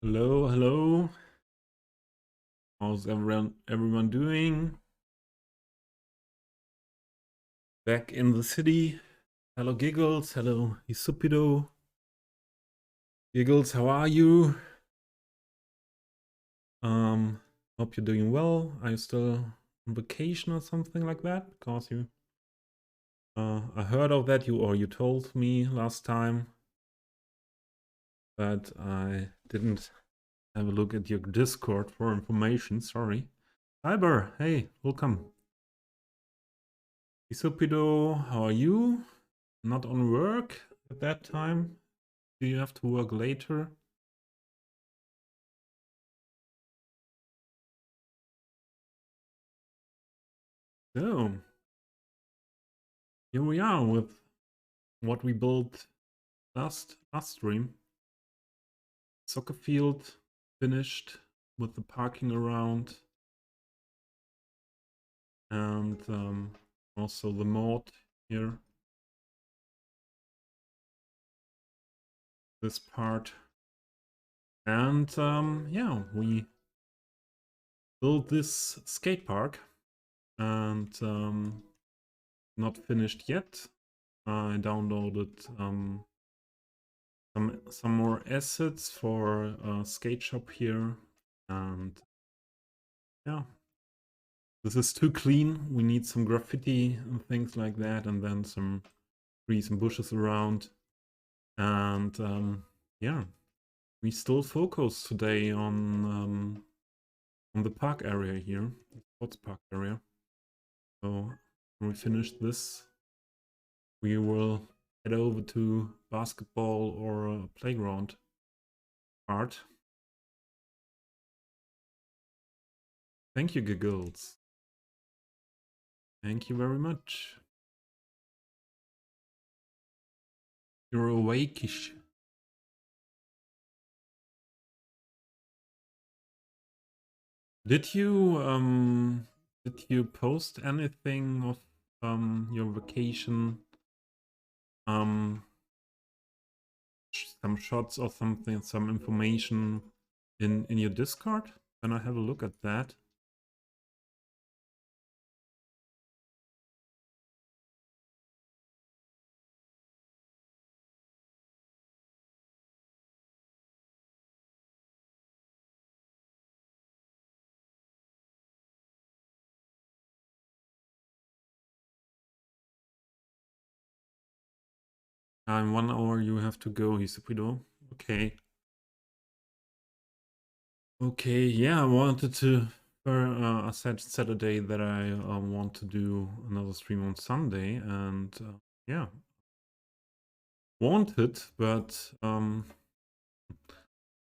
Hello, hello. How's everyone doing? Back in the city. Hello, Giggles. Hello, Isupido. Giggles, how are you? Um, Hope you're doing well. Are you still on vacation or something like that? Because I heard of that you told me last time, but I didn't have a look at your Discord for information. Sorry. Cyber, hey, welcome. Isupido, how are you? Not on work at that time? Do you have to work later? So, here we are with what we built last stream. Soccer field finished with the parking around, and also the mod here. This part. And yeah, we built this skate park, and not finished yet. I downloaded some more assets for a skate shop here, and yeah, this is too clean. We need some graffiti and things like that, and then some trees and bushes around. And yeah, we still focus today on the park area here, the sports park area. So when we finish this, we will head over to basketball or a playground part. Thank you, Giggles. Thank you very much. You're awake-ish. Did you post anything of your vacation? Um some shots or something, some information in your Discord? Can I have a look at that? In 1 hour you have to go, Hisupido. Okay. Okay, yeah, I wanted to. I said Saturday that I want to do another stream on Sunday, and yeah, wanted, but some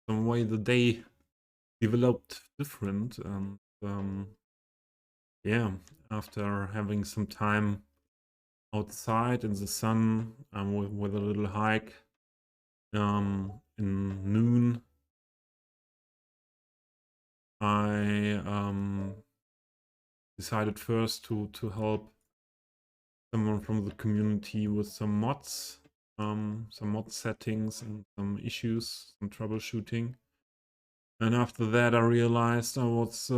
way the day developed different, and yeah, after having some time outside in the sun, with a little hike in noon, I decided first to help someone from the community with some mod settings and some issues, some troubleshooting. And after that, I realized I was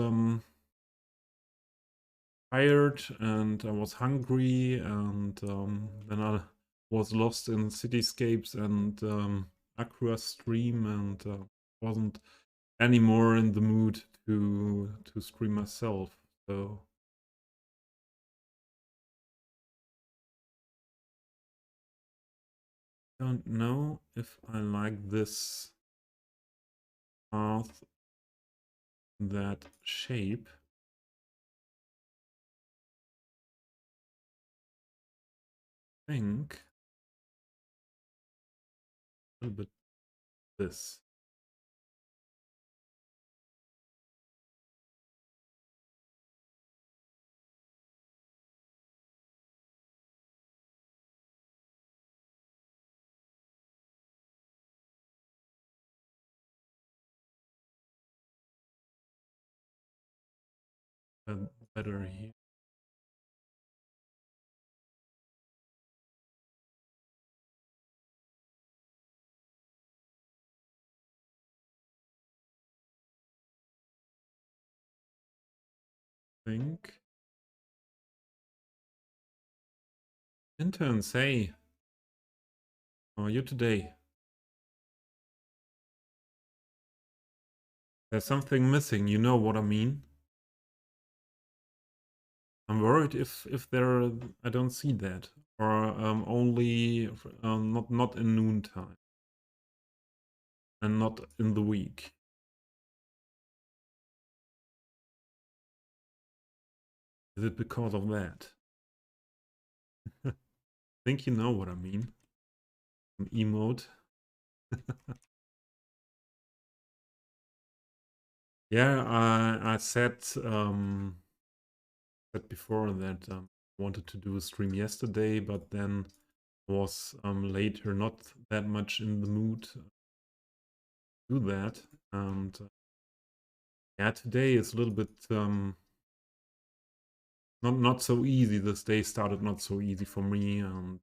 tired and I was hungry, and then I was lost in cityscapes and Aqua stream, and wasn't anymore in the mood to stream myself. So don't know if I like this path, that shape. I think a little bit this. Better here. think. Interns, hey, how are you today? There's something missing, you know what I mean? I'm worried if there I don't see that, or only not in noontime and not in the week. Is it because of that? I think you know what I mean. An emote. Yeah, I said before that I wanted to do a stream yesterday, but then was later not that much in the mood to do that. And yeah, today is a little bit not so easy. This day started not so easy for me, and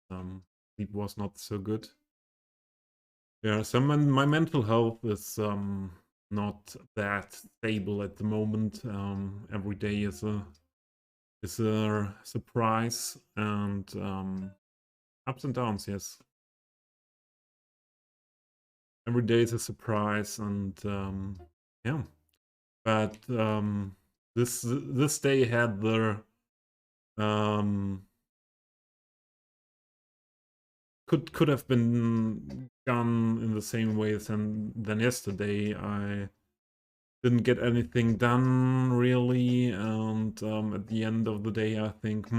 sleep was not so good. Yeah, so my mental health is not that stable at the moment. Every day is a surprise, and ups and downs. Yes, every day is a surprise, and yeah. But this day had the um, could have been gone in the same way than yesterday. I didn't get anything done really, and at the end of the day, I think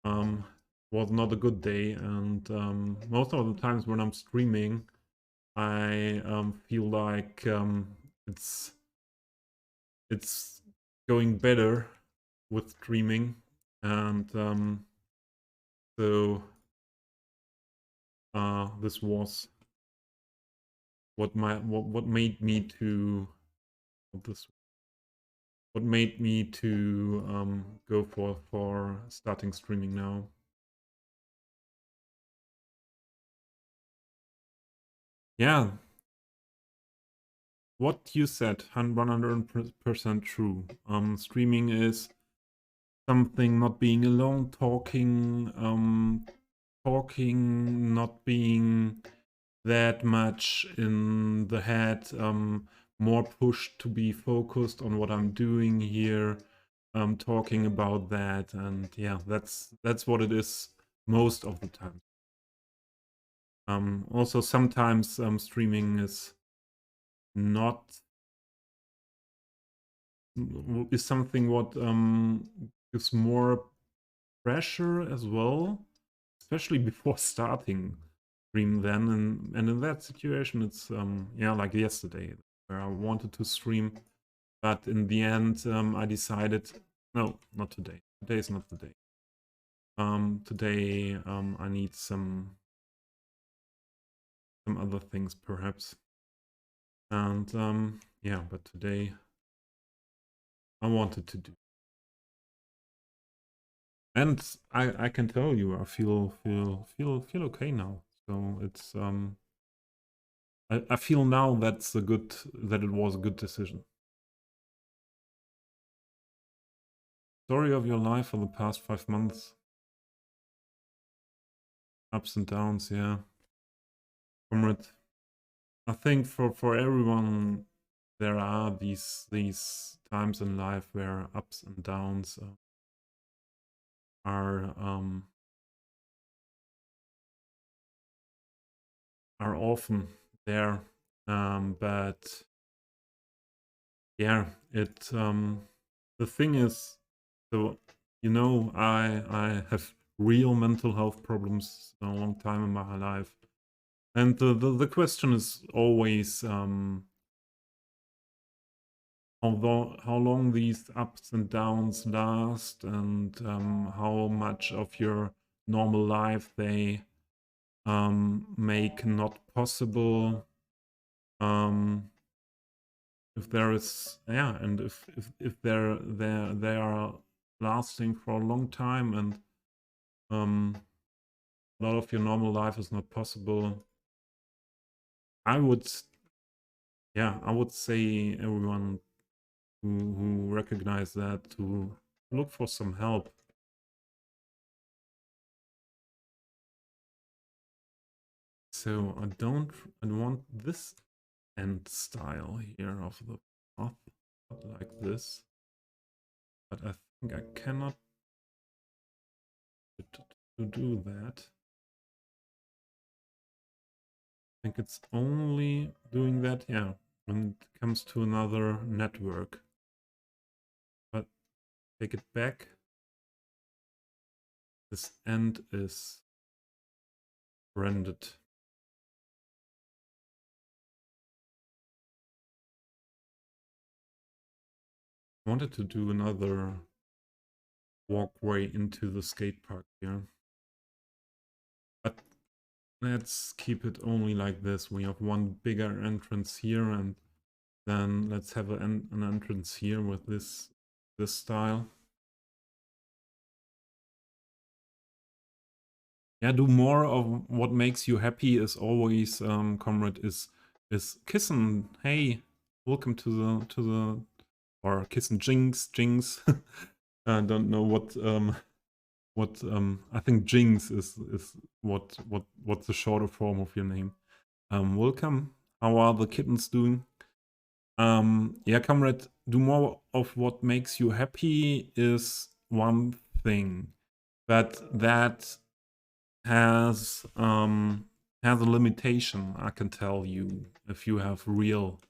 was not a good day. And most of the times when I'm streaming, I feel like it's going better with streaming, and so this was what made me to this what made me to go for starting streaming now. Yeah, what you said, 100% true. Streaming is something not being alone, talking, not being that much in the head, more pushed to be focused on what I'm doing here, talking about that, and yeah, that's what it is most of the time. Also, sometimes streaming is not is something what gives more pressure as well, especially before starting stream then, and in that situation it's yeah, like yesterday where I wanted to stream, but in the end I decided no, not today. Today is not the day. Today I need some other things perhaps, and yeah, but today I wanted to do, and I can tell you I feel okay now. So it's I feel now that it was a good decision. Story of your life for the past 5 months. Ups and downs, yeah. Comrade, I think for everyone there are these times in life where ups and downs are often there. But yeah, the thing is, so you know, I have real mental health problems a long time in my life, and the question is always how long these ups and downs last, and how much of your normal life they make not possible. If there is, yeah, and if they are lasting for a long time, and a lot of your normal life is not possible, I would, yeah, I would say everyone who recognize that to look for some help. So I want this end style here of the path like this, but I think I cannot to do that. I think it's only doing that, yeah, when it comes to another network. But take it back. This end is rendered. I wanted to do another walkway into the skate park here. But let's keep it only like this. We have one bigger entrance here, and then let's have an entrance here with this style. Yeah, do more of what makes you happy is always, comrade, is Kissen. Hey, welcome to the or Kissen Jinx. I don't know what I think Jinx is what's the shorter form of your name. Welcome. How are the kittens doing? Yeah, comrade, do more of what makes you happy is one thing, but that has a limitation. I can tell you, if you have real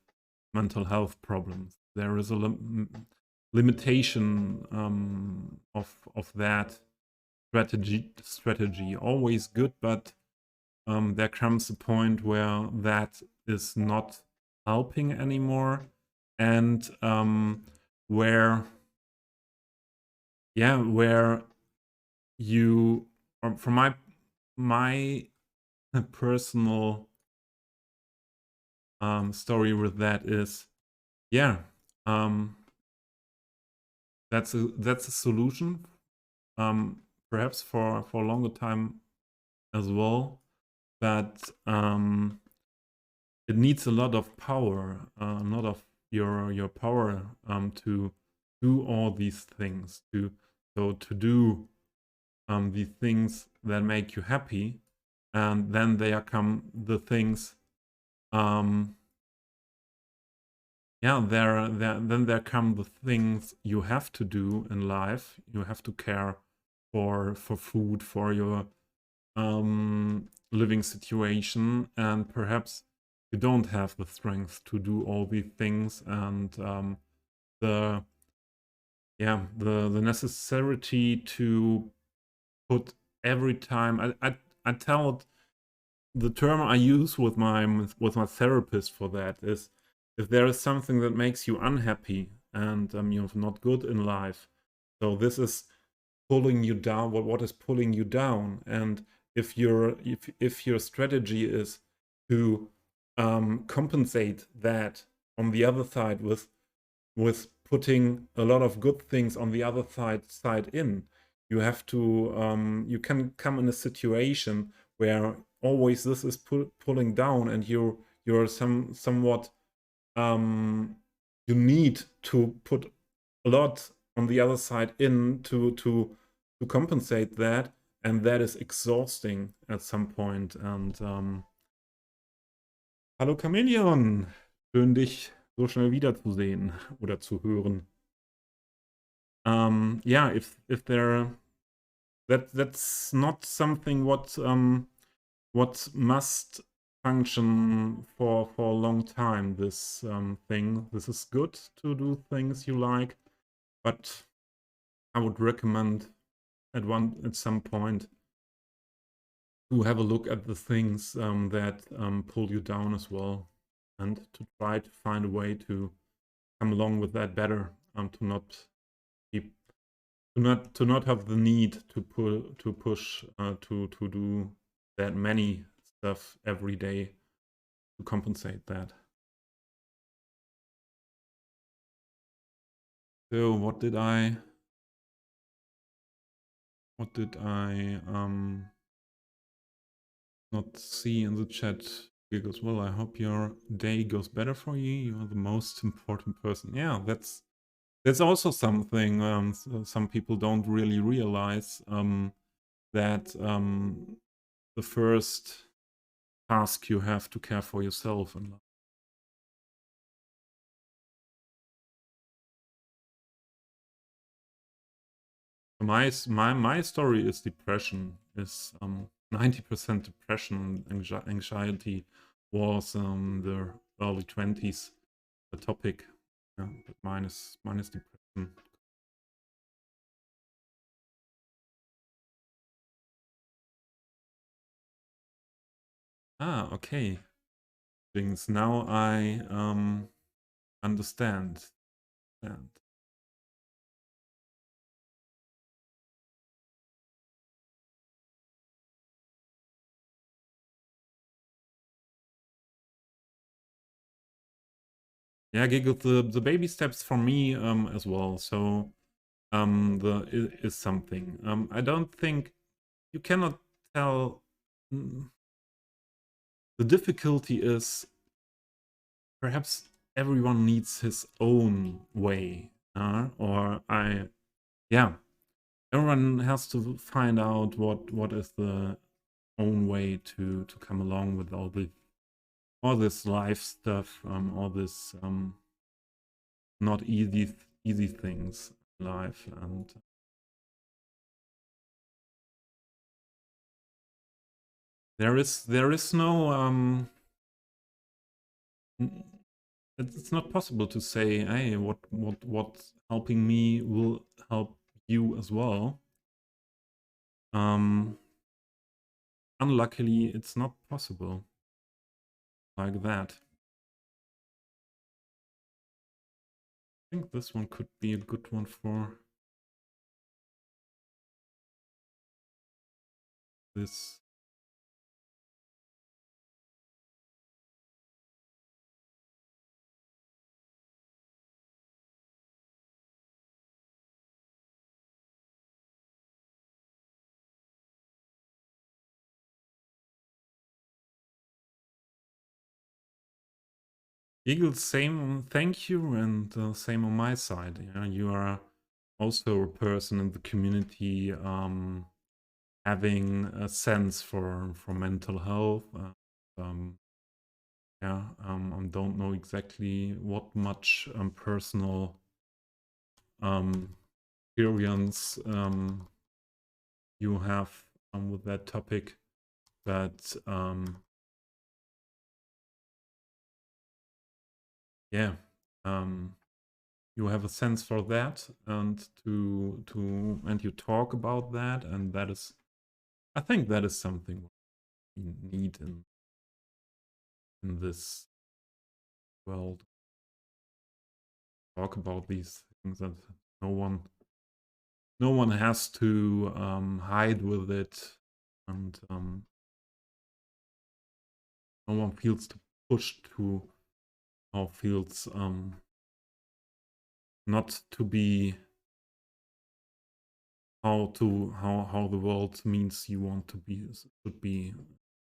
mental health problems, there is a limitation of that strategy. Always good, but there comes a point where that is not helping anymore, and where you, from my personal story with that is, yeah, that's a solution, perhaps for a longer time as well, but it needs a lot of power, a lot of your power to do all these things, to do the things that make you happy, and then there come the things, then there come the things you have to do in life. You have to care for food, for your living situation, and perhaps you don't have the strength to do all these things, and the necessity to put every time. I tell it, the term I use with my therapist for that is, if there is something that makes you unhappy and you're not good in life, so this is pulling you down. What is pulling you down? And if your strategy is to compensate that on the other side with putting a lot of good things on the other side in, you have to you can come in a situation where always this is pulling down, and you're somewhat you need to put a lot on the other side in to compensate that, and that is exhausting at some point. And hallo Chameleon, schön dich so schnell wiederzusehen oder zu hören. Yeah, if there, that's not something what must function for a long time. This thing. This is good to do things you like, but I would recommend at some point to have a look at the things that pull you down as well, and to try to find a way to come along with that better. To not have the need to push to do that many stuff every day to compensate that. So what did I not see in the chat? Giggles, well, I hope your day goes better for you. You are the most important person. Yeah, that's There's also something some people don't really realize, that the first task you have to care for yourself in life. My story is depression. Is 90% depression and anxiety was the early 20s the topic. Yeah, but mine is depression. Ah, okay. Things now I understand. And yeah, Giggle, the baby steps for me as well. So the is something. I don't think you cannot tell. The difficulty is perhaps everyone needs his own way, or yeah, everyone has to find out what is the own way to come along with all this life stuff, all this not easy things in life, and there is no it's not possible to say, hey, what helping me will help you as well. Unluckily, it's not possible like that. I think this one could be a good one for this. Eagle, same, thank you, and same on my side. Yeah, you are also a person in the community having a sense for mental health. Yeah, I don't know exactly what much personal experience you have with that topic, but yeah, you have a sense for that, and and you talk about that, and that is, I think that is something we need in this world. Talk about these things, that no one no one has to hide with it, and no one feels pushed to, or feels not to be how the world means you want to be, should be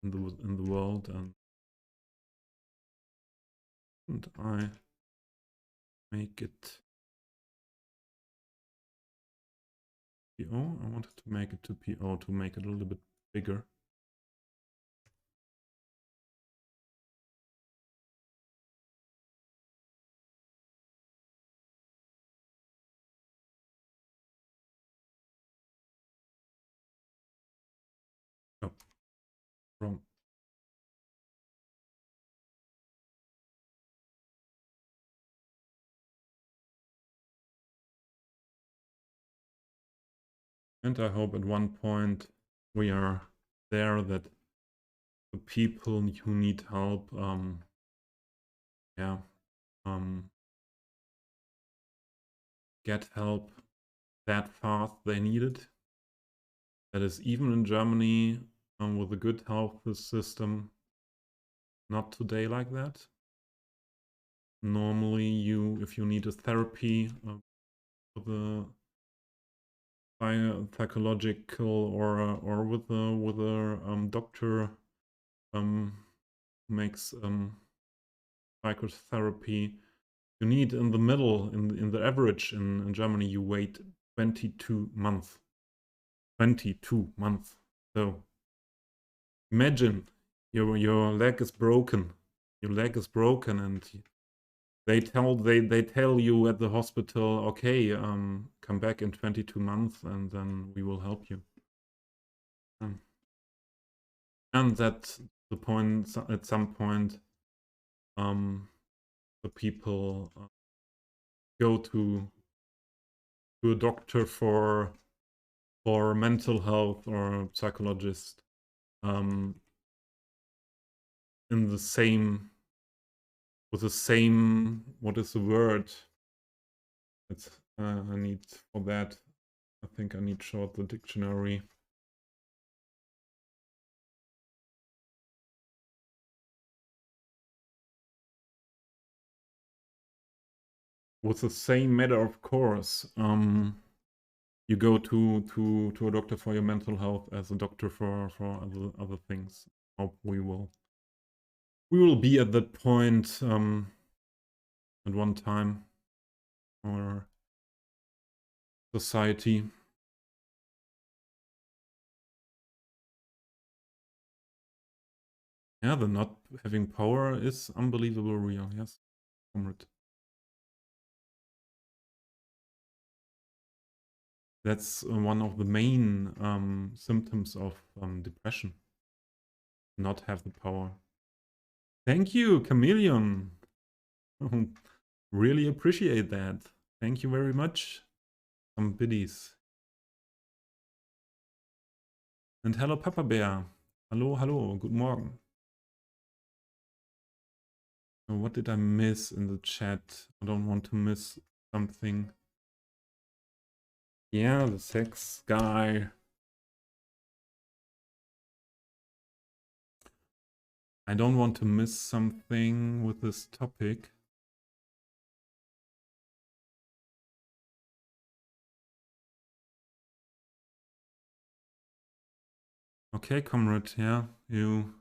in the world, and I make it PO. I wanted to make it to PO to make it a little bit bigger. Oh, wrong. And I hope at one point we are there, that the people who need help, yeah, get help that fast they need it. That is, even in Germany, with a good health system, not today like that. Normally, if you need a therapy with a psychological, or with a doctor makes psychotherapy, You need in the middle, in the average in Germany, you wait 22 months. 22 months. So imagine your leg is broken. Your leg is broken, and they tell you at the hospital, okay, come back in 22 months, and then we will help you. And that's the point. At some point, the people go to a doctor for mental health or psychologist in the same, with the same, what is the word? It's I need for that. I think I need short the dictionary. With the same matter of course. You go to a doctor for your mental health as a doctor for other things. Hope we will be at that point at one time, or society. Yeah, the not having power is unbelievable real. Yes, comrade. That's one of the main symptoms of depression. Not have the power. Thank you, Chameleon. Really appreciate that. Thank you very much. Some biddies. And hello, Papa Bear. Hallo, hallo, guten Morgen. What did I miss in the chat? I don't want to miss something. Yeah, the sex guy. I don't want to miss something with this topic. Okay, comrade, yeah, you...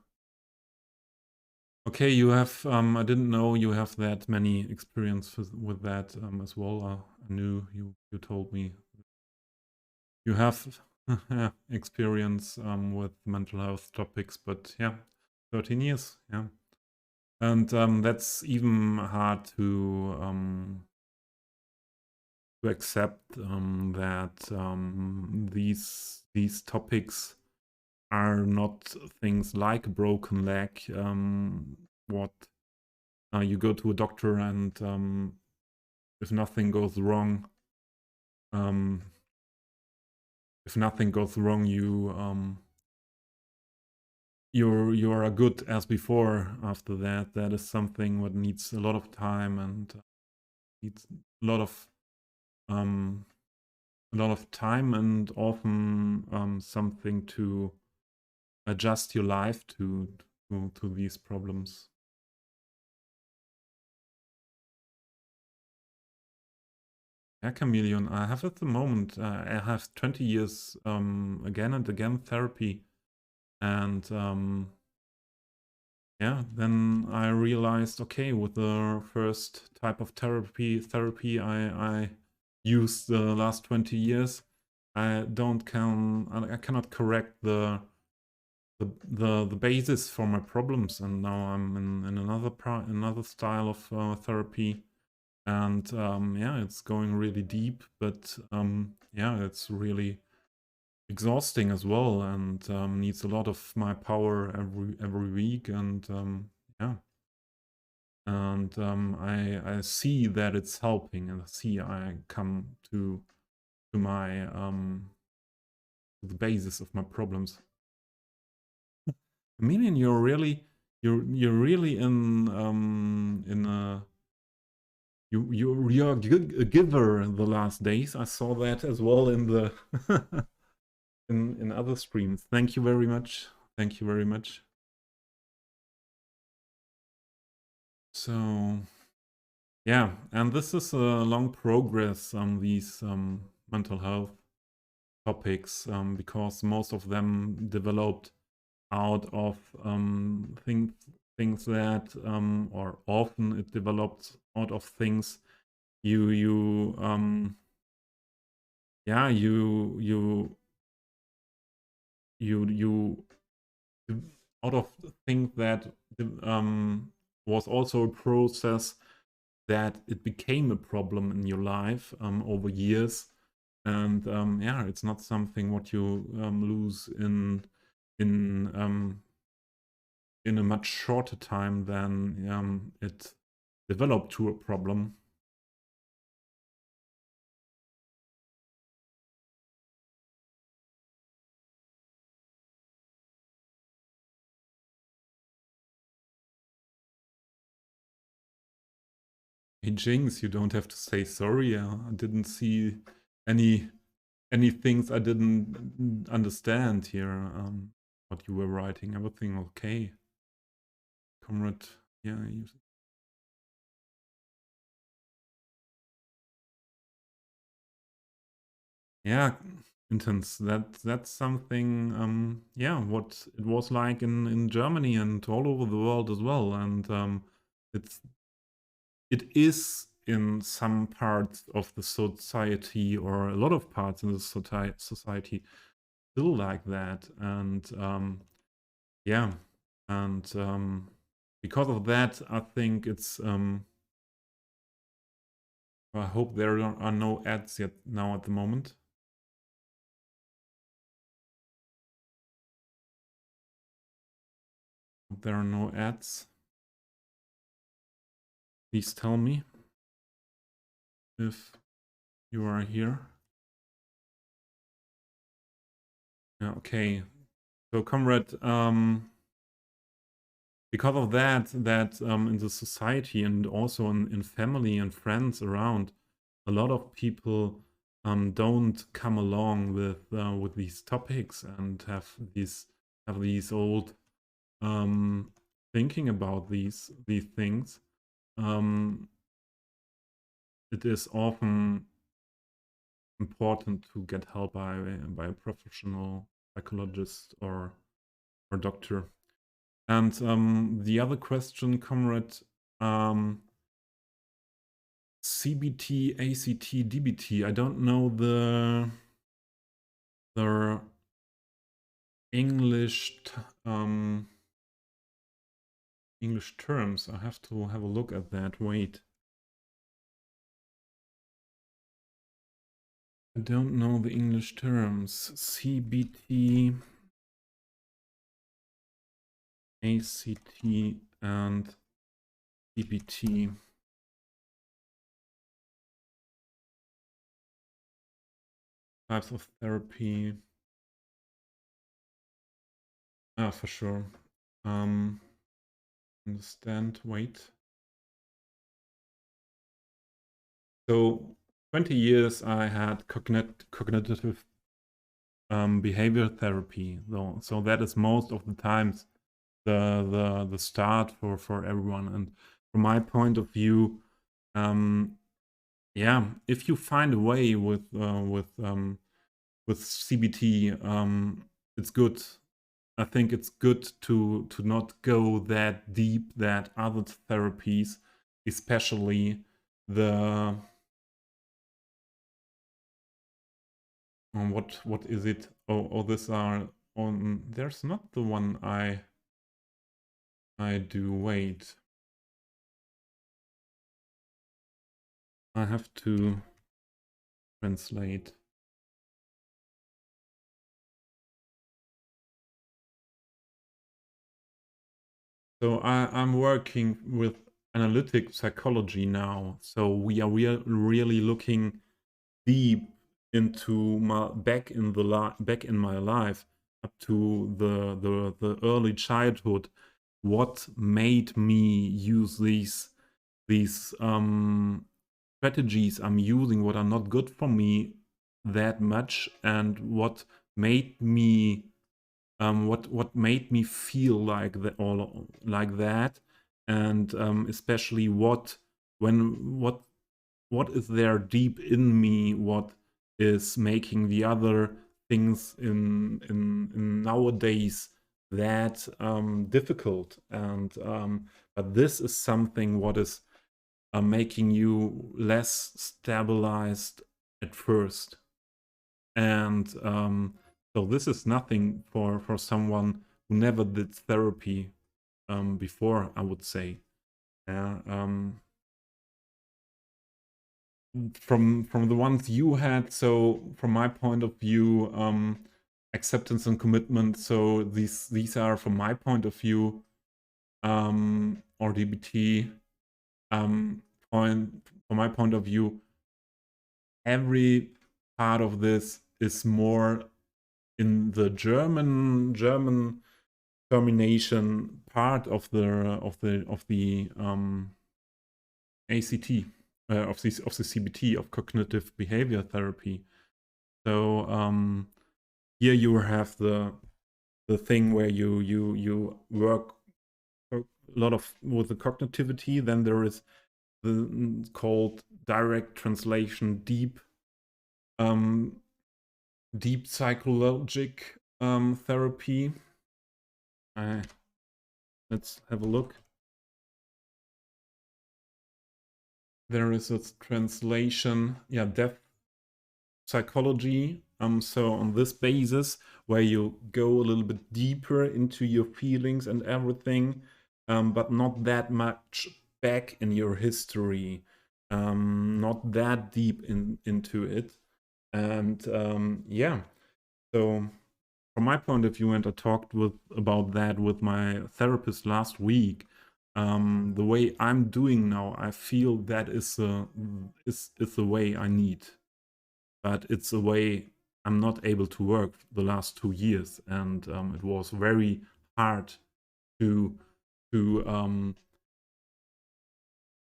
Okay, you have, I didn't know you have that many experience with that as well. I knew you told me. You have experience with mental health topics, but yeah, 13 years, yeah. And that's even hard to accept that these topics are not things like a broken leg. What you go to a doctor, and if nothing goes wrong, you're good as before. After that is something what needs a lot of time and needs a lot of time, and often something to adjust your life to these problems. Yeah, Chameleon, I have at the moment, I have 20 years again and again therapy, and yeah, then I realized, okay, with the first type of therapy I used the last 20 years, I cannot correct the basis for my problems, and now I'm in another style of therapy, and yeah, it's going really deep, but yeah, it's really exhausting as well, and needs a lot of my power every week, and yeah, and I see that it's helping, and I come to my the basis of my problems. I mean, you're really in a you're a giver the last days. I saw that as well in the in other streams. Thank you very much. Thank you very much. So yeah, and this is a long progress on these mental health topics, because most of them developed out of things things that, or often it develops out of things you yeah, you out of things that was also a process that it became a problem in your life over years. And yeah, it's not something what you lose in um, in a much shorter time than it developed to a problem. Hey Jinx, you don't have to say sorry. I didn't see any any things I didn't understand here. What you were writing, everything okay, comrade? Yeah, yeah, intense. That's something. Yeah, what it was like in Germany and all over the world as well. And it's it is in some parts of the society or a lot of parts in the society still like that. And yeah, and because of that, I think it's. I hope there are no ads yet now at the moment. There are no ads. Please tell me if you are here. Yeah, okay. So, comrade, because of that in the society and also in family and friends around, a lot of people don't come along with these topics and have these old thinking about these things. It is often important to get help by a professional psychologist or doctor. And the other question, comrade, CBT, ACT, DBT. I don't know the English English terms. I have to have a look at that. Wait. I don't know the English terms. CBT, ACT, and DBT. Types of therapy. Ah, for sure. Understand. Wait. So 20 years I had cognitive behavior therapy, though. So that is most of the times the start for everyone. And from my point of view, yeah, if you find a way with CBT, it's good. I think it's good to not go that deep that other therapies, especially the what is it? Oh, these are on. There's not the one I do. Wait, I have to translate. So I'm working with analytic psychology now. So we are really looking deep into my back in my life up to the early childhood. What made me use these strategies I'm using, what are not good for me that much, and what made me what made me feel like that, all like that, and especially what is there deep in me, what is making the other things in nowadays that difficult. And but this is something what is making you less stabilized at first. And so this is nothing for someone who never did therapy before, I would say. Yeah. From the ones you had, so from my point of view, acceptance and commitment. So these are, from my point of view, or DBT, point from my point of view, every part of this is more in the German termination part of the ACT, of the CBT, of cognitive behavior therapy. So here you have the thing where you work a lot of with the cognitivity. Then there is the called direct translation, deep psychologic therapy. Let's have a look. There is a translation, yeah, depth psychology. So on this basis, where you go a little bit deeper into your feelings and everything, but not that much back in your history, not that deep into it. And yeah, so from my point of view, and I talked about that with my therapist last week, the way I'm doing now, I feel that is the way I need. But it's a way I'm not able to work the last 2 years, and it was very hard to to um,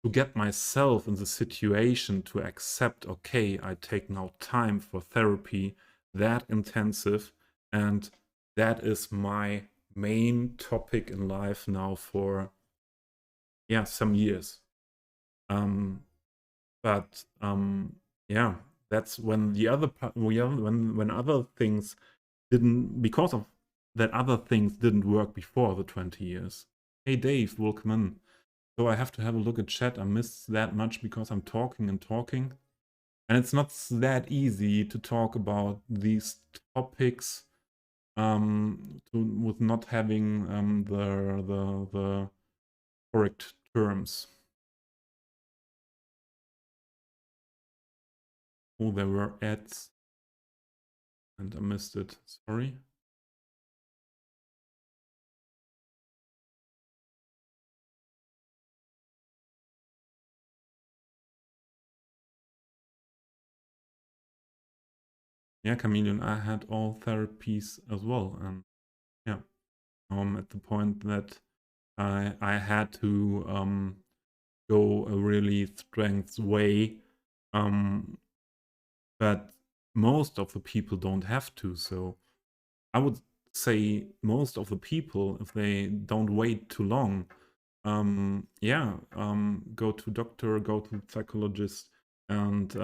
to get myself in the situation to accept, okay, I take now time for therapy that intensive, and that is my main topic in life now for, yeah, some years. But yeah, that's when the other when other things didn't, because of that other things didn't work before the 20 years. Hey Dave, welcome in. So I have to have a look at chat. I missed that much because I'm talking and talking. And it's not that easy to talk about these topics with not having the correct terms. Oh, there were ads and I missed it. Sorry. Yeah, Chameleon, I had all therapies as well. And yeah, at the point that I had to go a really strength way. But most of the people don't have to. So I would say most of the people, if they don't wait too long, yeah, go to doctor, go to psychologist, and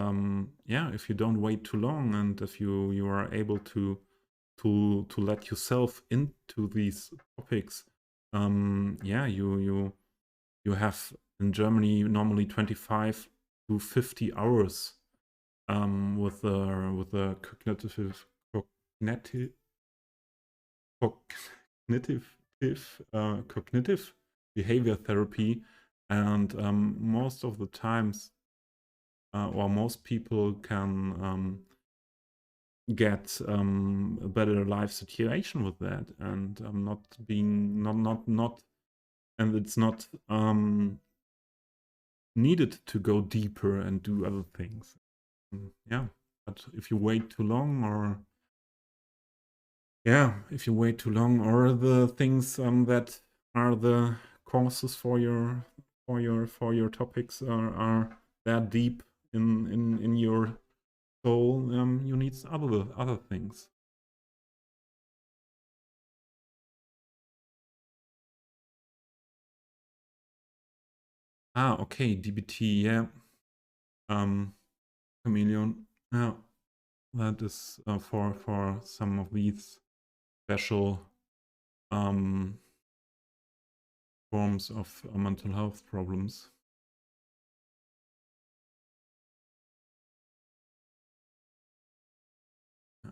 yeah, if you don't wait too long, and if you are able to let yourself into these topics, yeah, you have in Germany normally 25 to 50 hours with the cognitive cognitive behavior therapy, and most of the times, or most people can get a better life situation with that, and not being not and it's not needed to go deeper and do other things. Yeah, but if you wait too long, or yeah, if you wait too long, or the things that are the causes for your topics are that deep in your soul, you need other things. Ah, okay, DBT, yeah. Chameleon, yeah, that is for some of these special forms of mental health problems. Yeah.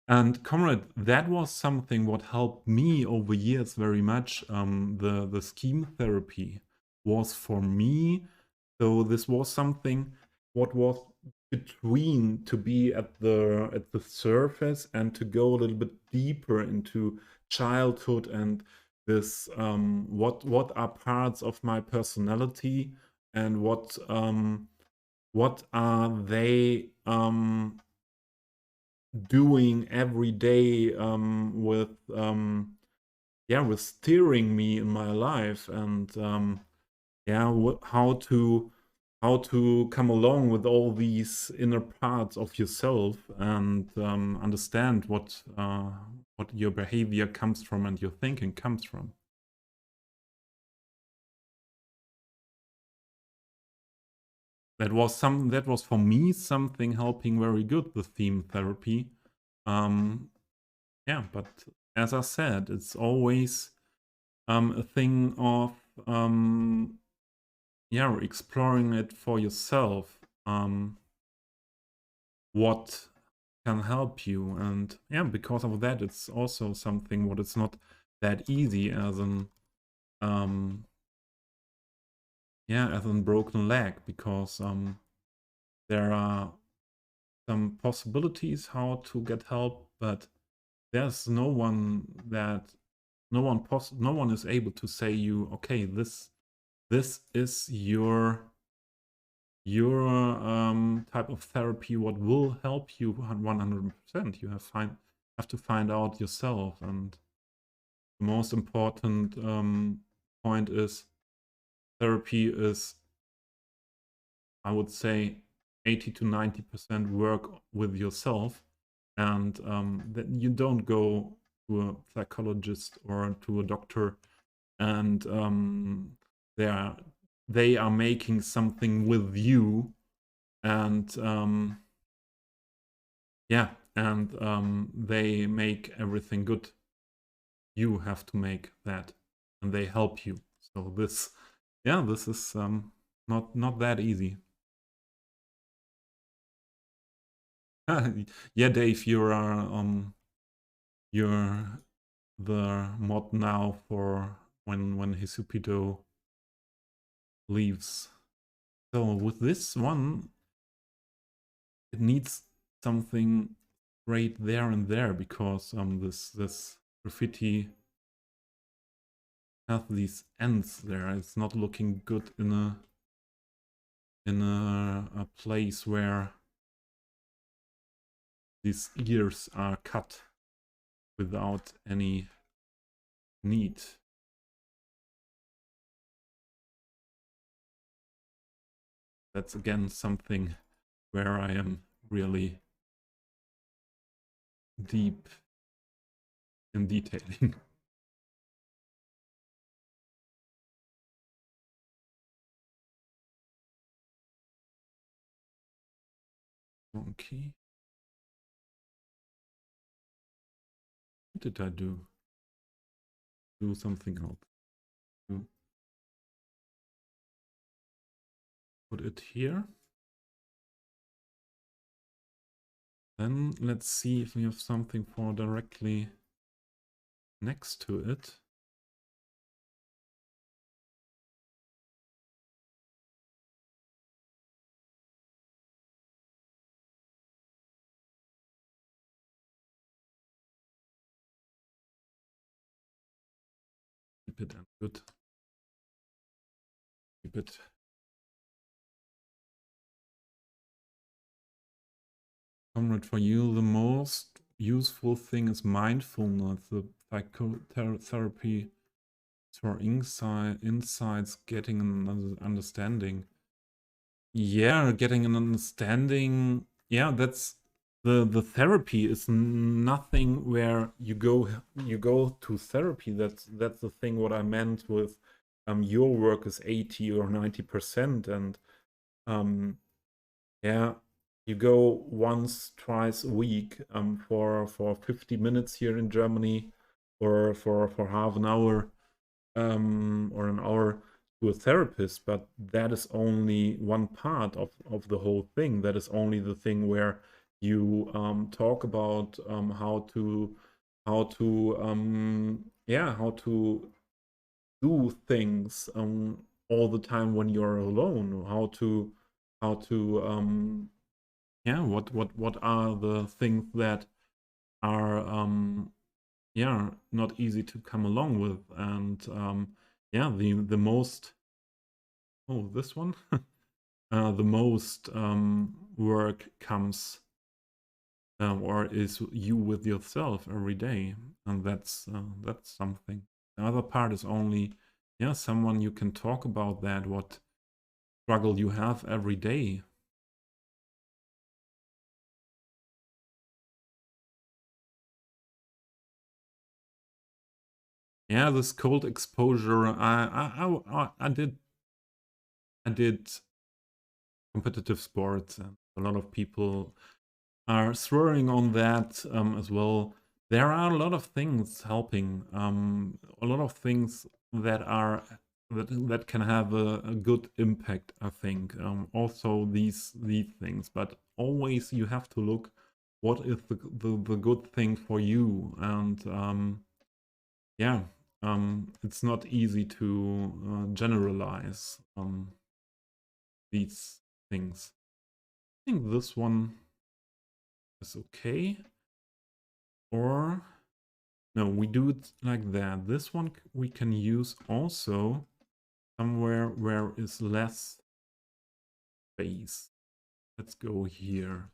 And comrade, that was something what helped me over years very much. The scheme therapy was for me. So this was something what was between to be at the surface and to go a little bit deeper into childhood and this what are parts of my personality and what are they doing every day with steering me in my life and how to come along with all these inner parts of yourself and understand what your behavior comes from and your thinking comes from. That was for me something helping very good, the theme therapy. Yeah, but as I said, it's always a thing of exploring it for yourself. What can help you, and because of that, it's also something what it's not that easy as an as a broken leg, because there are some possibilities how to get help, but there's no one is able to say you, okay, this is your type of therapy what will help you 100%. You have to find out yourself, and the most important point is therapy is, I would say, 80 to 90% work with yourself, and that you don't go to a psychologist or to a doctor and they are making something with you, and they make everything good. You have to make that, and they help you. So this is not that easy. Yeah, Dave, you're the mod now for when Hisupido leaves. So with this one, it needs something right there and there, because this graffiti has these ends there. It's not looking good in a place where these ears are cut without any need. That's again something where I am really deep in detailing. Okay. What did I do? Do something else. Put it here. Then let's see if we have something for directly next to it. Keep it and good. Keep it. Comrade, for you, the most useful thing is mindfulness, the psychotherapy for insights, getting an understanding. Yeah, getting an understanding. Yeah, that's the therapy is nothing where you go to therapy. That's the thing what I meant with your work is 80 or 90%, and yeah, you go once, twice a week for 50 minutes here in Germany, or for half an hour or an hour to a therapist, but that is only one part of the whole thing. That is only the thing where you talk about how to do things all the time when you're alone. What are the things that are not easy to come along with, and the most, oh, this one, the most work comes or is you with yourself every day, and that's something. The other part is only, someone you can talk about that, what struggle you have every day. Yeah, this cold exposure. I did competitive sports, and a lot of people are swearing on that as well. There are a lot of things helping, a lot of things that are that can have a good impact, I think. Also these things, but always you have to look what is the good thing for you, and yeah, it's not easy to generalize these things. I think this one is okay. Or no, we do it like that. This one we can use also somewhere where is less space. Let's go here.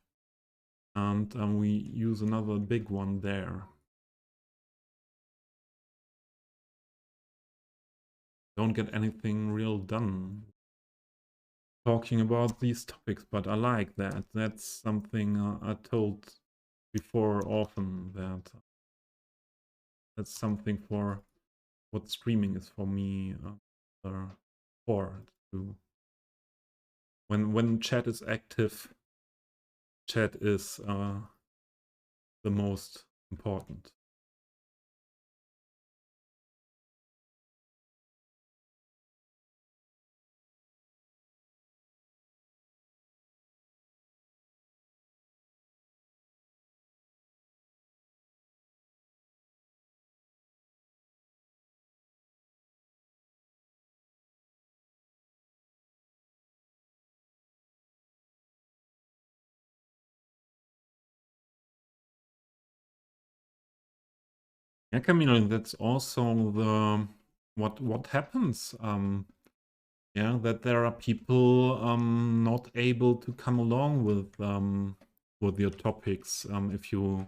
And we use another big one there. Don't get anything real done talking about these topics, but I like that. That's something I told before often, that that's something for what streaming is for me, for to when chat is active, chat is the most important. Yeah, Camilo, that's also the what happens. Yeah, that there are people not able to come along with your topics if you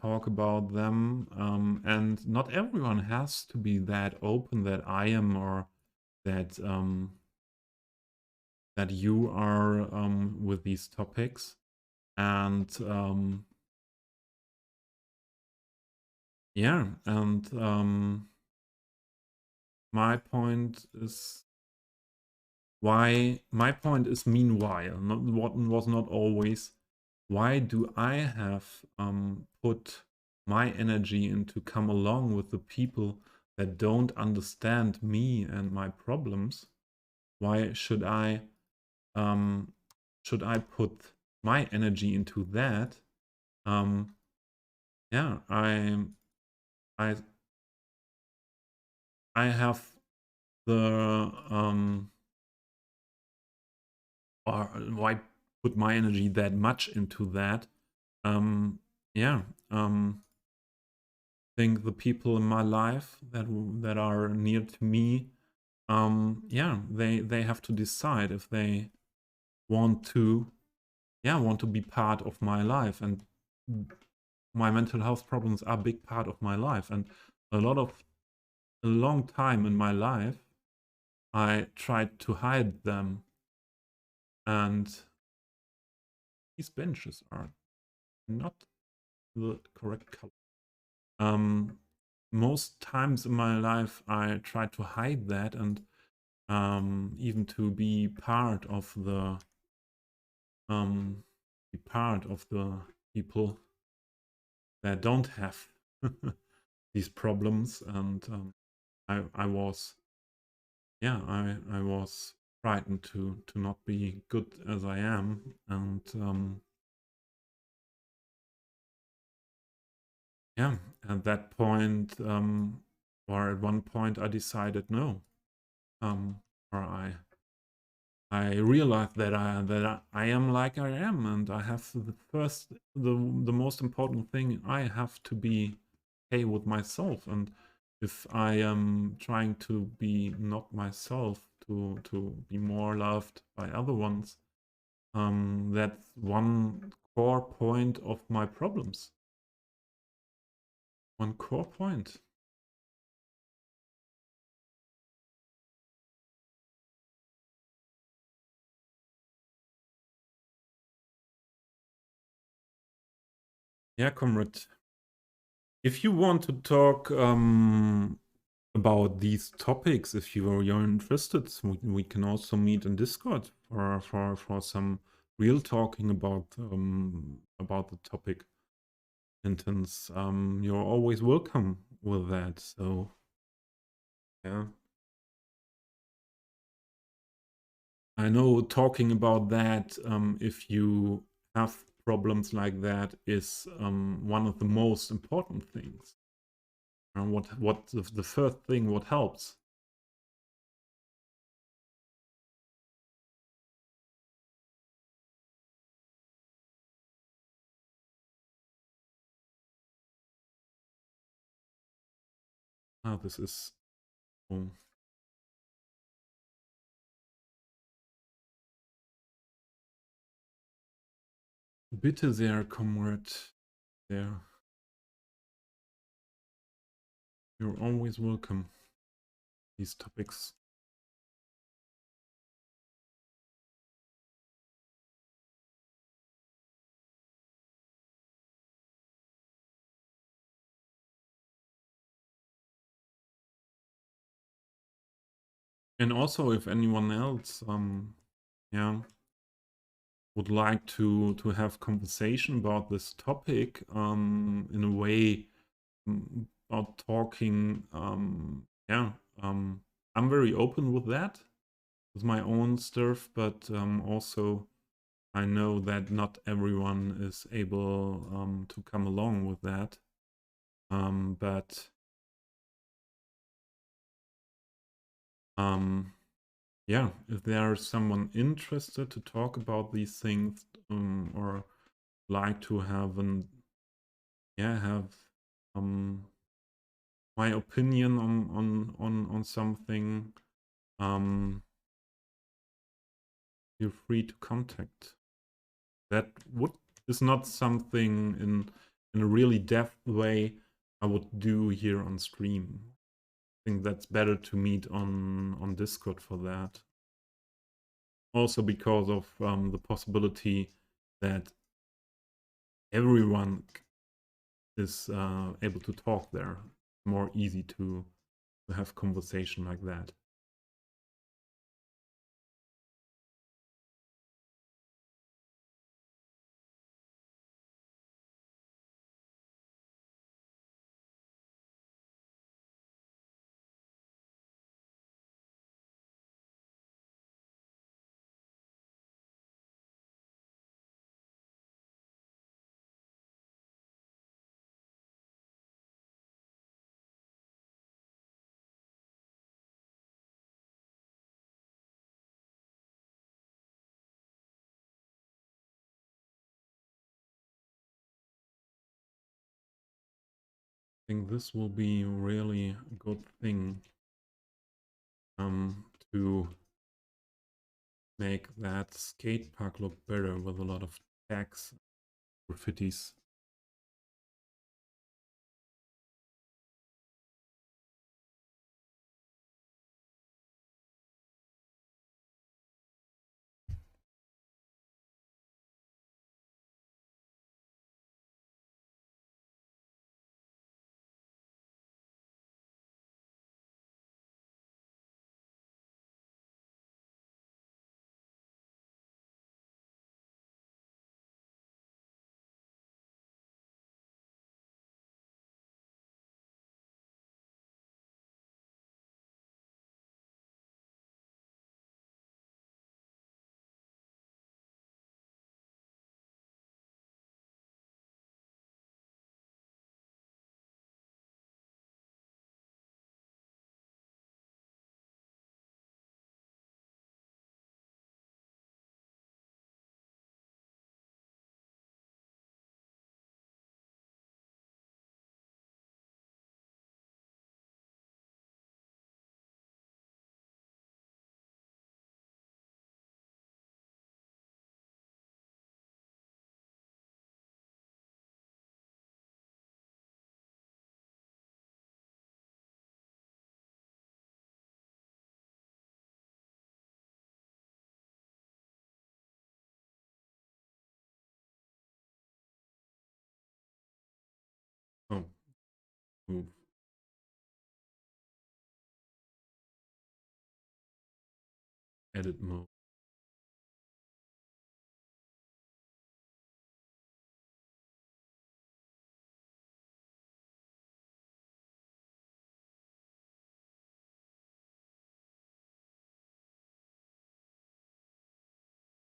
talk about them, and not everyone has to be that open that I am, or that that you are with these topics, and yeah, and my point is meanwhile, not what was not always, why do I have put my energy into come along with the people that don't understand me and my problems? Why um should I put my energy into that? um yeah, I I have the or why put my energy that much into that? Um, yeah, think the people in my life that are near to me, yeah, they have to decide if they want to, want to be part of my life, and my mental health problems are a big part of my life, and a long time in my life I tried to hide them, and these benches are not the correct color. Most times in my life I try to hide that, and even to be part of the be part of the people that don't have these problems. And I was, yeah, I was frightened to not be good as I am. And yeah, at that point, or at one point, I decided no, or I realized that I am like I am, and I have the most important thing. I have to be okay with myself, and if I am trying to be not myself, to be more loved by other ones, that's one core point of my problems. One core point. Yeah, comrade. If you want to talk about these topics, if you're interested, we can also meet in Discord for some real talking about the topic. Intense. You're always welcome with that. So yeah, I know talking about that, if you have problems like that, is one of the most important things. And what the first thing what helps. This is. Oh, bitte sehr, comrade. There. You're always welcome. These topics. And also, if anyone else, yeah, would like to have conversation about this topic, in a way, about talking, yeah, I'm very open with that, with my own stuff, but also I know that not everyone is able to come along with that. But yeah, if there's someone interested to talk about these things, or like to have my opinion on something, feel free to contact. That is not something in a really depth way I would do here on stream. I think that's better to meet on Discord for that. Also because of the possibility that everyone is able to talk there. More easy to have conversation like that. I think this will be really a good thing to make that skate park look better with a lot of tags, graffitis. Move. Edit mode.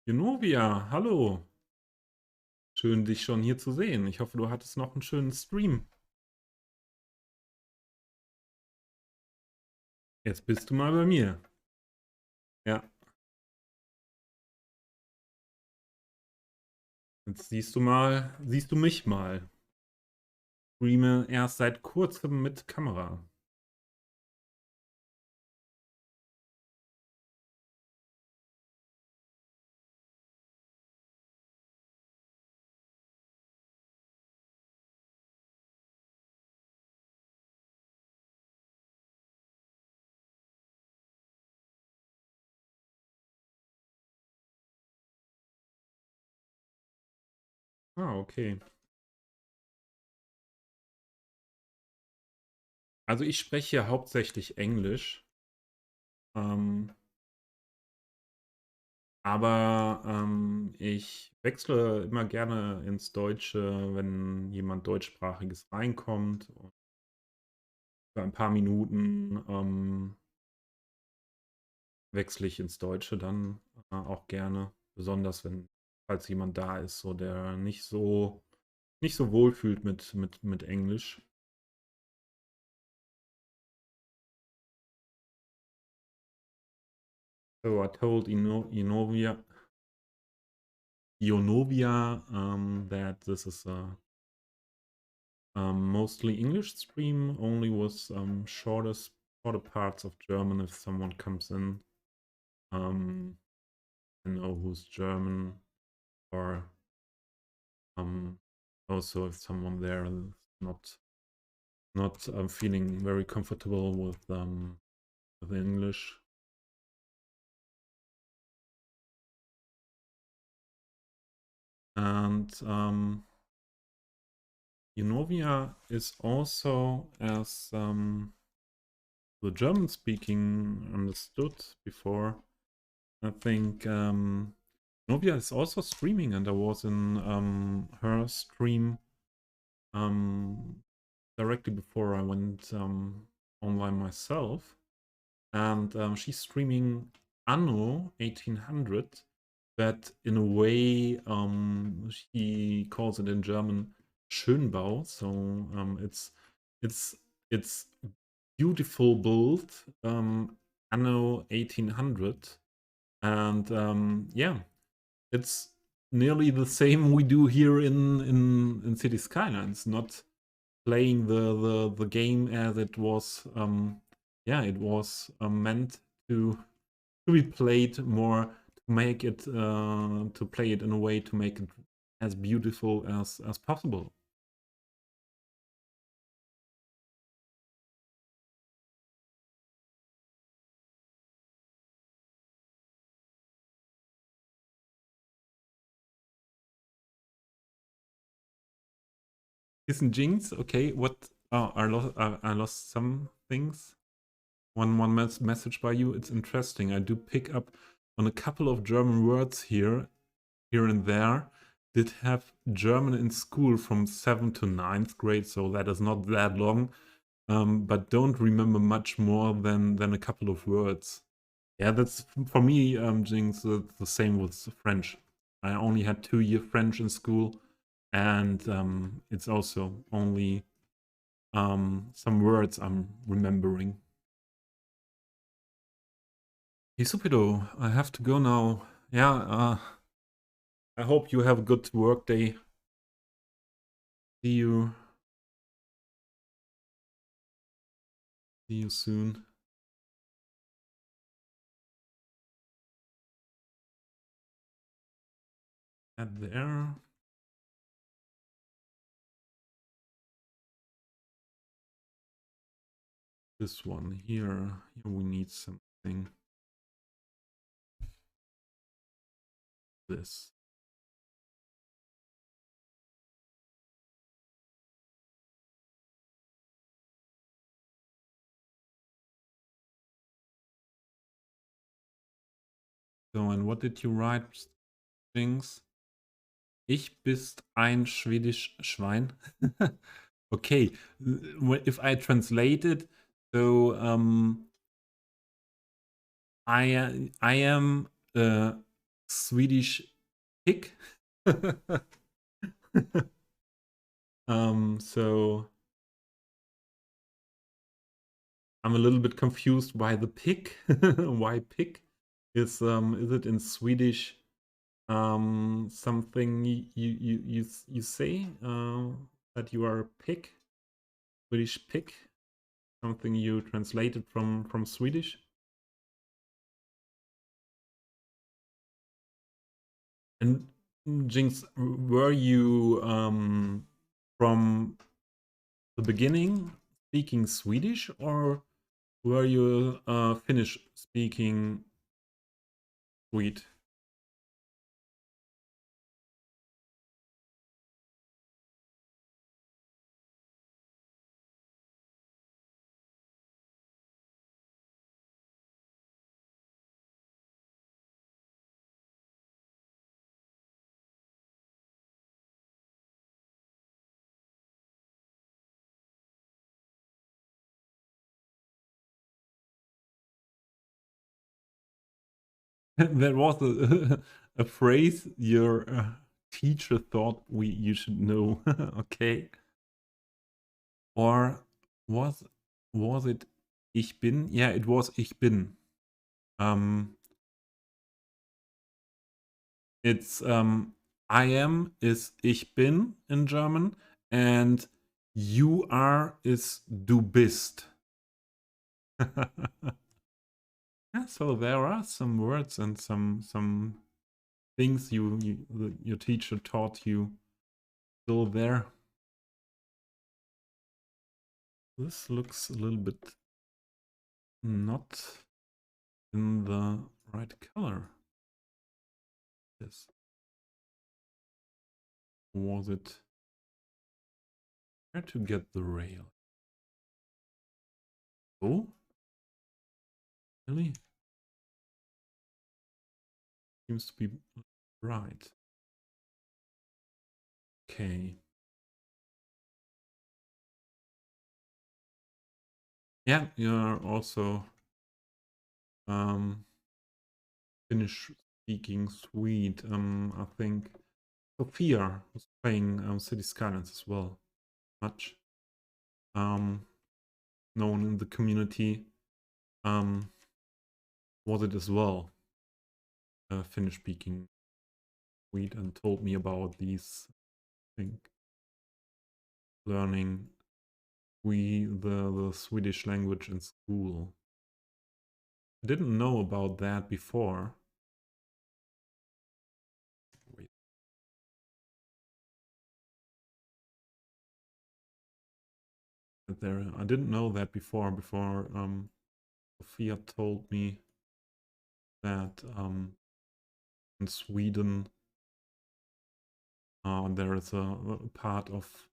Genovia, hallo. Schön, dich schon hier zu sehen. Ich hoffe, du hattest noch einen schönen Stream. Jetzt bist du mal bei mir. Ja, jetzt siehst du mich mal. Streame erst seit kurzem mit Kamera. Ah, okay. Also ich spreche hier hauptsächlich Englisch. Ähm, aber ich wechsle immer gerne ins Deutsche, wenn jemand Deutschsprachiges reinkommt. Und für ein paar Minuten wechsle ich ins Deutsche dann auch gerne. Besonders wenn, falls jemand da ist, so der nicht so wohl fühlt mit Englisch. So I told Ionovia that this is a mostly English stream, only with shorter parts of German if someone comes in. I know who's German, or also if someone there is not feeling very comfortable with English. And Unovia is also, as the German speaking understood before, I think Novia is also streaming, and I was in her stream directly before I went online myself. And she's streaming Anno 1800, but in a way she calls it in German Schönbau. So it's it's beautiful build Anno 1800, and yeah, it's nearly the same we do here in Cities Skylines. Not playing the game as it was. Yeah, it was meant to be played more, to make it to play it in a way to make it as beautiful as possible. Isn't Jinx okay? What? Oh, I lost some things. One message by you. It's interesting. I do pick up on a couple of German words here and there. Did have German in school from 7th to 9th grade, so that is not that long. But don't remember much more than a couple of words. Yeah, that's for me, Jinx, the same with French. I only had 2 year French in school, and it's also only some words I'm remembering. Hey, Supido, I have to go now. Yeah, I hope you have a good work day. See you. See you soon. Add there. This one here. Here we need something. This. So, and what did you write, Jinx? Ich bist ein Schwedisch Schwein. Okay, if I translate it, so I am a Swedish pig. So I'm a little bit confused why the pig. Why pig? Is it in Swedish something you say that you are a pig? Swedish pig? Something you translated from Swedish? And Jinx, were you from the beginning speaking Swedish, or were you Finnish speaking Swede? There was a phrase your teacher thought you should know. Okay. Or was was it ich bin? Yeah, it was ich bin. Um, it's I am is ich bin in German, and you are is du bist. Yeah, so there are some words and some things your teacher taught you still there. This looks a little bit not in the right color. Yes. Was it where to get the rail? Oh, really? Seems to be right. Okay. Yeah, you're also Finnish speaking Swede. I think Sophia was playing Cities Skylines as well. Much known in the community. Was it as well Finnish speaking Swede, and told me about these, I think, learning the Swedish language in school. I didn't know about that before. Wait. There, I didn't know that before Sophia told me that in Sweden there is a part of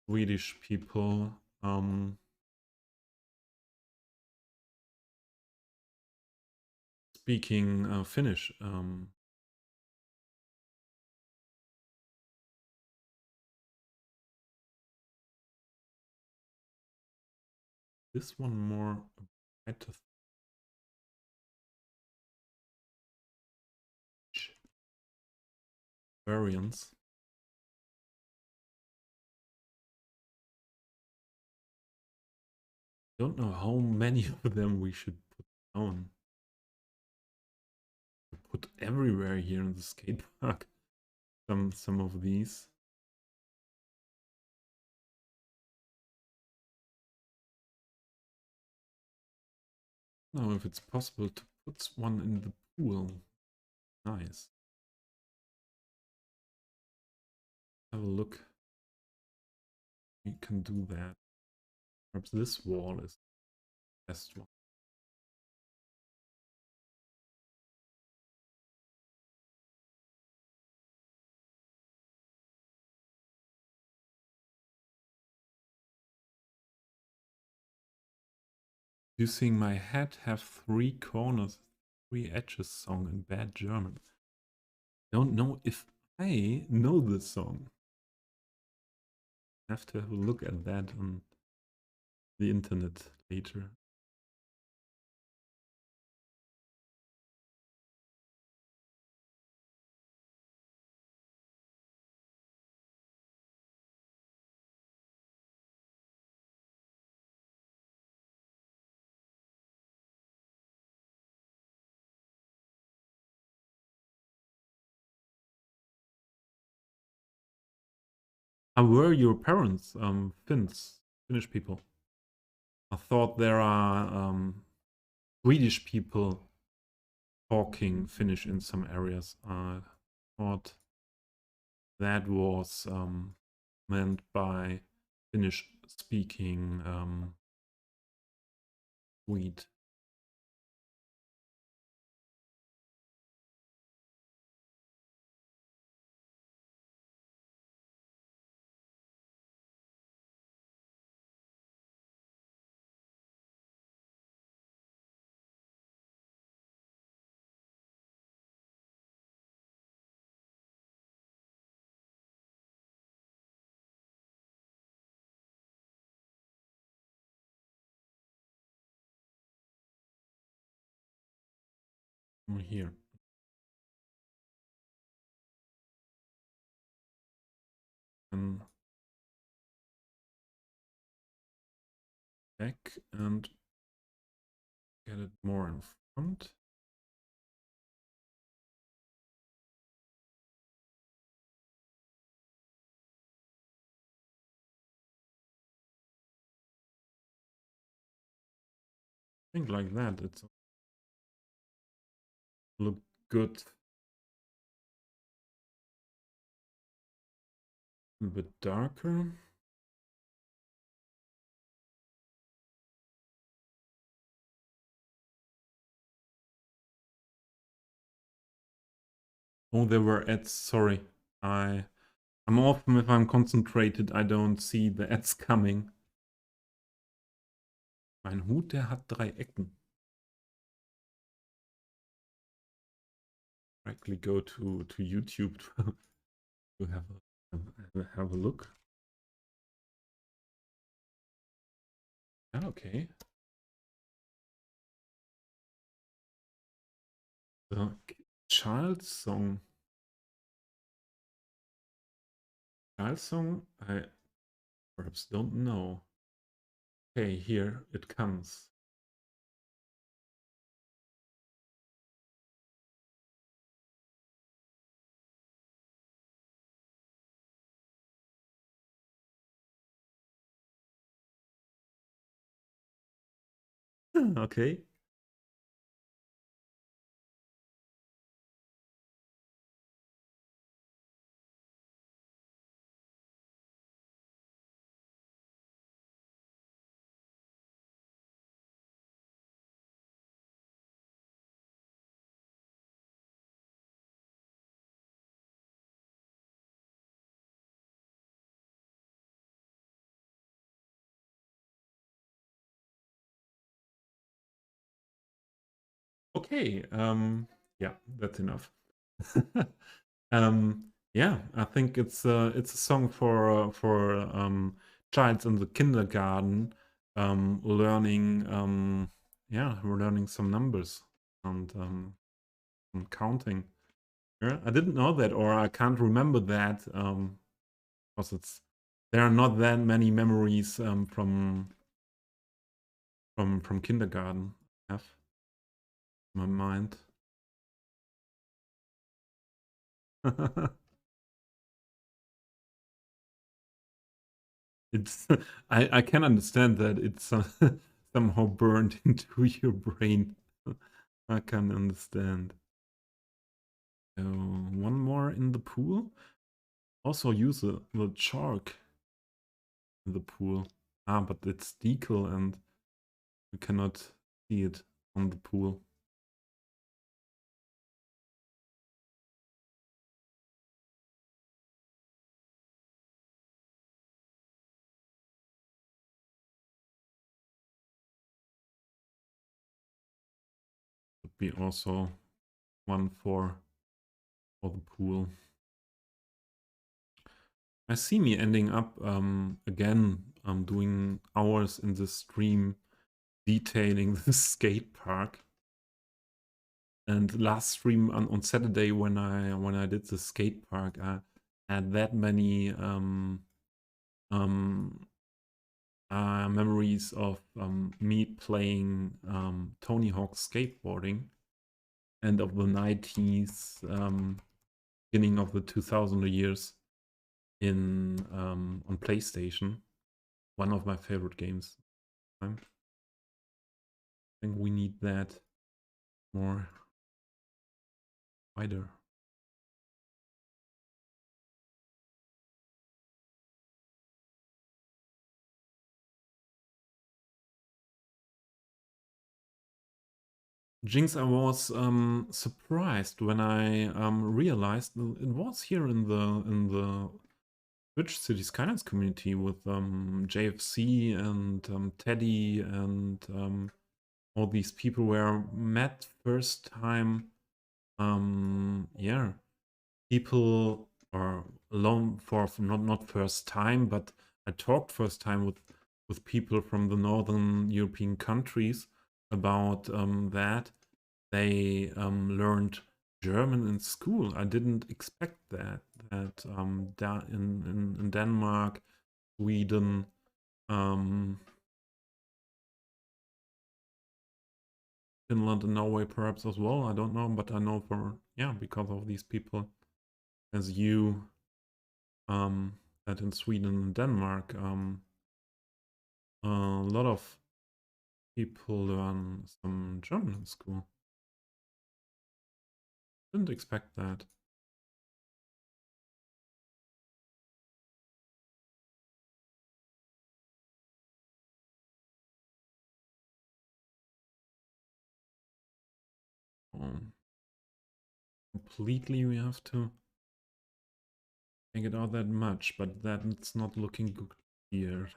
Swedish people speaking Finnish. This one more better variants. Don't know how many of them we should put down. Put everywhere here in the skate park. Some of these. Now, if it's possible to put one in the pool. Nice. Have a look. We can do that. Perhaps this wall is the best one. You seeing my head have 3 corners? Three Edges song in bad German. Don't know if I know this song. I have to have a look at that on the internet later. How were your parents, Finnish people? I thought there are Swedish people talking Finnish in some areas. I thought that was meant by Finnish speaking Swede. Here. And back and get it more in front. I think like that. It's look good. A bit darker. Oh, there were ads. Sorry. I'm often, if I'm concentrated, I don't see the ads coming. Mein Hut, der hat 3 Ecken. Directly go to YouTube to have a look. Yeah, okay. The child song. Child song? I perhaps don't know. Okay, here it comes. Okay. Okay. Yeah, that's enough. Yeah, I think it's a song for childs in the kindergarten, learning yeah, we're learning some numbers and counting. Yeah, I didn't know that, or I can't remember that, because there are not that many memories from kindergarten I have in my mind. It's I can understand that it's somehow burned into your brain. I can understand. One more in the pool. Also use the shark in the pool. Ah, but it's decal and you cannot see it on the pool. The be also one for the pool. I see me ending up again doing hours in the stream detailing the skate park. And last stream on Saturday when I did the skate park, I had that many memories of me playing Tony Hawk skateboarding, end of the 90s, beginning of the 2000 years in on PlayStation. One of my favorite games. I think we need that more wider. Jinx, I was surprised when I realized it was here in the Twitch Cities Skylines community with JFC and Teddy and all these people were met first time. Yeah, people are alone for not first time, but I talked first time with people from the northern European countries about that. They learned German in school. I didn't expect that in Denmark, Sweden, Finland and Norway perhaps as well. I don't know, but I know because of these people as you that in Sweden and Denmark a lot of people learn some German in school. Didn't expect that. Completely we have to take it out that much, but that's not looking good here.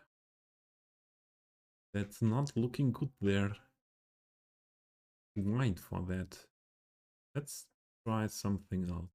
That's not looking good there. Wait for that. Let's try something else.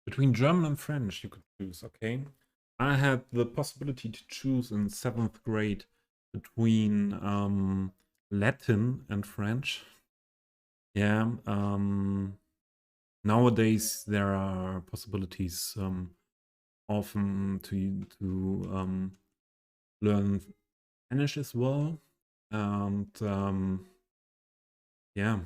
Between German and French, you could choose, okay? I had the possibility to choose in 7th grade between Latin and French. Yeah, nowadays there are possibilities often to learn Spanish as well. And yeah,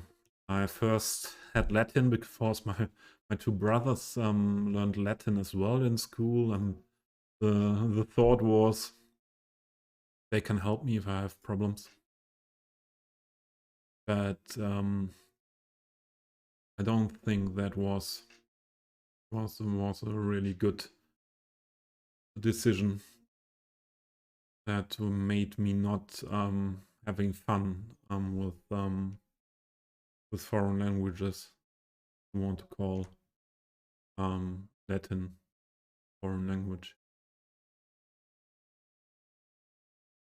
I first had Latin because my two brothers learned Latin as well in school, and the thought was they can help me if I have problems. But I don't think that was a really good decision that made me not having fun with foreign languages. I want to call Latin foreign language.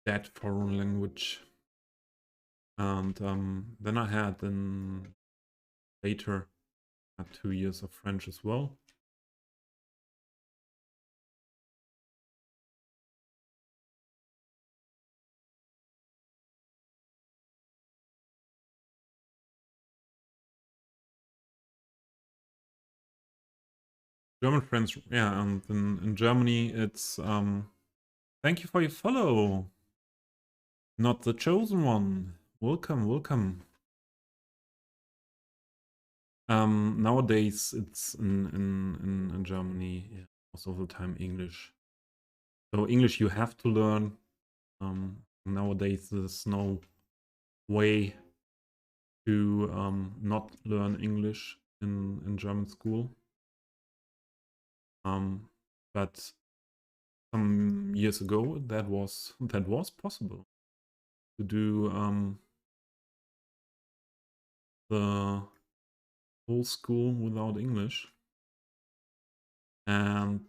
That foreign language. And then I had later 2 years of French as well. German, French, yeah, and in Germany it's Thank you for your follow. Not the chosen one. Welcome, welcome. Nowadays it's in Germany, yeah, most of the time English. So English you have to learn. Nowadays there's no way to not learn English in German school. But some years ago that was possible to do the whole school without English. And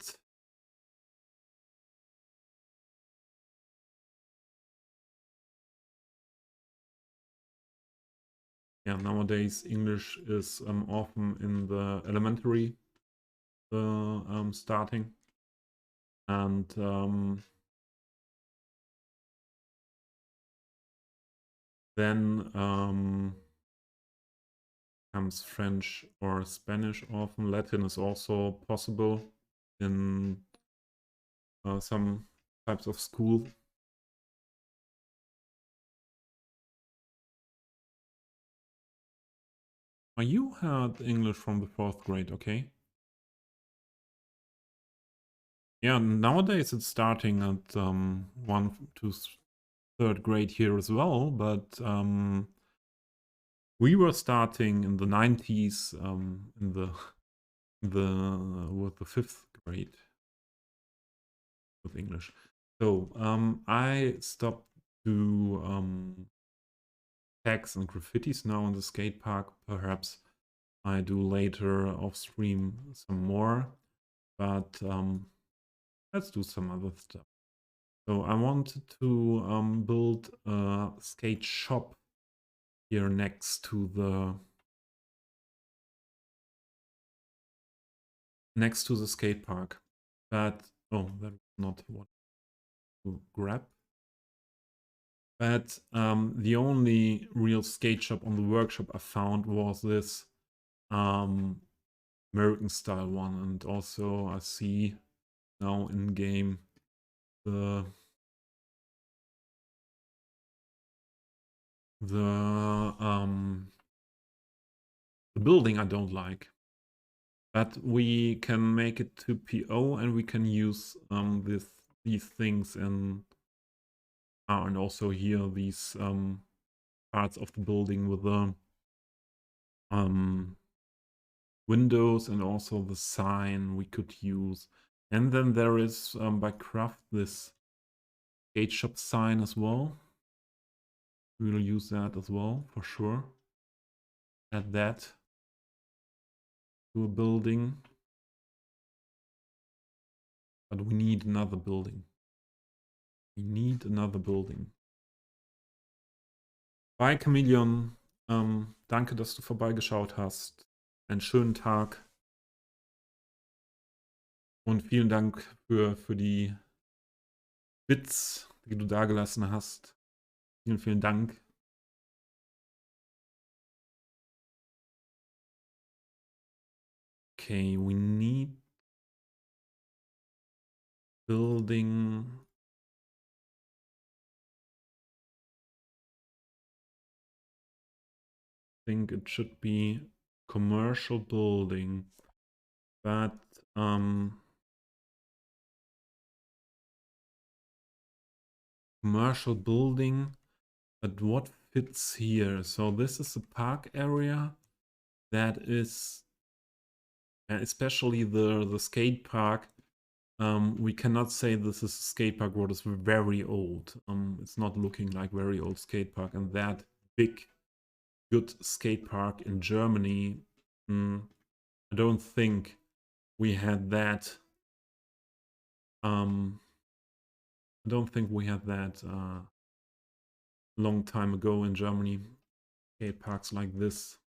yeah, nowadays English is often in the elementary starting, and then comes French or Spanish often. Latin is also possible in some types of school. Oh, you had English from the 4th grade, okay? Yeah, nowadays it's starting at 1 to 3rd grade here as well, but we were starting in the 90s in the with the 5th grade with English. So I stopped to tags and graffitis now in the skate park. Perhaps I do later off stream some more, but let's do some other stuff. So I wanted to build a skate shop here next to the skate park. But oh, that's not what to grab. But the only real skate shop on the workshop I found was this American style one, and also I see now in game the building I don't like. But we can make it to PO and we can use these things in and also here these parts of the building with the windows and also the sign we could use. And then there is by Craft this skate shop sign as well. We will use that as well for sure. Add that to a building. But we need another building. We need another building. Bye, Chameleon. Danke, dass du vorbeigeschaut hast. Einen schönen Tag. Und vielen Dank für die Bits, die du dagelassen hast. Vielen, vielen Dank. Okay, we need building. I think it should be commercial building, but commercial building, but what fits here? So this is a park area that is, especially the skate park. We cannot say this is a skate park what is very old. It's not looking like very old skate park, and that big, good skate park in Germany. I don't think we had that. I don't think we had that long time ago in Germany. Skate parks like this.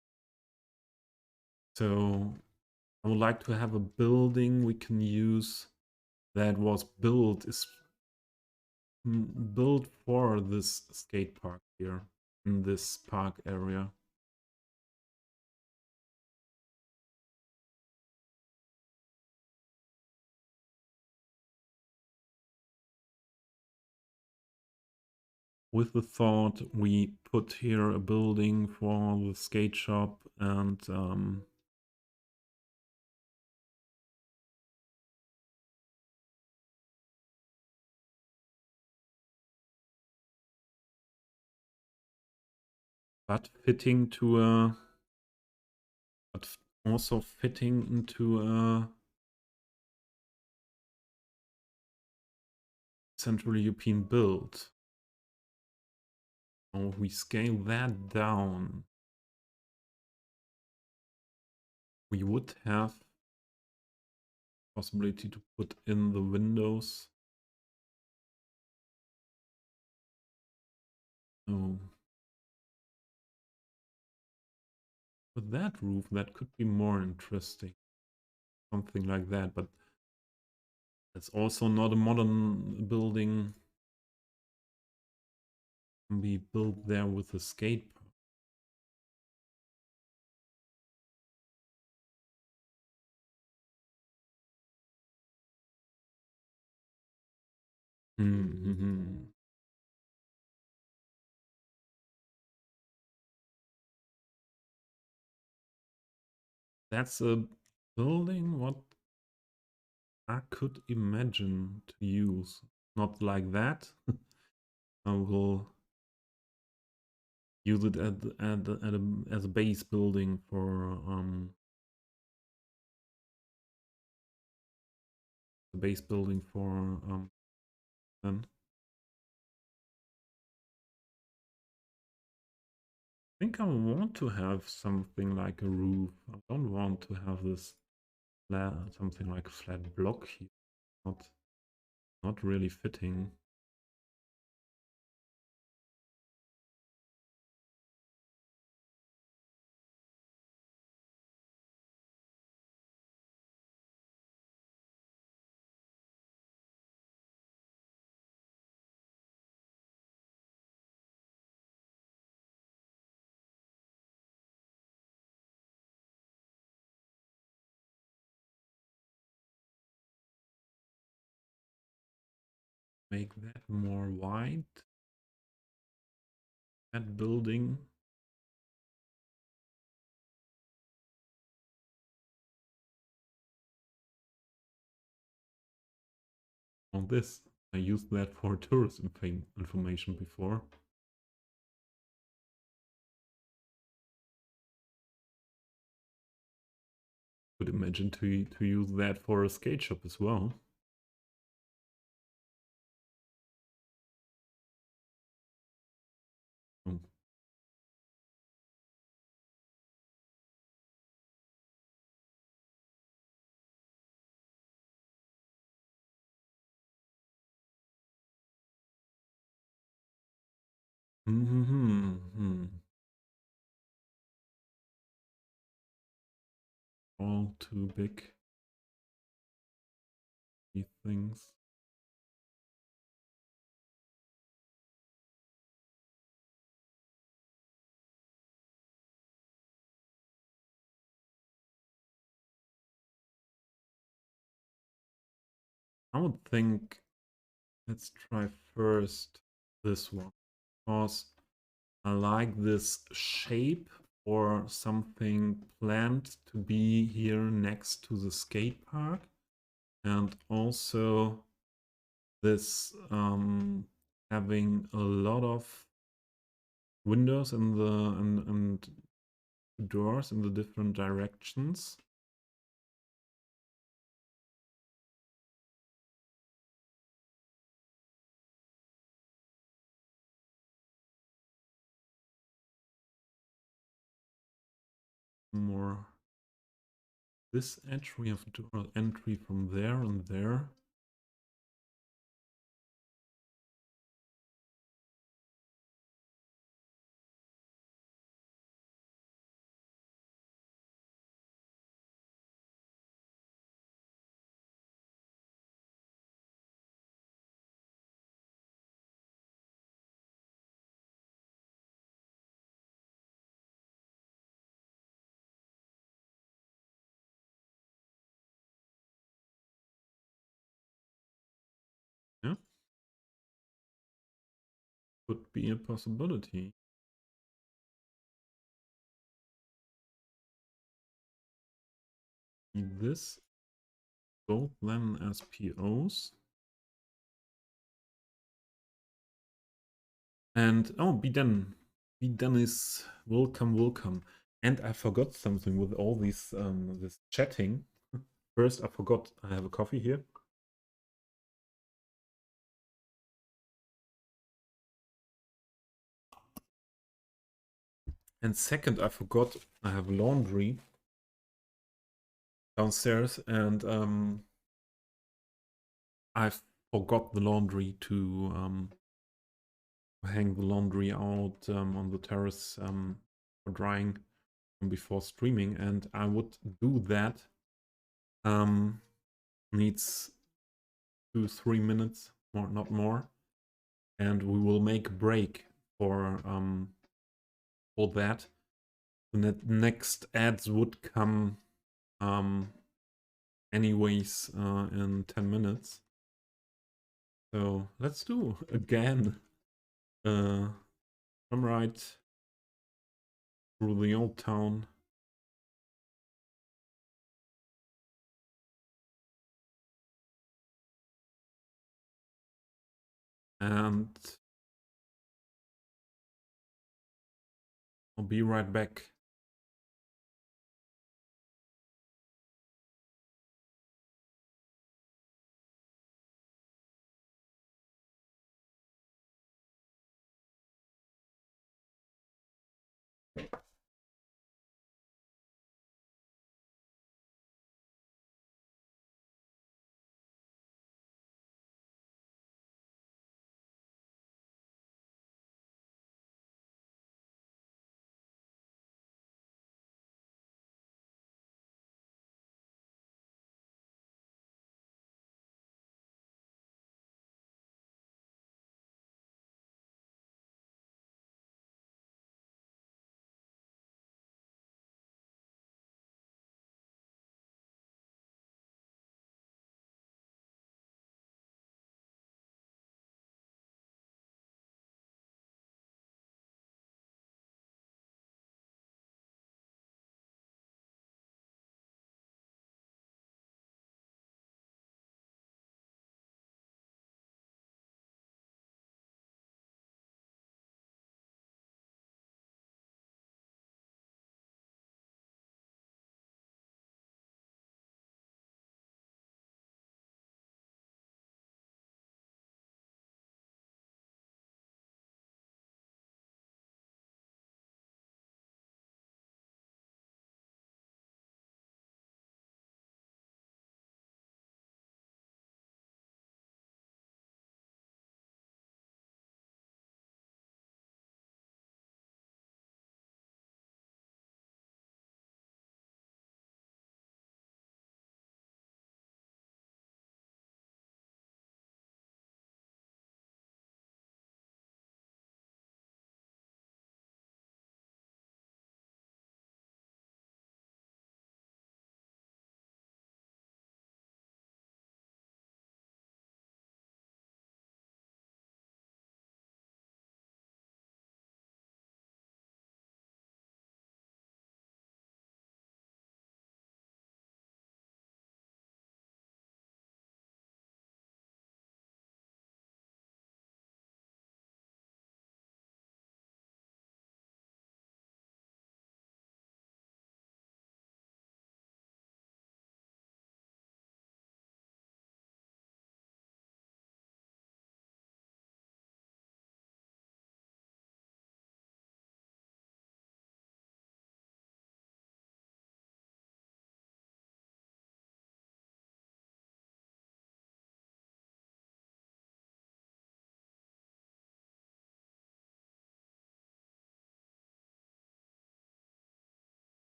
So I would like to have a building we can use that was built for this skate park here in this park area. with the thought we put here a building for the skate shop and but fitting to a but also fitting into a Central European build. So we scale that down. We would have possibility to put in the windows. Oh. With that roof, that could be more interesting. Something like that, but it's also not a modern building. Can be built there with a skate park. Mm-hmm. That's a building what I could imagine to use. Not like that. I will use it as a base building for the base building for then. I think I want to have something like a roof. I don't want to have this flat, something like a flat block here. Not really fitting. Make that more wide. That building. On this. I used that for tourist information before. Could imagine to use that for a skate shop as well. Oh. Mm-hmm. All too big. These things. I would think let's try first this one because I like this shape or something planned to be here next to the skate park, and also this having a lot of windows in the and doors in the different directions. More this edge, we have door entry from there and there. Could be a possibility. Need this, both them as POs. And oh, Biden is welcome, welcome. And I forgot something with all these this chatting. First, I forgot I have a coffee here. And second, I forgot I have laundry downstairs, and I forgot the laundry to hang the laundry out on the terrace for drying before streaming, and I would do that. Needs 2-3 minutes, more, not more, and we will make a break for that. The next ads would come anyways in 10 minutes. So let's do again from right through the old town. And I'll be right back.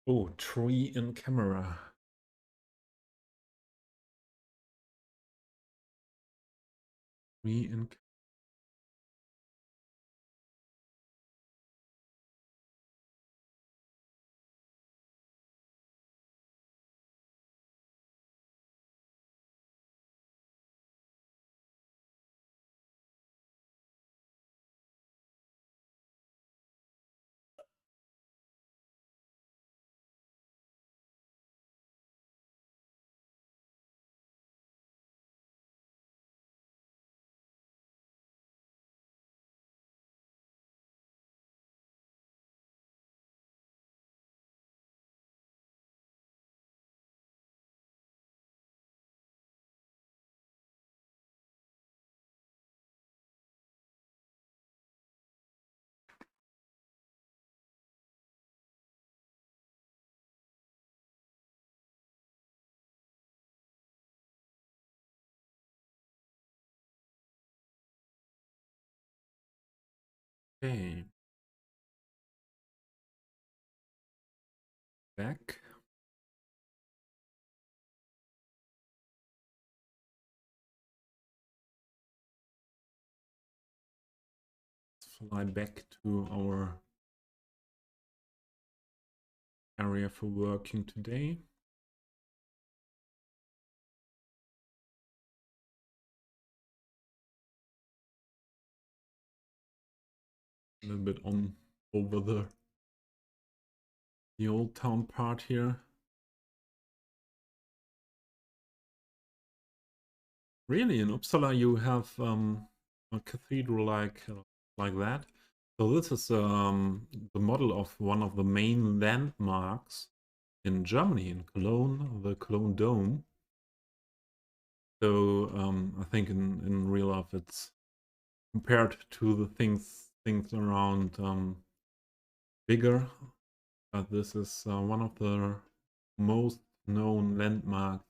Oh, tree in camera. Tree in. Okay. Back. Fly back to our area for working today. A little bit on over the old town part here. Really, in Uppsala you have a cathedral like that. So this is the model of one of the main landmarks in Germany, in Cologne, the Cologne Dome. So I think in real life it's compared to the things around bigger, but this is one of the most known landmarks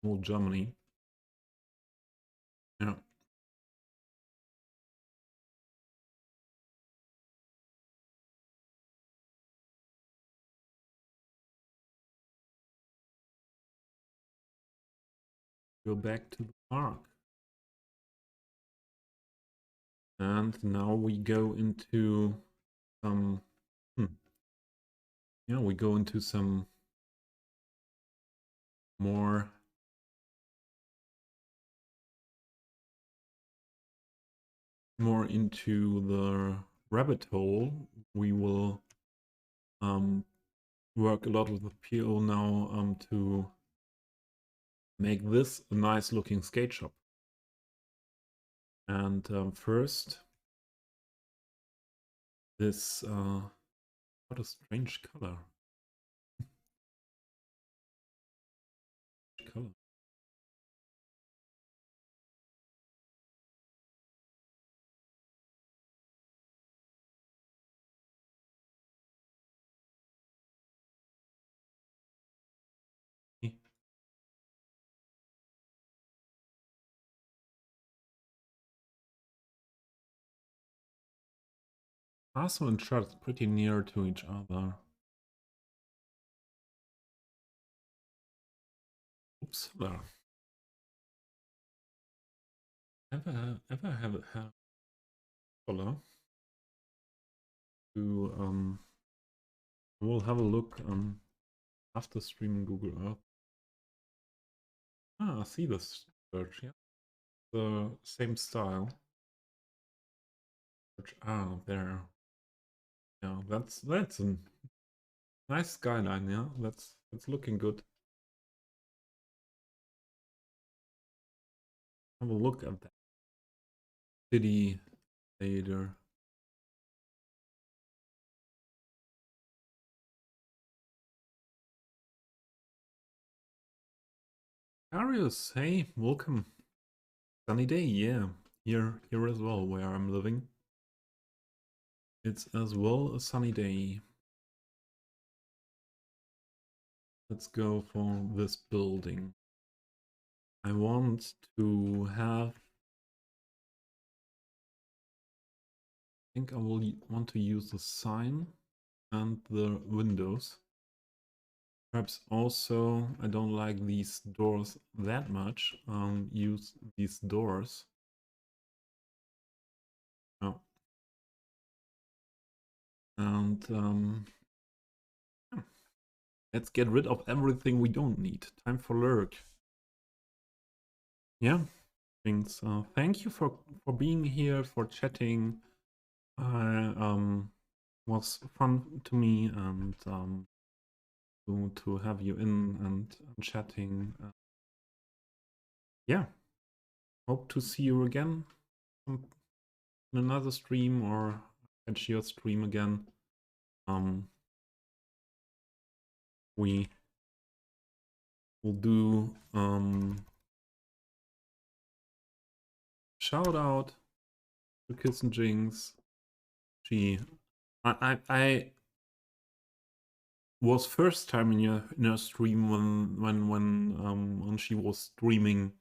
in all Germany. Yeah. Go back to the park. And now we go into some yeah, we go into some more into the rabbit hole. We will work a lot with the PO now to make this a nice looking skate shop. And first, this what a strange color. Color. Castle and church pretty near to each other. Uppsala. Ever have Uppsala? To we'll have a look after streaming Google Earth. Ah, I see this church, yeah. The same style. Church, ah, there. Yeah, that's a nice skyline, yeah. That's looking good. Have a look at that city later. Arius, hey, welcome. Sunny day, yeah. Here as well, where I'm living. It's as well a sunny day. Let's go for this building. I want to have... I think I will want to use the sign and the windows. Perhaps also I don't like these doors that much. Use these doors. Oh. And yeah. Let's get rid of everything we don't need. Time for lurk. Yeah, things. Thank you for being here, for chatting. Was fun to me, and to have you in and chatting. Yeah, hope to see you again in another stream or catch your stream again. We will do shout out to Kiss and Jinx. I was first time in your stream when she was streaming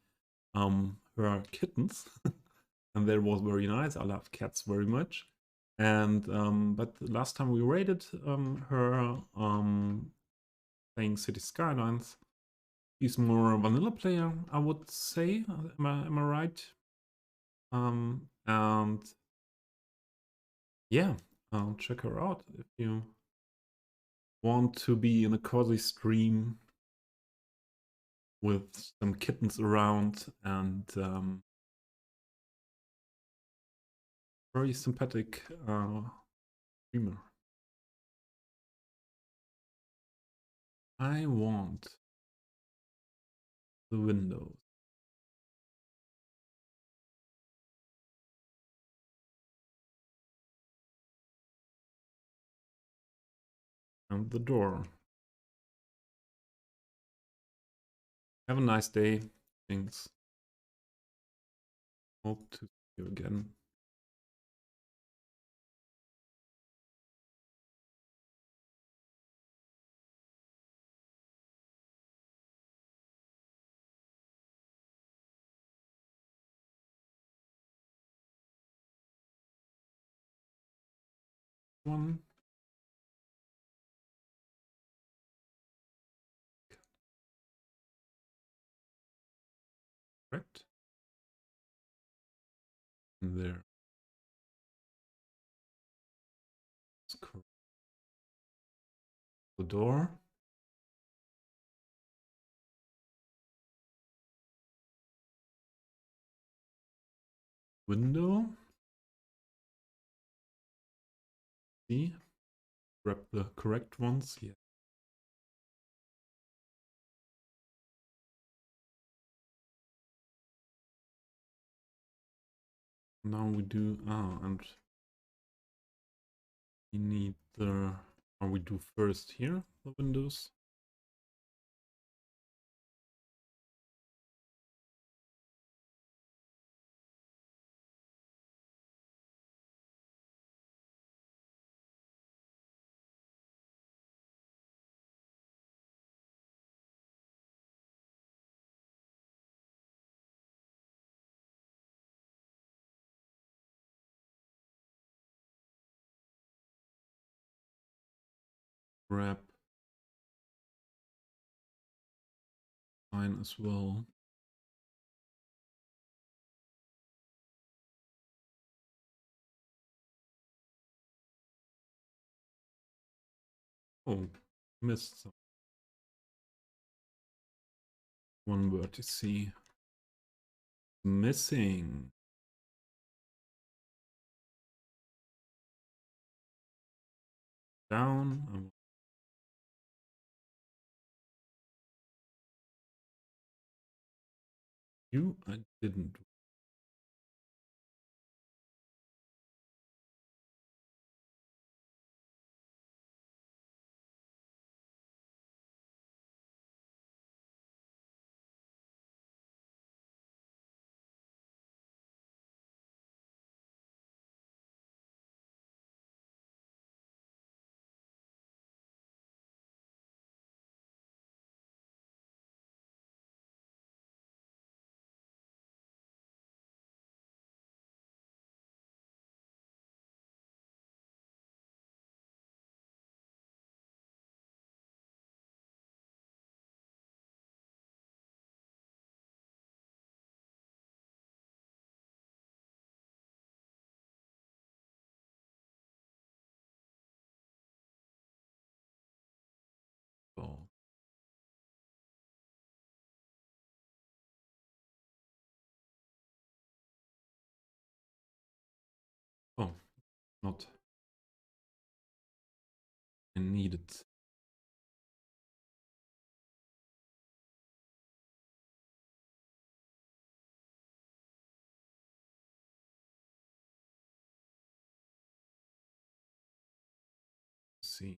her kittens, and that was very nice. I love cats very much, and but last time we rated her playing Cities Skylines. She's more a vanilla player, I would say. Am I right? And yeah, check her out if you want to be in a cozy stream with some kittens around and very sympathetic streamer. I want the windows. And the door. Have a nice day. Thanks. Hope to see you again. One. Correct. And there. The door. Window. See? Grab the correct ones. Yeah. Now we do and we need the or we do first here the windows. Grab mine as well. Oh, missed some. One vertice missing. Down. You, I didn't. not needed. Let's see,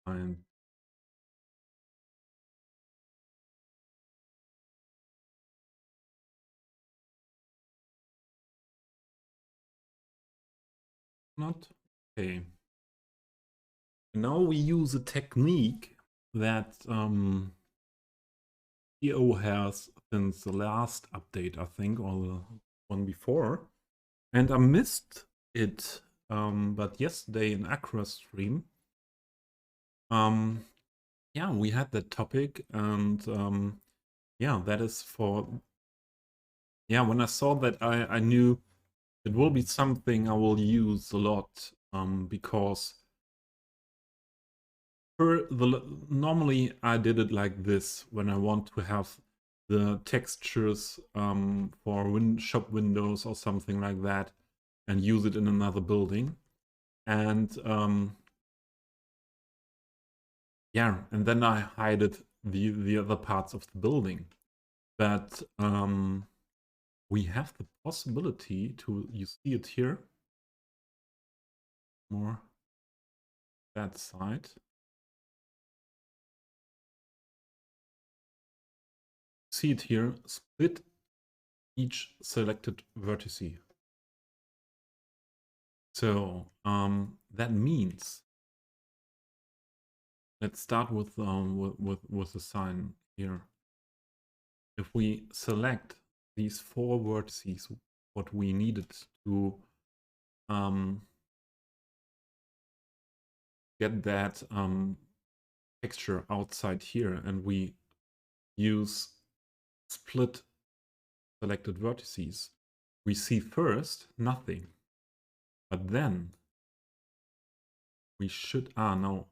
and not okay. Now we use a technique that EO has since the last update, I think, or the one before. And I missed it, but yesterday in Acra stream, yeah, we had that topic, and yeah, that is for, yeah, when I saw that, I knew it will be something I will use a lot, because normally I did it like this when I want to have the textures for shop windows or something like that and use it in another building. And yeah, and then I hide it the other parts of the building. But we have the possibility to, you see it here, more that side. See it here, split each selected vertice. So that means, let's start with the sign here. If we select these 4 vertices, what we needed to get that texture outside here, and we use split selected vertices, we see first nothing, but then we should now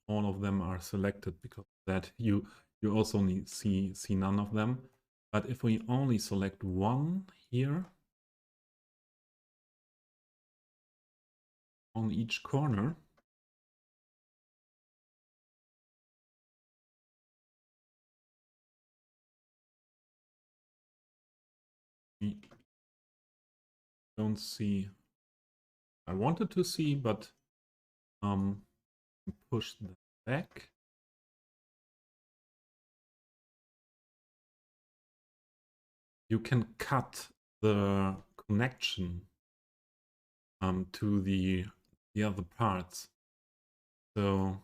all of them are selected, because that you also see none of them. But if we only select one here on each corner, we don't see, I wanted to see, but push that back. You can cut the connection to the other parts. So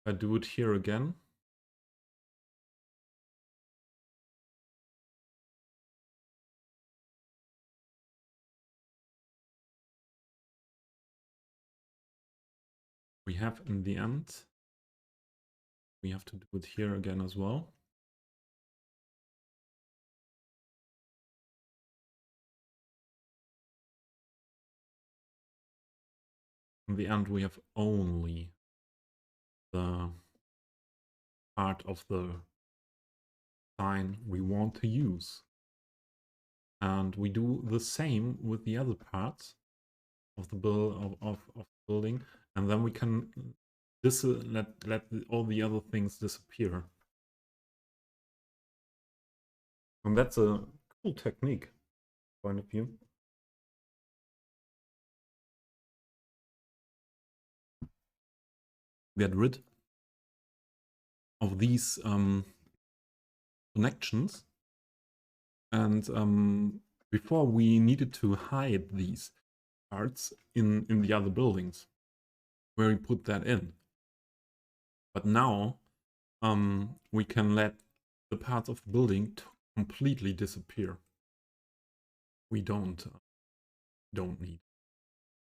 I do it here again. We have in the end, we have to do it here again as well. In the end, we have only the part of the sign we want to use. And we do the same with the other parts of the building, and then we can let all the other things disappear. And that's a cool technique, point of view. Get rid of these connections, and before we needed to hide these parts in the other buildings where we put that in, but now we can let the parts of the building completely disappear. We don't need.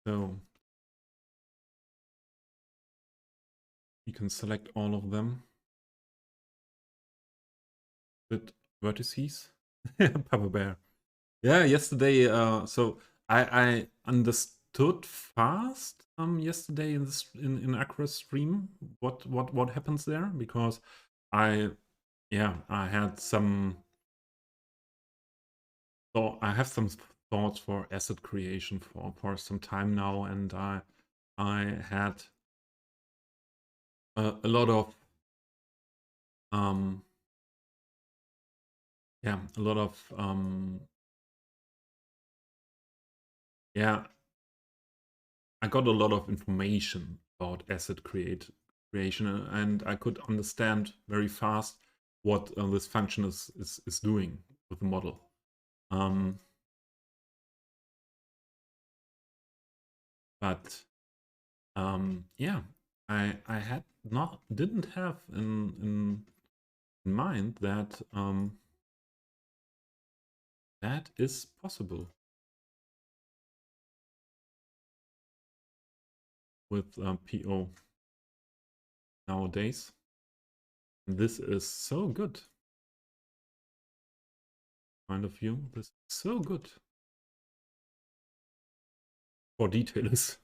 So you can select all of them. Split vertices. Papa Bear. Yeah, yesterday. So I understood fast yesterday in Acra's stream what happens there, because I had some. So I have some thoughts for asset creation for some time now, and I had a lot of yeah, a lot of yeah, I got a lot of information about asset creation, and I could understand very fast what this function is doing with the model. But yeah, I had not didn't have in mind that that is possible with PO nowadays. This is so good. Point of view, this is so good for detailers.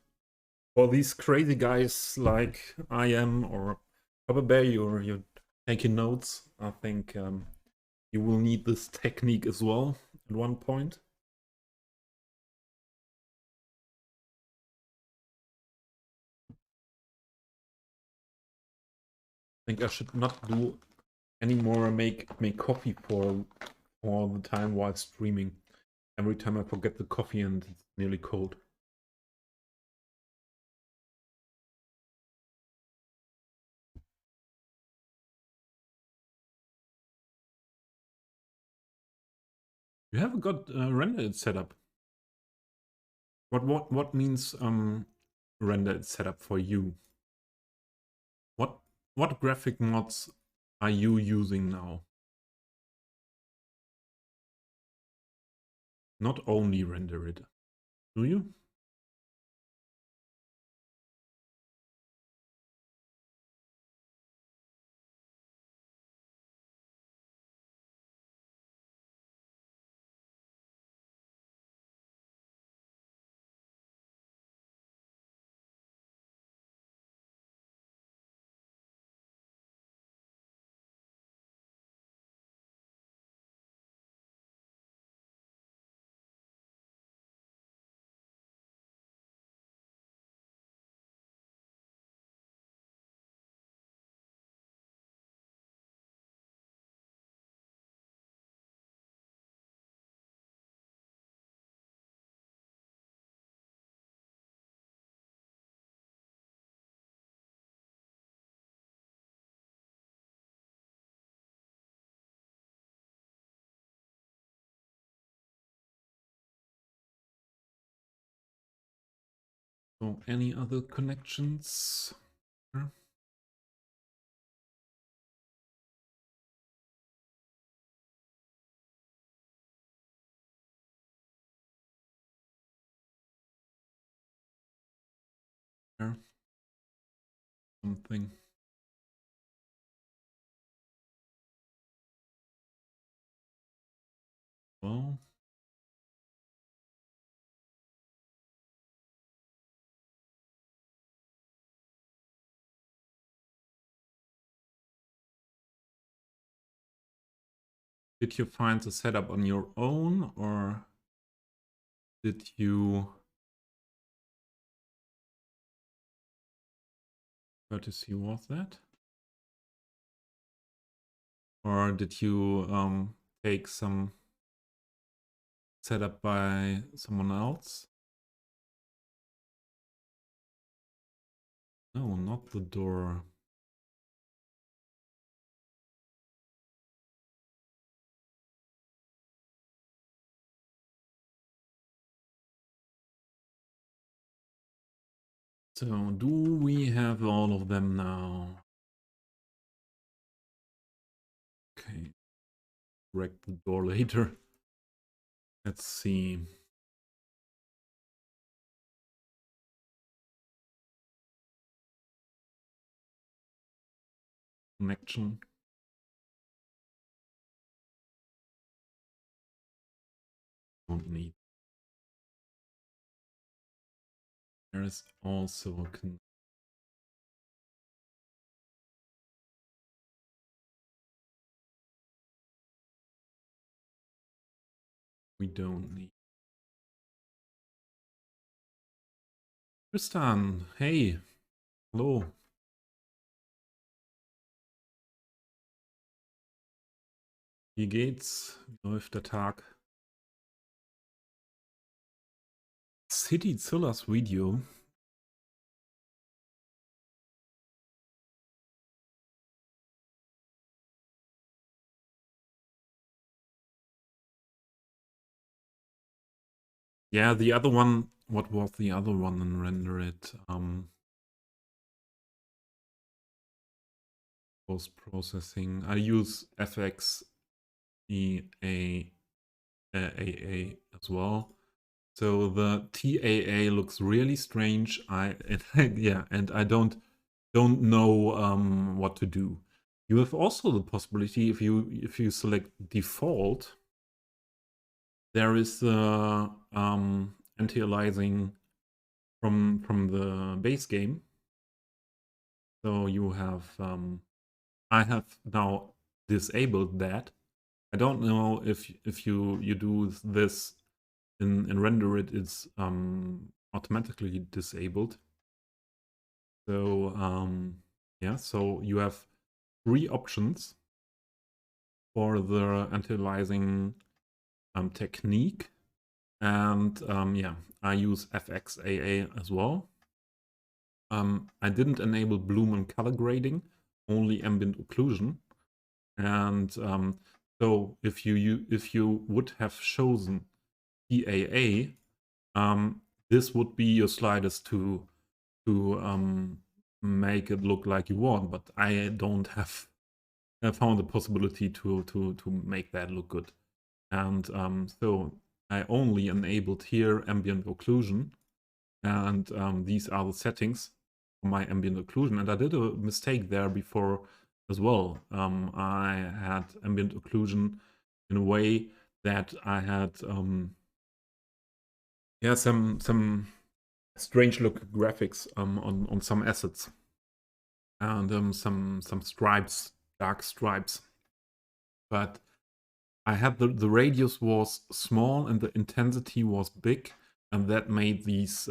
For these crazy guys like I am or Papa Bear, you're taking notes. I think you will need this technique as well at one point. I think I should not do any more make coffee for all the time while streaming. Every time I forget the coffee and it's nearly cold. You haven't got rendered setup. What means rendered setup for you? What graphic mods are you using now? Not only render it, do you? So any other connections? Yeah. Yeah. Something. Well, did you find the setup on your own, or did you courtesy was that? Or did you take some setup by someone else? No, not the door. So do we have all of them now? Okay, correct the door later. Let's see. Connection. Don't need. There is also a we don't need. Tristan, hey, hallo. Wie geht's? Wie läuft der Tag? City Zillas video. Yeah, the other one. What was the other one in render it? Post processing. I use FX EA AA as well. So the TAA looks really strange. Yeah, and I don't know what to do. You have also the possibility if you select default, there is the anti-aliasing from the base game. So you have I have now disabled that. I don't know if you do this in render it's automatically disabled. So yeah, so you have 3 options for the anti-aliasing technique. And yeah, I use FXAA as well. I didn't enable bloom and color grading, only ambient occlusion. And so if you would have chosen TAA, this would be your sliders to make it look like you want. But I don't have found the possibility to make that look good. And so I only enabled here ambient occlusion. And these are the settings for my ambient occlusion. And I did a mistake there before as well. I had ambient occlusion in a way that I had yeah, some strange look graphics on some assets. And some stripes, dark stripes. But I had the radius was small and the intensity was big, and that made these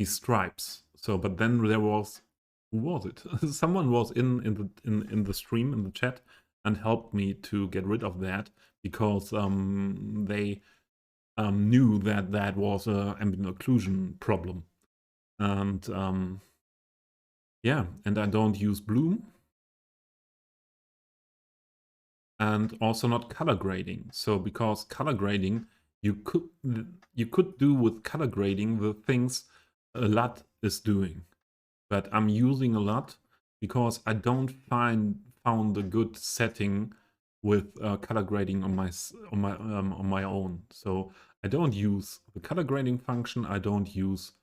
stripes. So, but then there was, who was it? Someone was in the stream, in the chat, and helped me to get rid of that because they knew that that was a ambient occlusion problem. And yeah, and I don't use bloom. And also not color grading. So because color grading, you could do with color grading the things a LUT is doing. But I'm using a LUT because I don't found a good setting with color grading on my own. So I don't use the color grading function. I don't use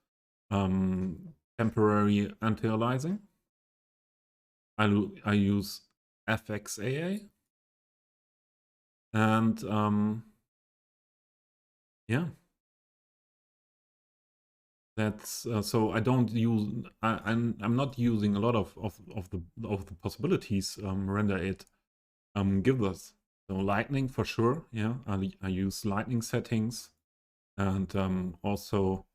temporary anti-aliasing. I use FXAA. And yeah, that's so I don't use I'm not using a lot of the possibilities render it gives us. So lightning for sure, yeah, I use lightning settings, and also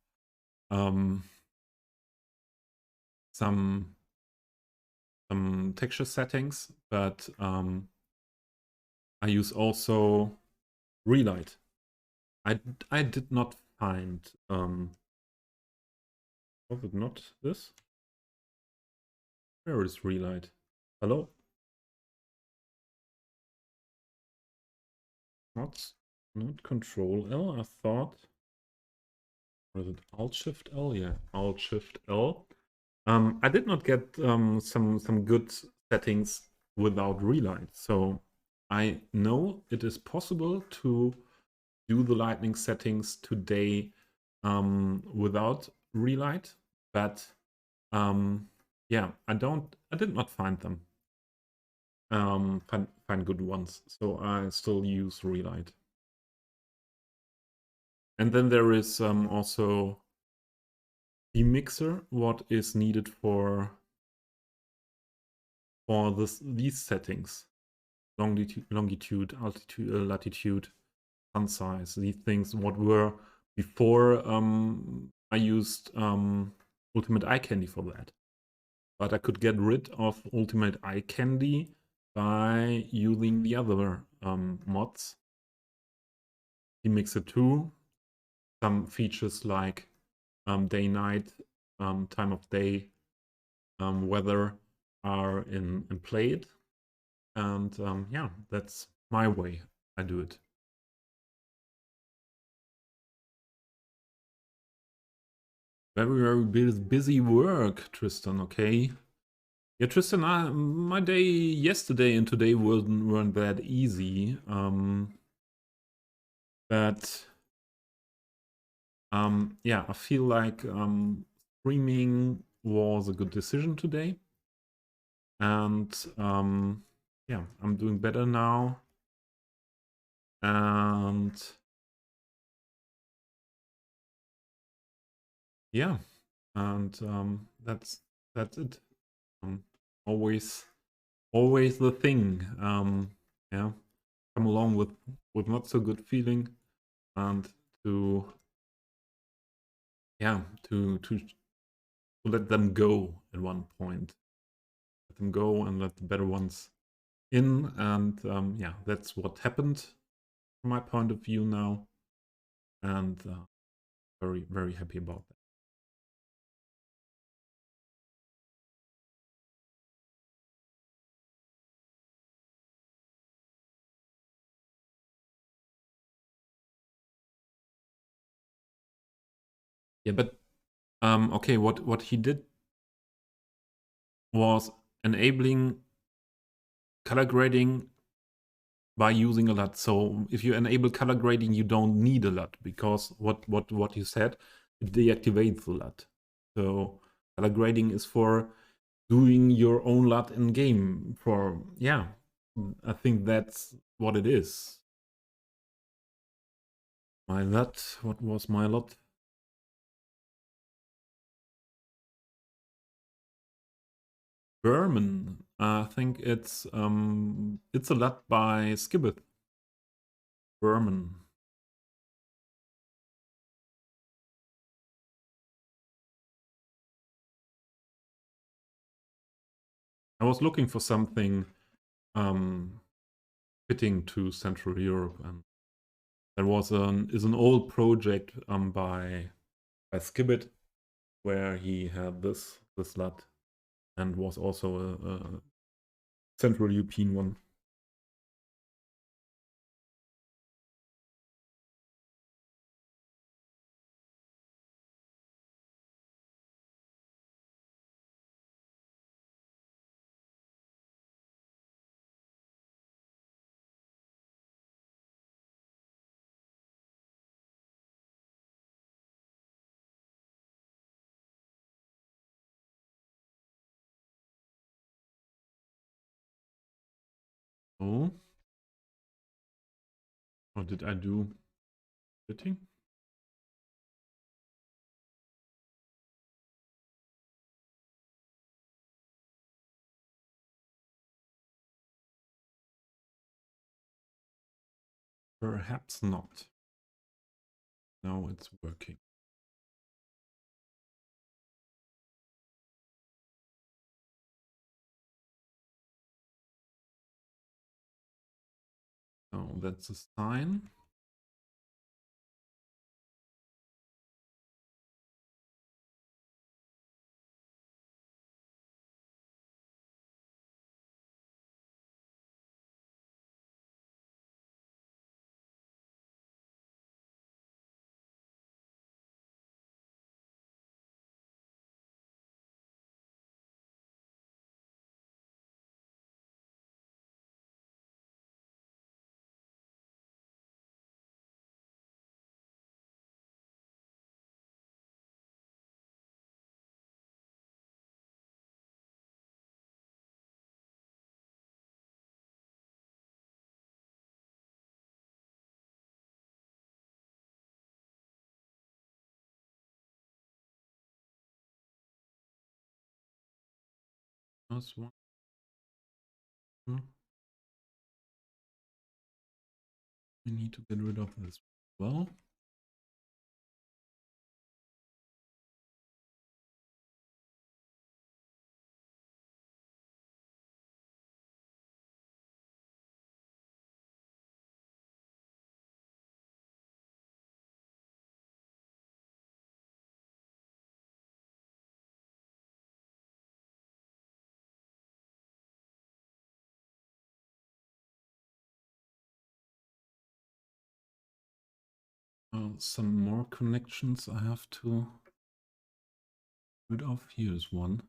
some texture settings, but I use also relight. I did not find was it not this? Where is relight? Hello? Not Control L, I thought. Or is it Alt Shift L? Yeah, Alt Shift L. I did not get some good settings without relight. So I know it is possible to do the lightning settings today without relight, but yeah, I did not find them. Find good ones. So I still use relight. And then there is also the mixer, what is needed for these settings. Longitude, altitude, latitude, sun size, these things what were before I used Ultimate Eye Candy for that. But I could get rid of Ultimate Eye Candy by using the other mods. Mixer 2, some features like day night, time of day, weather are in played. And yeah, that's my way I do it. Very, very busy work, Tristan, okay? Yeah, Tristan, my day yesterday and today weren't that easy. But yeah, I feel like streaming was a good decision today. And yeah, I'm doing better now. And yeah, and that's it. Always the thing. Yeah, come along with not so good feeling, and to yeah to let them go at one point. Let them go and let the better ones in, and yeah, that's what happened from my point of view now, and very, very happy about that. Yeah, but okay, what he did was enabling color grading by using a LUT. So if you enable color grading, you don't need a LUT, because what you said, it deactivates the LUT. So color grading is for doing your own LUT in game. For yeah, I think that's what it is. My LUT. What was my LUT? Berman. I think it's a LUT by Skibbeth. Berman. I was looking for something fitting to Central Europe, and there was an old project by Skibbit, where he had this LUT, and was also a Central European one. Oh, what did I do? Fitting? Perhaps not. Now it's working. So that's a sign. That's one. Hmm. We need to get rid of this. Well, Some more connections I have to rid of. Here's one.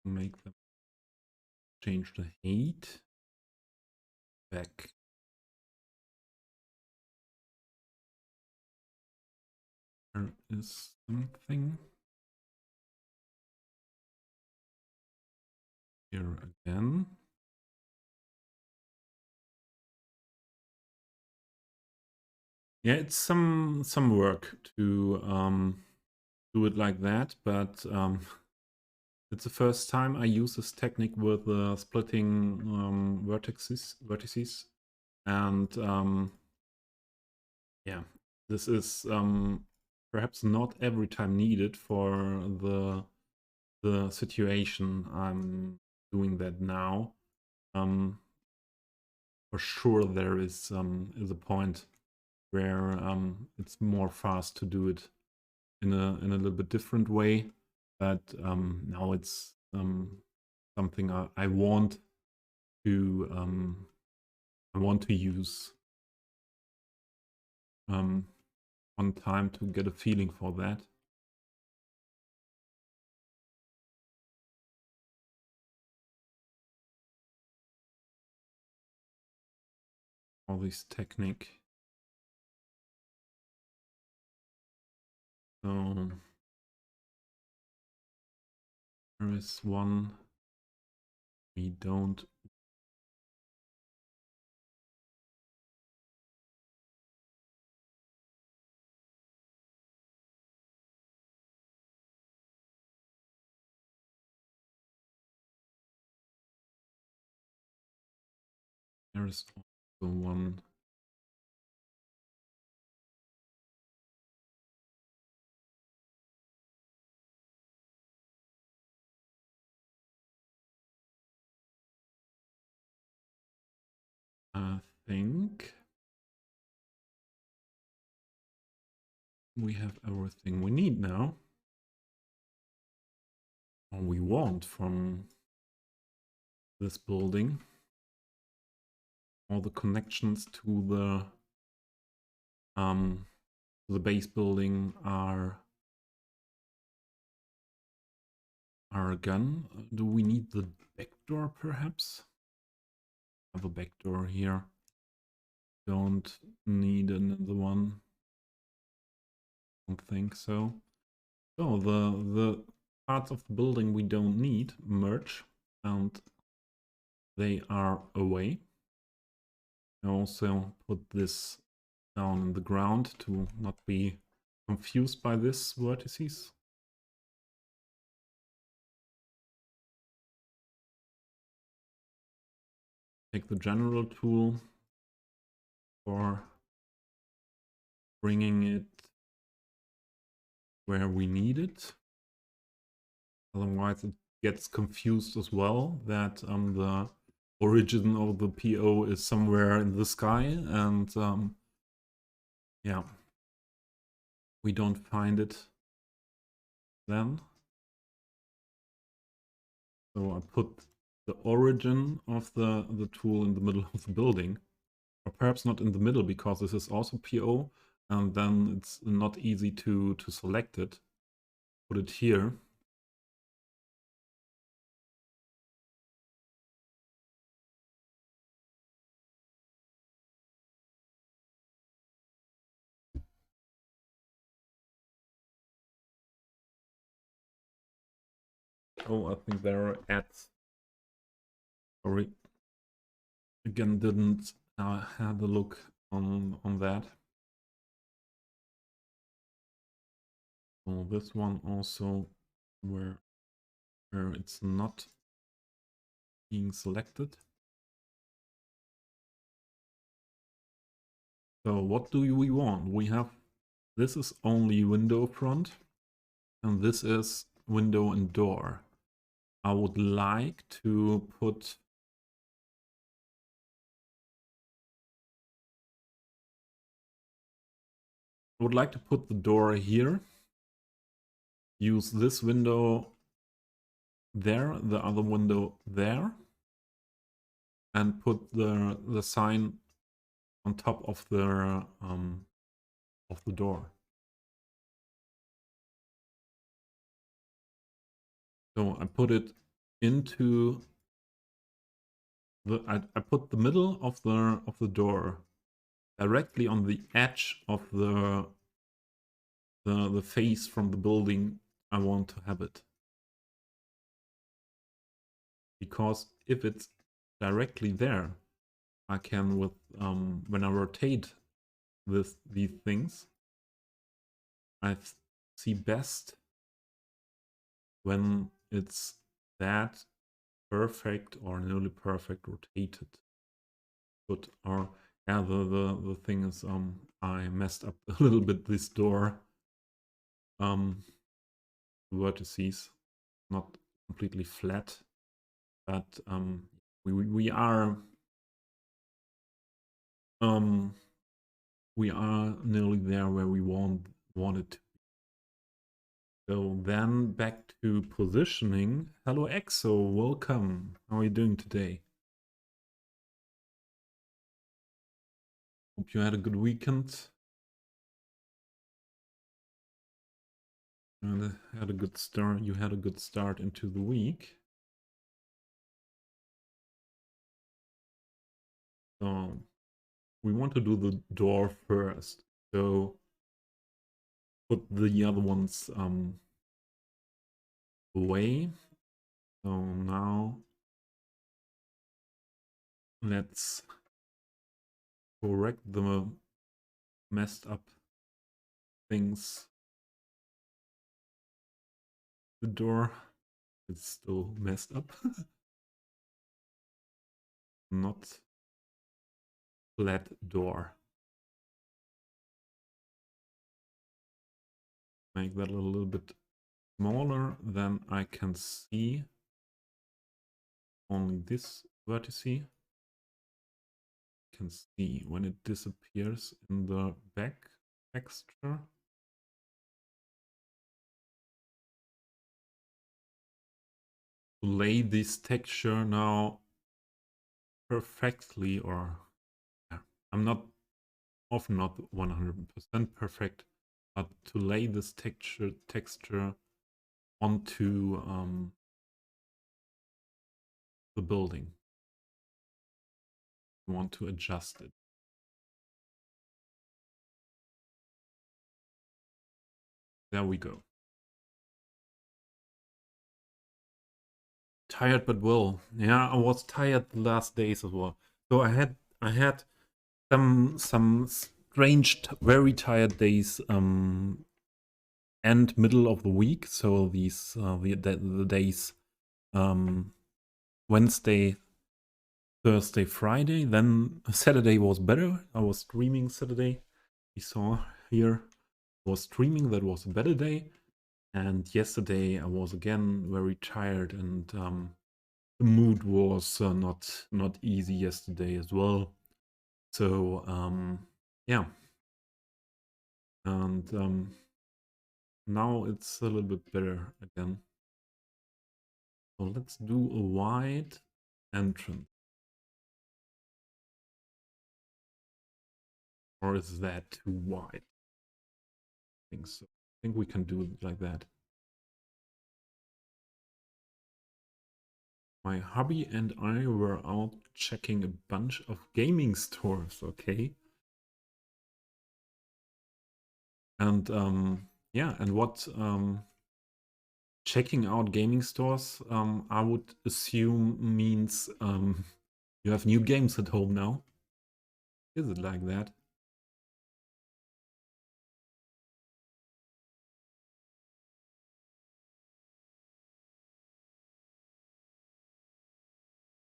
Make them change the height back. There is something here again. Yeah, it's some work to do it like that, but it's the first time I use this technique with splitting vertices, and yeah, this is perhaps not every time needed for the situation I'm doing that now. For sure, there is a point where it's more fast to do it in a little bit different way, but now it's something I want to use one time to get a feeling for that. All this technique. So there is one we don't. There is also one. I think we have everything we need now. Or we want from this building. All the connections to the base building are gone. Do we need the back door perhaps? Have a back door here. Don't need another one. Don't think so. So the parts of the building we don't need merge, and they are away. I also put this down in the ground to not be confused by this vertices. Take the general tool for bringing it where we need it. Otherwise it gets confused as well that the origin of the PO is somewhere in the sky, and yeah, we don't find it then. So I put the origin of the tool in the middle of the building, or perhaps not in the middle because this is also PO, and then it's not easy to select it. Put it here. Oh, I think there are ads. Sorry. Again, didn't have a look on that. So this one also where where it's not being selected. So what do we want? We have, this is only window front, and this is window and door. I would like to put the door here. Use this window there, the other window there, and put the sign on top of the door. So I put it into the I put the middle of the door directly on the edge of the face from the building I want to have it. Because if it's directly there, I can with when I rotate these things, I see best when it's that perfect or nearly perfect rotated. But or yeah, the thing is I messed up a little bit this door vertices, not completely flat, but we are nearly there where we want it to. So then back to positioning. Hello Exo, welcome. How are you doing today? Hope you had a good weekend. And had a good start. You had a good start into the week. So we want to do the door first. So put the other ones away. So now let's correct the messed up things. The door is still messed up. Not flat door. Make that a little bit smaller, then I can see only this vertex. You can see when it disappears in the back texture. To lay this texture now perfectly, or I'm not often not 100% perfect, but to lay this texture onto the building. I want to adjust it. There we go. Tired but well. Yeah, I was tired the last days as well. So I had some strange, very tired days and middle of the week. So these the days Wednesday, Thursday, Friday. Then Saturday was better. I was streaming Saturday. We saw here I was streaming. That was a better day. And yesterday I was again very tired, and the mood was not easy yesterday as well. So yeah, and now it's a little bit better again. So let's do a wide entrance. Or is that too wide? I think so. I think we can do it like that. My hubby and I were out checking a bunch of gaming stores, okay? And yeah, and what checking out gaming stores, I would assume means you have new games at home now. Is it like that?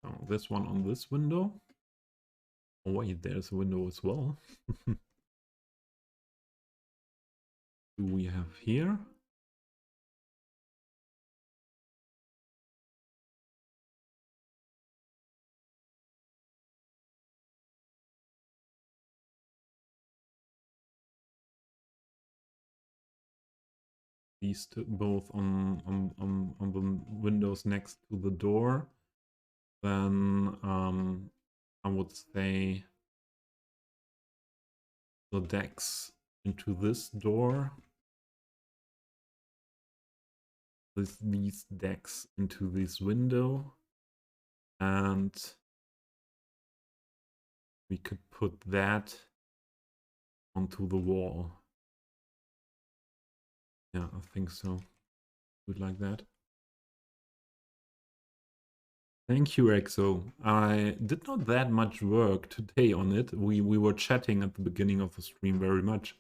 So this one on this window. Oh wait, there's a window as well. Do we have here? These two, both on the windows next to the door. Then I would say the decks into this door. These decks into this window. And we could put that onto the wall. Yeah, I think so. Do it like that. Thank you, Exo. I did not that much work today on it. We were chatting at the beginning of the stream very much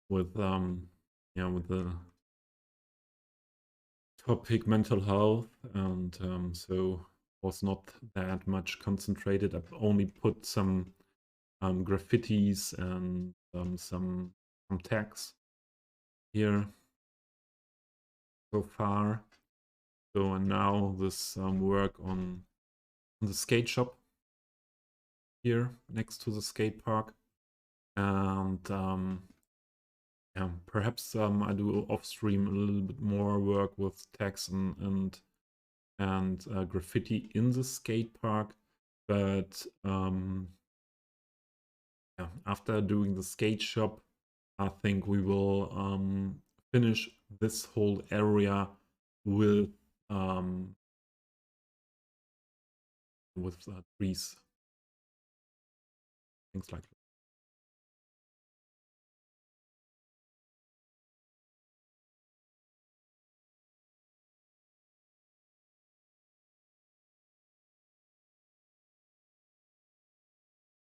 with with the topic mental health, and so was not that much concentrated. I've only put some graffitis and some tags here so far. So and now this work on the skate shop here next to the skate park, and yeah, perhaps I do off stream a little bit more work with tags and graffiti in the skate park, but yeah, after doing the skate shop, I think we will finish this whole area with trees, things like that.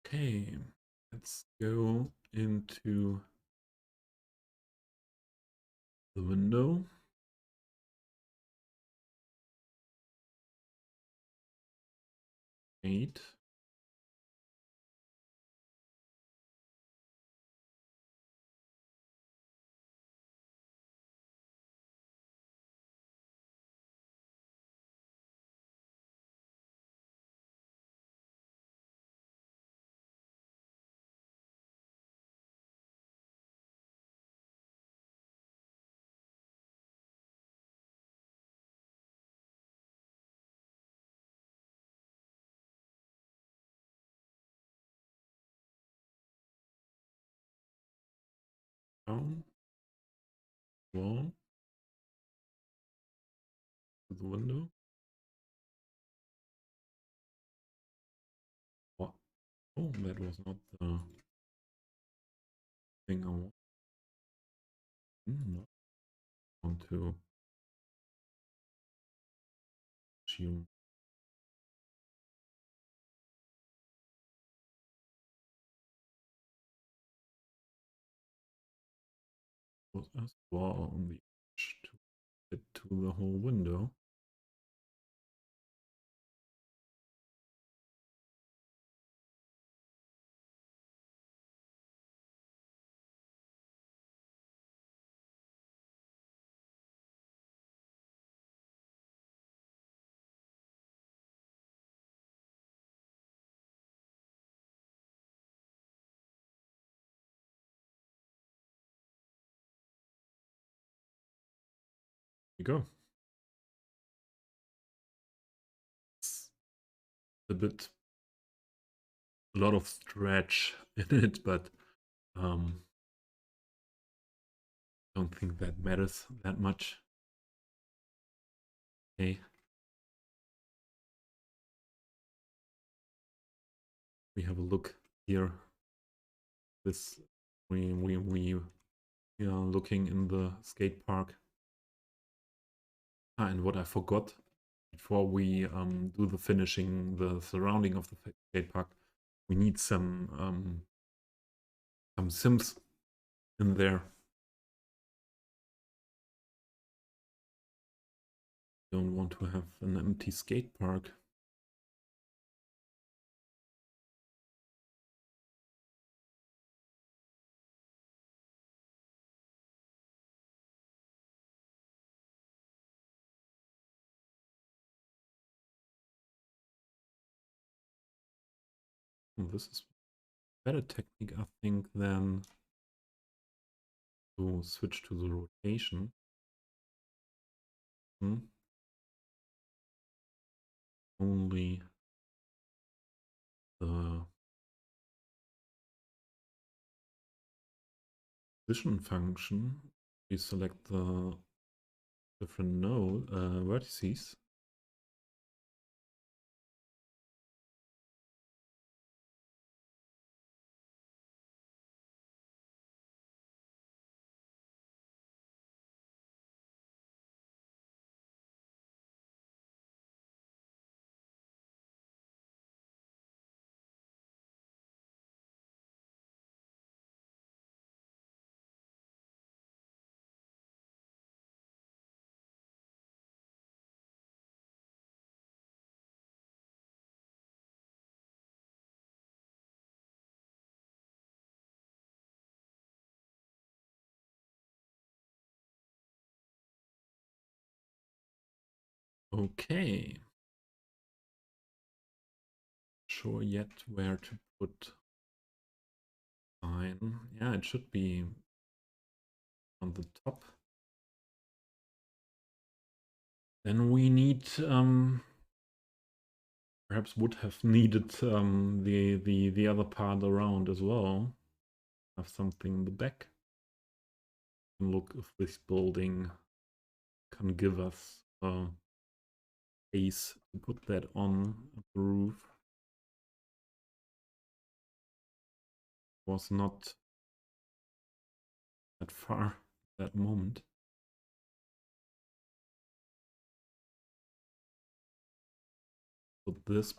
Okay, let's go into the window. Eight. Down. One. To the window. What? Oh, that was not the thing I want to assume. Was as well on the edge to get to the whole window. Here we go. It's a lot of stretch in it, but don't think that matters that much. Okay. We have a look here. This we are looking in the skate park. And what I forgot before we do the finishing, the surrounding of the skate park, we need some sims in there. Don't want to have an empty skate park. This is a better technique, I think, than to switch to the rotation. Only the position function. We select the different node vertices. Okay. Sure yet where to put sign. Yeah, it should be on the top. Then we need perhaps would have needed the other part around as well. Have something in the back. And look if this building can give us space to put that on the roof. Was not that far at that moment. Put this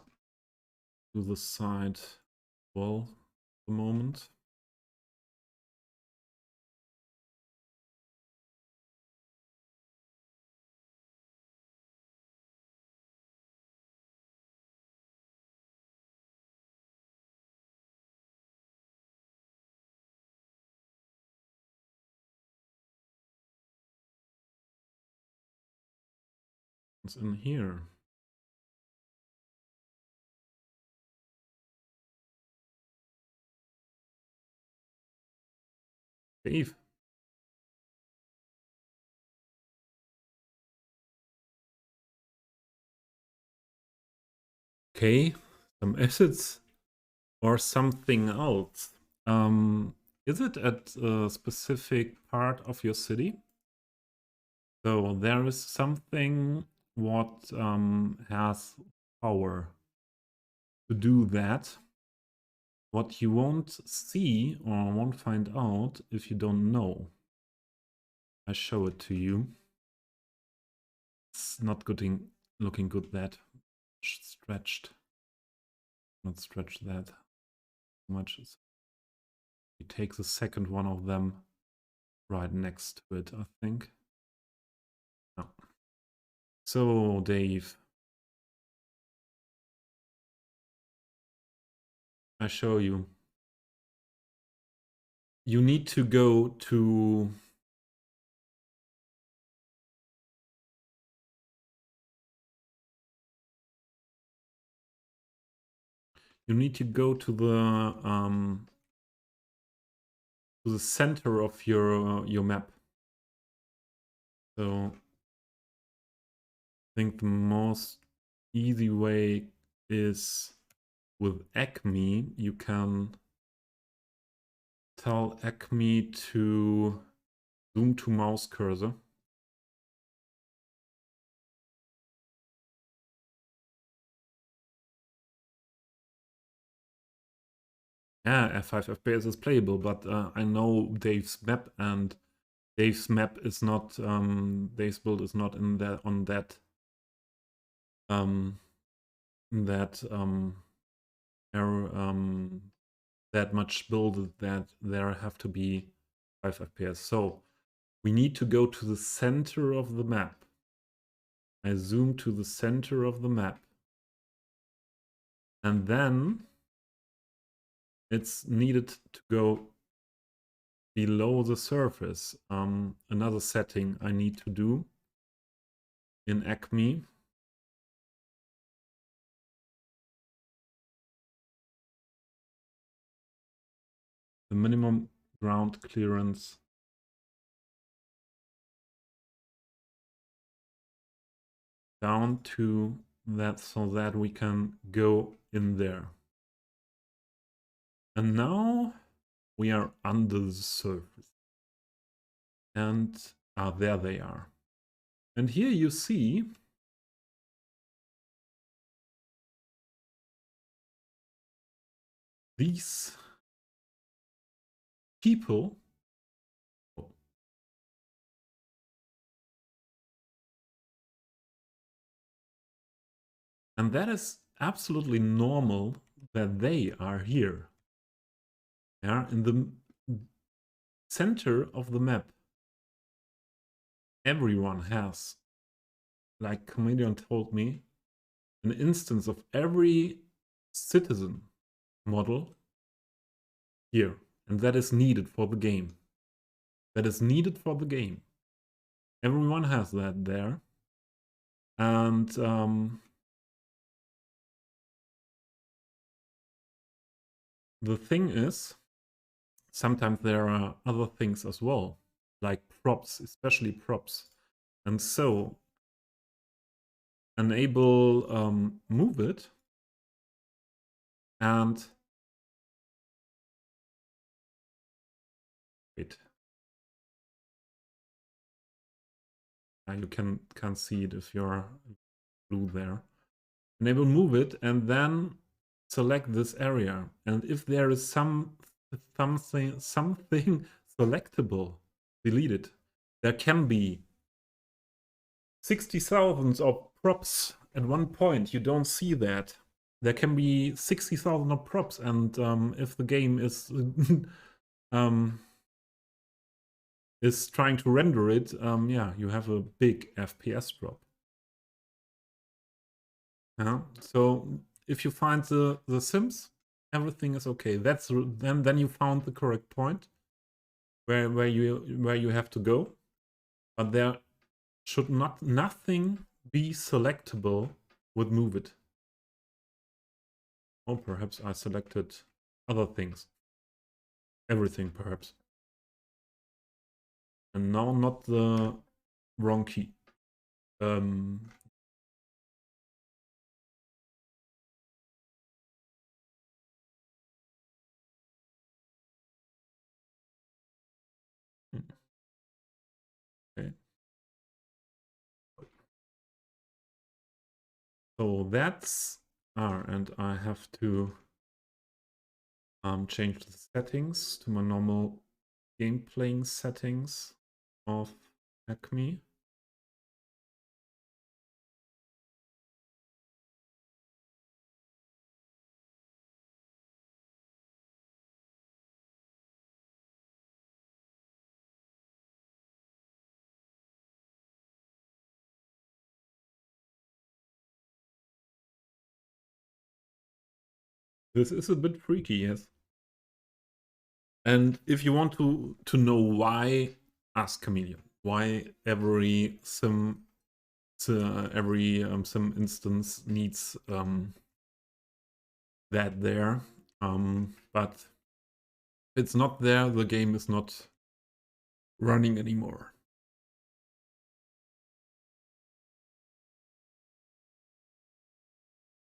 to the side well at the moment. It's in here. Dave. Okay, some assets or something else. Is it at a specific part of your city? So there is something what has power to do that. What you won't see or won't find out if you don't know. I show it to you. It's not looking good that stretched. Not stretch that much. You take the second one of them right next to it, I think. No. So, Dave, I show you. You need to go to the center of your map. So I think the most easy way is with Acme. You can tell Acme to zoom to mouse cursor. Yeah, F5 FPS is playable, but I know Dave's map, and Dave's map is not Dave's build is not in that on that that much build that there have to be 5 FPS. So we need to go to the center of the map. I zoom to the center of the map. And then it's needed to go below the surface. Another setting I need to do in Acme. the minimum ground clearance. Down to that so that we can go in there. And now we are under the surface. And there they are. And here you see these people. And that is absolutely normal that they are here. Yeah, in the center of the map. Everyone has, like Comedian told me, an instance of every citizen model here. And that is needed for the game. That is needed for the game. Everyone has that there. And the thing is, sometimes there are other things as well, like props, especially props. And so enable move it and wait. You can see it if you're blue there. Enable move it and then select this area. And if there is something selectable, delete it. There can be 60,000 of props at one point. You don't see that. There can be 60,000 of props, and if the game is is trying to render it, yeah, you have a big FPS drop. So if you find the sims, everything is okay. That's then you found the correct point where you have to go, but there should nothing be selectable with move it. Or perhaps I selected other things. Everything perhaps. And now not the wrong key. Okay. So that's and I have to change the settings to my normal game playing settings of Acme. This is a bit freaky, yes. And if you want to know why, ask Chameleon. Why every sim sim instance needs that there. But it's not there, the game is not running anymore.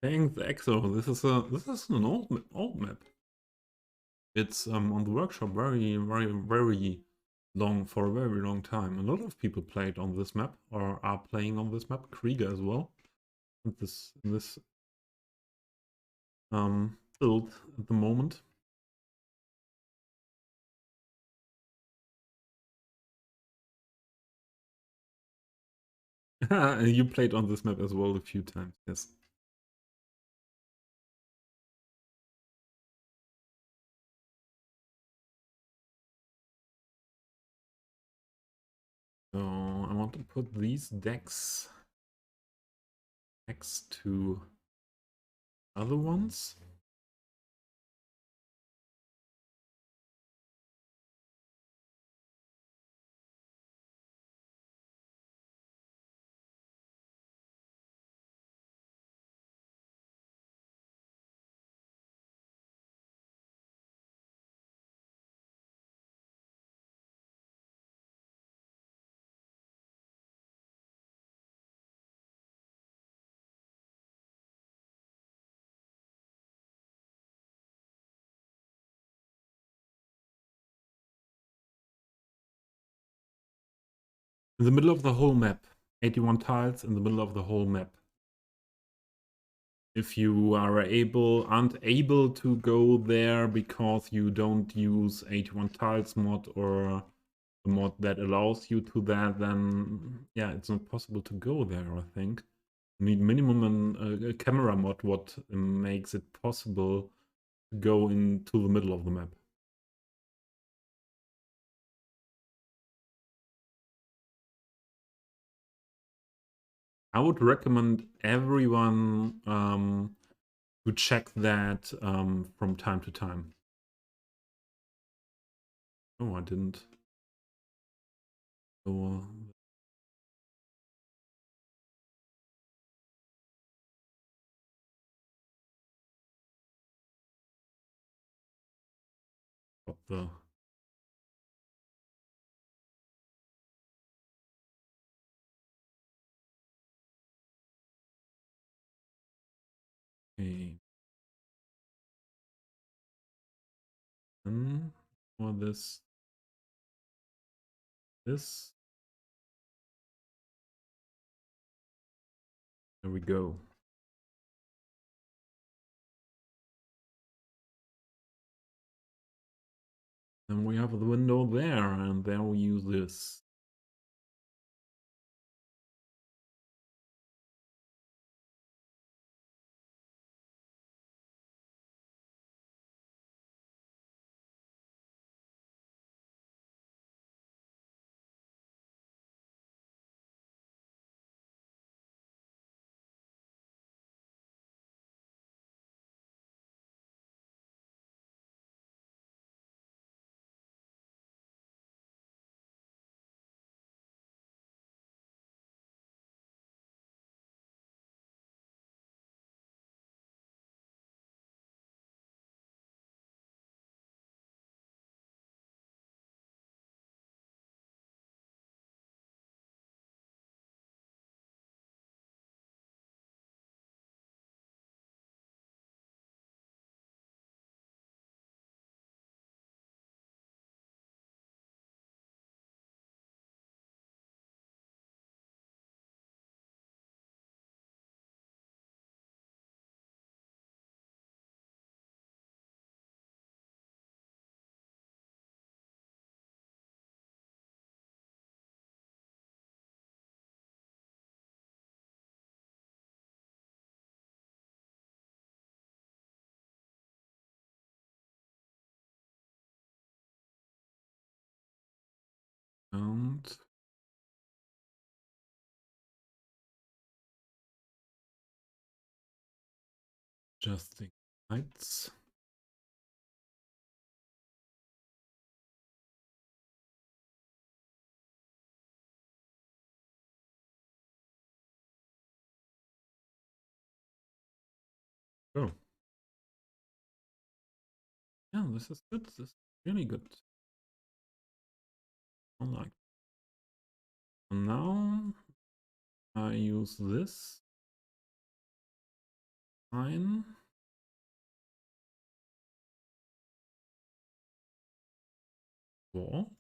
Playing the EXO, this is an old map. It's on the workshop very long, for a very long time. A lot of people played on this map or are playing on this map. Krieger as well. This build at the moment. You played on this map as well a few times, yes. So I want to put these decks next to other ones. In the middle of the whole map. 81 tiles in the middle of the whole map. If you aren't able to go there because you don't use 81 tiles mod or a mod that allows you to that, then yeah, it's not possible to go there, I think. You need minimum a camera mod what makes it possible to go into the middle of the map. I would recommend everyone to check that from time to time. Oh, I didn't. Oh, what the? Okay. For this. There we go. Then we have the window there, and there we use this. And adjusting heights. Oh. Yeah, this is good. This is really good. I like. And now I use this sign. Wall.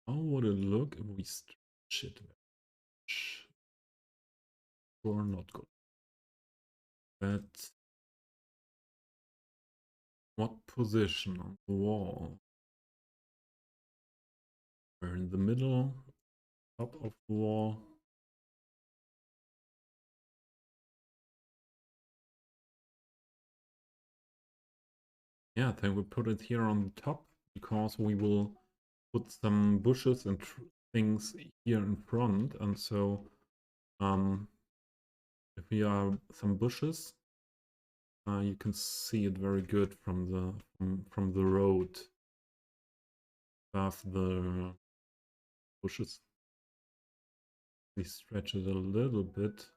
How would it look if we stretch it? Or not good. But what position on the wall? We're in the middle, top of the wall. Yeah, I think we put it here on the top because we will put some bushes and things here in front. And so if we are some bushes, you can see it very good from the road above the bushes. We stretch it a little bit.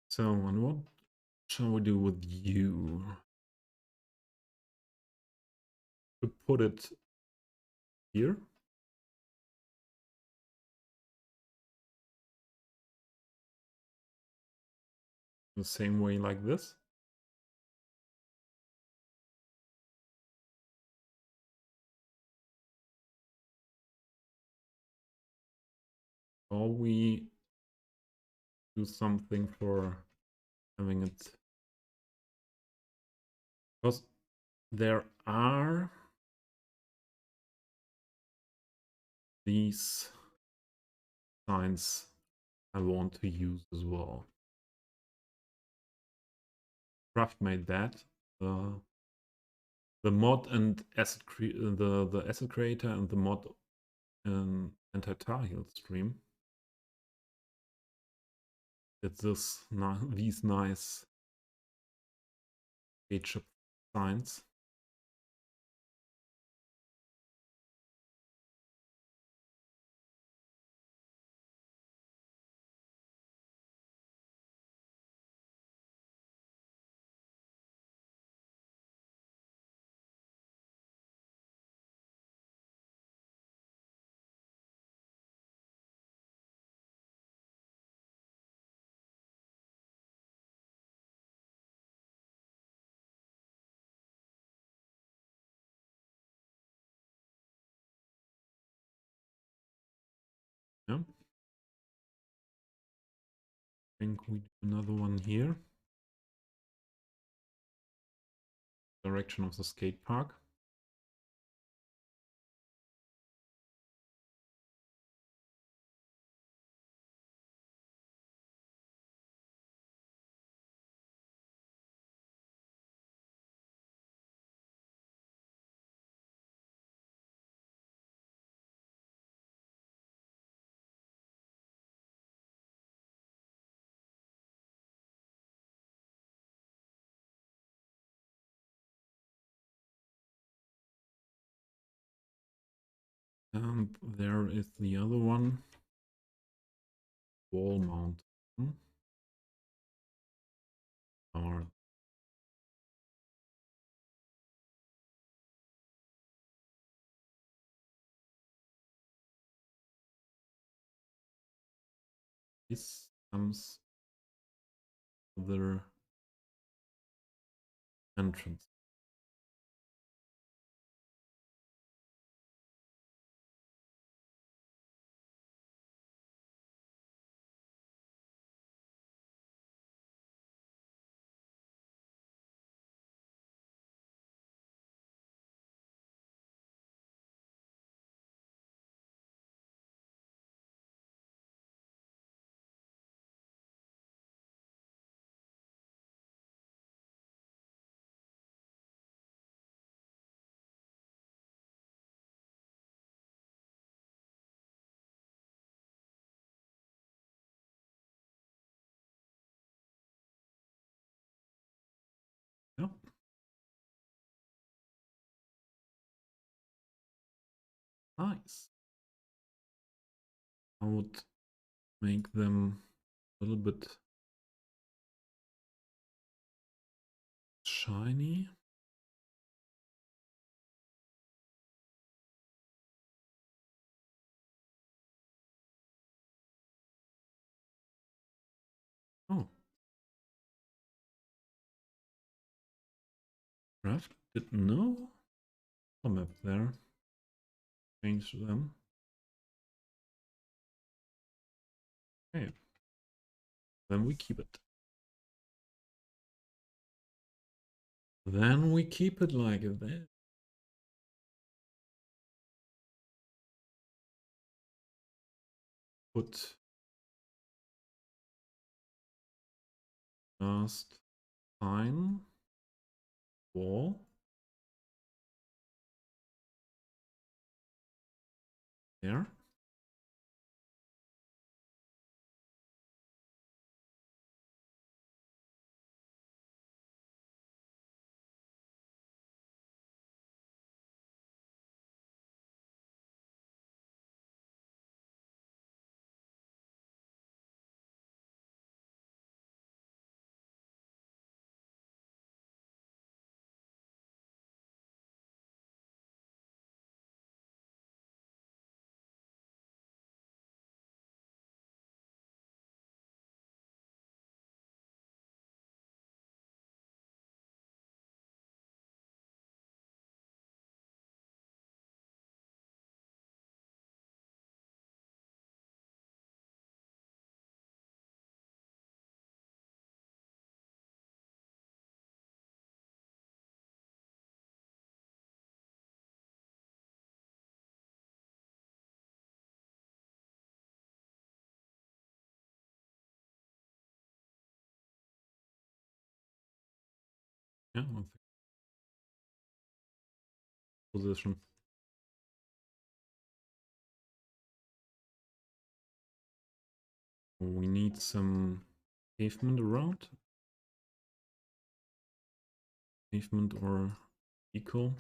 So, and what shall we do with you? To put it here. The same way like this. Or we do something for having it. Because there are these signs I want to use as well. Craft made that. The mod and the asset creator and the mod anti-tar heel stream. It's these nice page signs. Yeah. I think we do another one here. Direction of the skate park. And there is the other one. Wall mount. Or this comes the entrance. Yeah. Nice. I would make them a little bit shiny. Oh, craft didn't know. A map there. Change them. Okay. Then we keep it. Then we keep it like that. Put first sign wall. There. Yeah, I think position. We need some pavement around. Pavement or eco.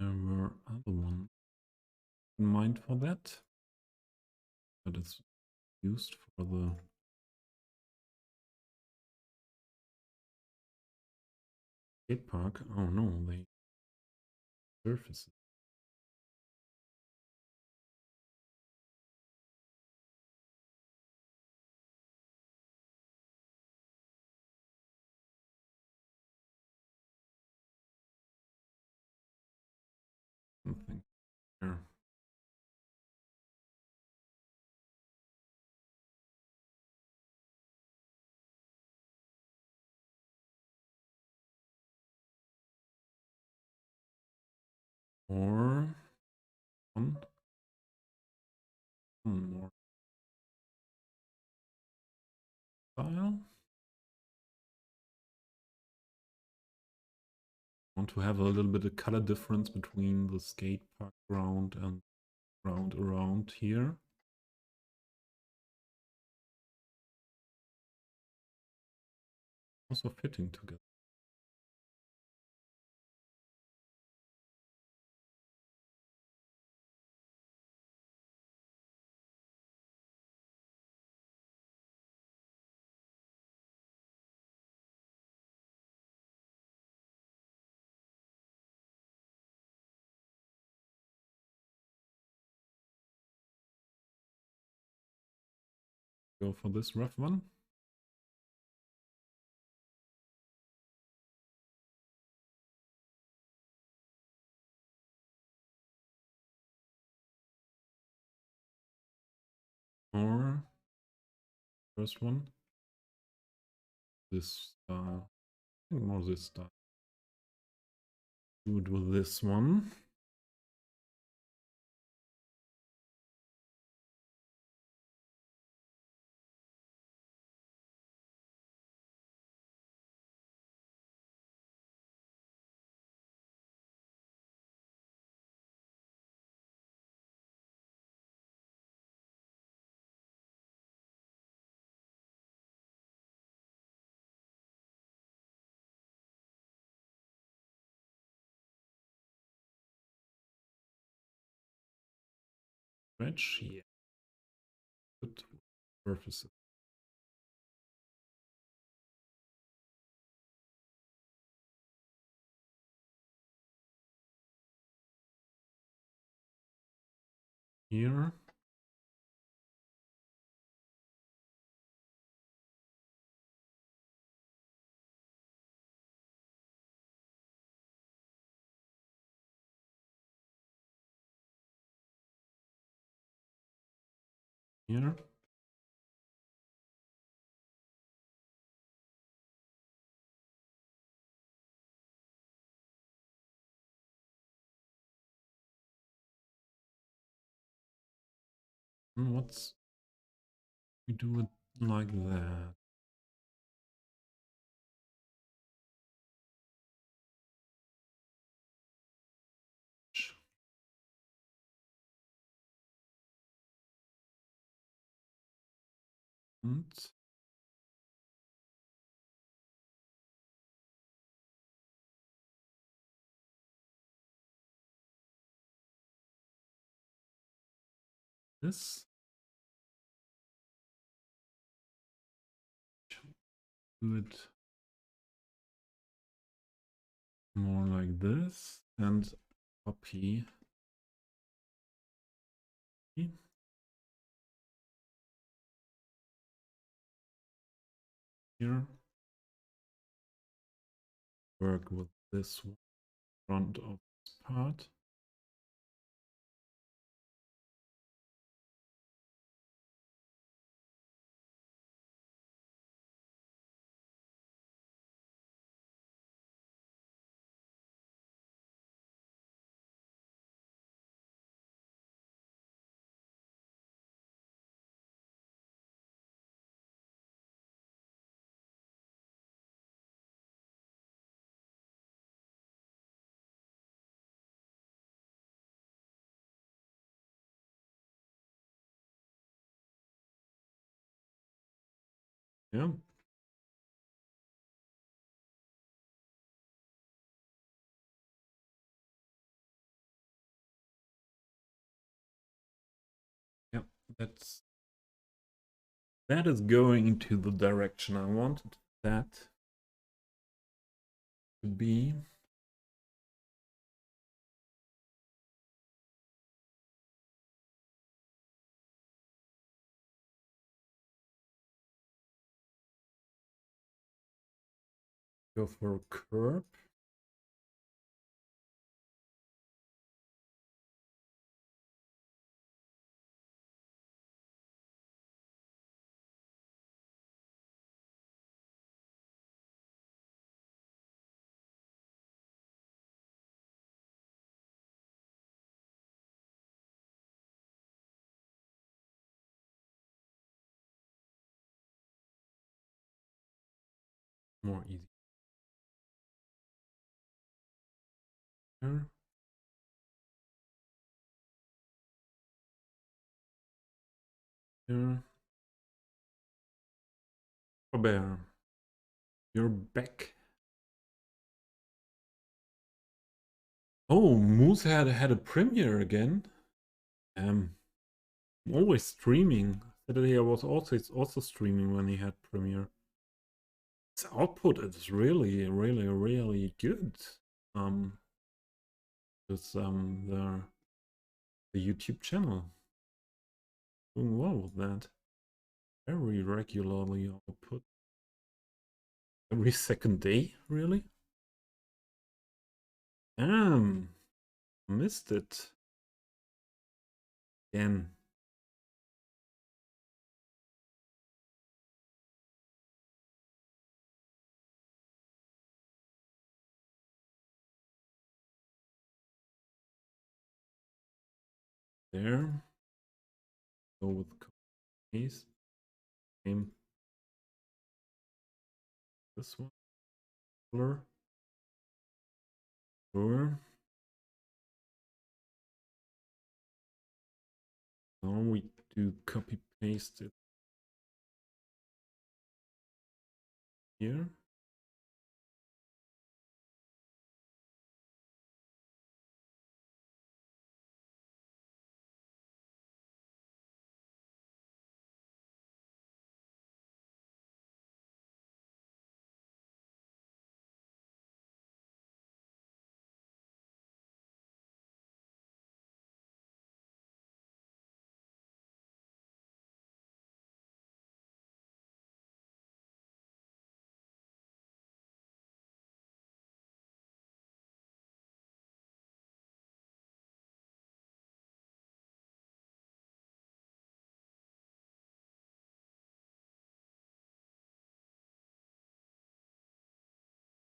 There were other ones in mind for that, but it's used for the skate park. Oh no, they surface it. Something there. Or one more style. Want to have a little bit of color difference between the skate park ground and ground around here. Also fitting together. Go for this rough one. Or first one. This style. I think more this style. Do it with this one. Stretch, yeah. Good surfaces. Here. Here. And what's we do it like that? And this. Do it more like this and copy here. Work with this front of this part. Yeah. Yeah. That is going into the direction I wanted that to be. Go for a curb. More easy. Here. Here. Robert, you're back. Oh, Moose had a premiere again. I'm always streaming. Saturday I was also streaming when he had premiere. His output is really, really, really good. With the YouTube channel. Doing well with that. Very regularly output. Every second day, really? Damn. Missed it. Again. There. Go with case. Name. This one. Color. Sure. Now we do copy paste it here.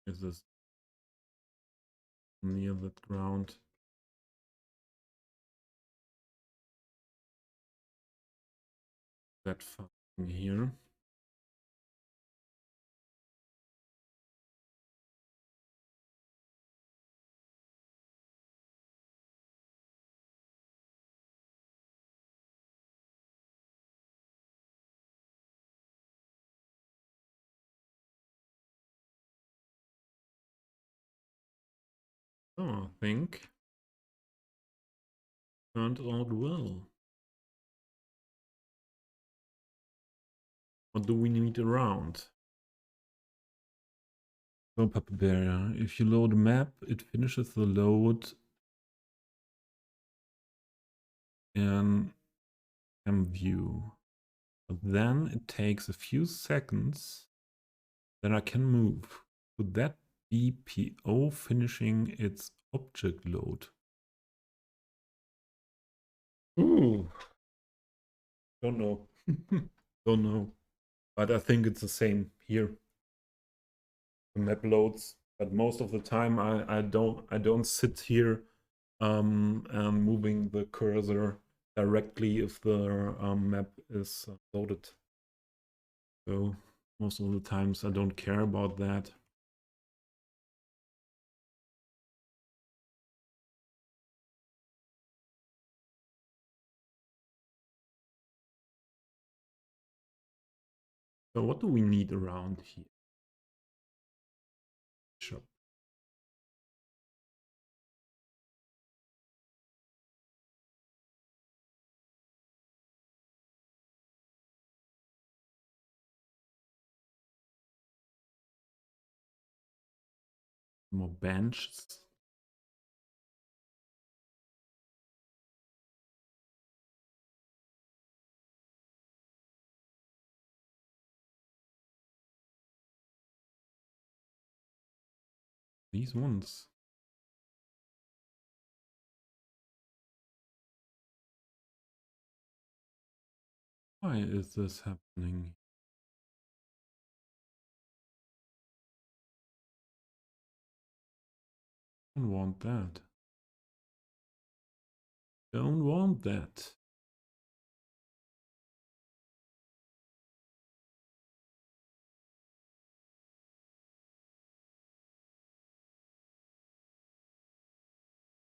Is this near that ground? That fucking here. Oh, I think turned out well. What do we need around? So, Papa Bear, if you load a map, it finishes the load in view. But then it takes a few seconds, then I can move. Would that be PO finishing its object load? Ooh. Don't know. Don't know. But I think it's the same here. The map loads. But most of the time I don't sit here and moving the cursor directly if the map is loaded. So most of the times I don't care about that. So what do we need around here? Shop. More benches. These ones. Why is this happening? Don't want that. Don't want that.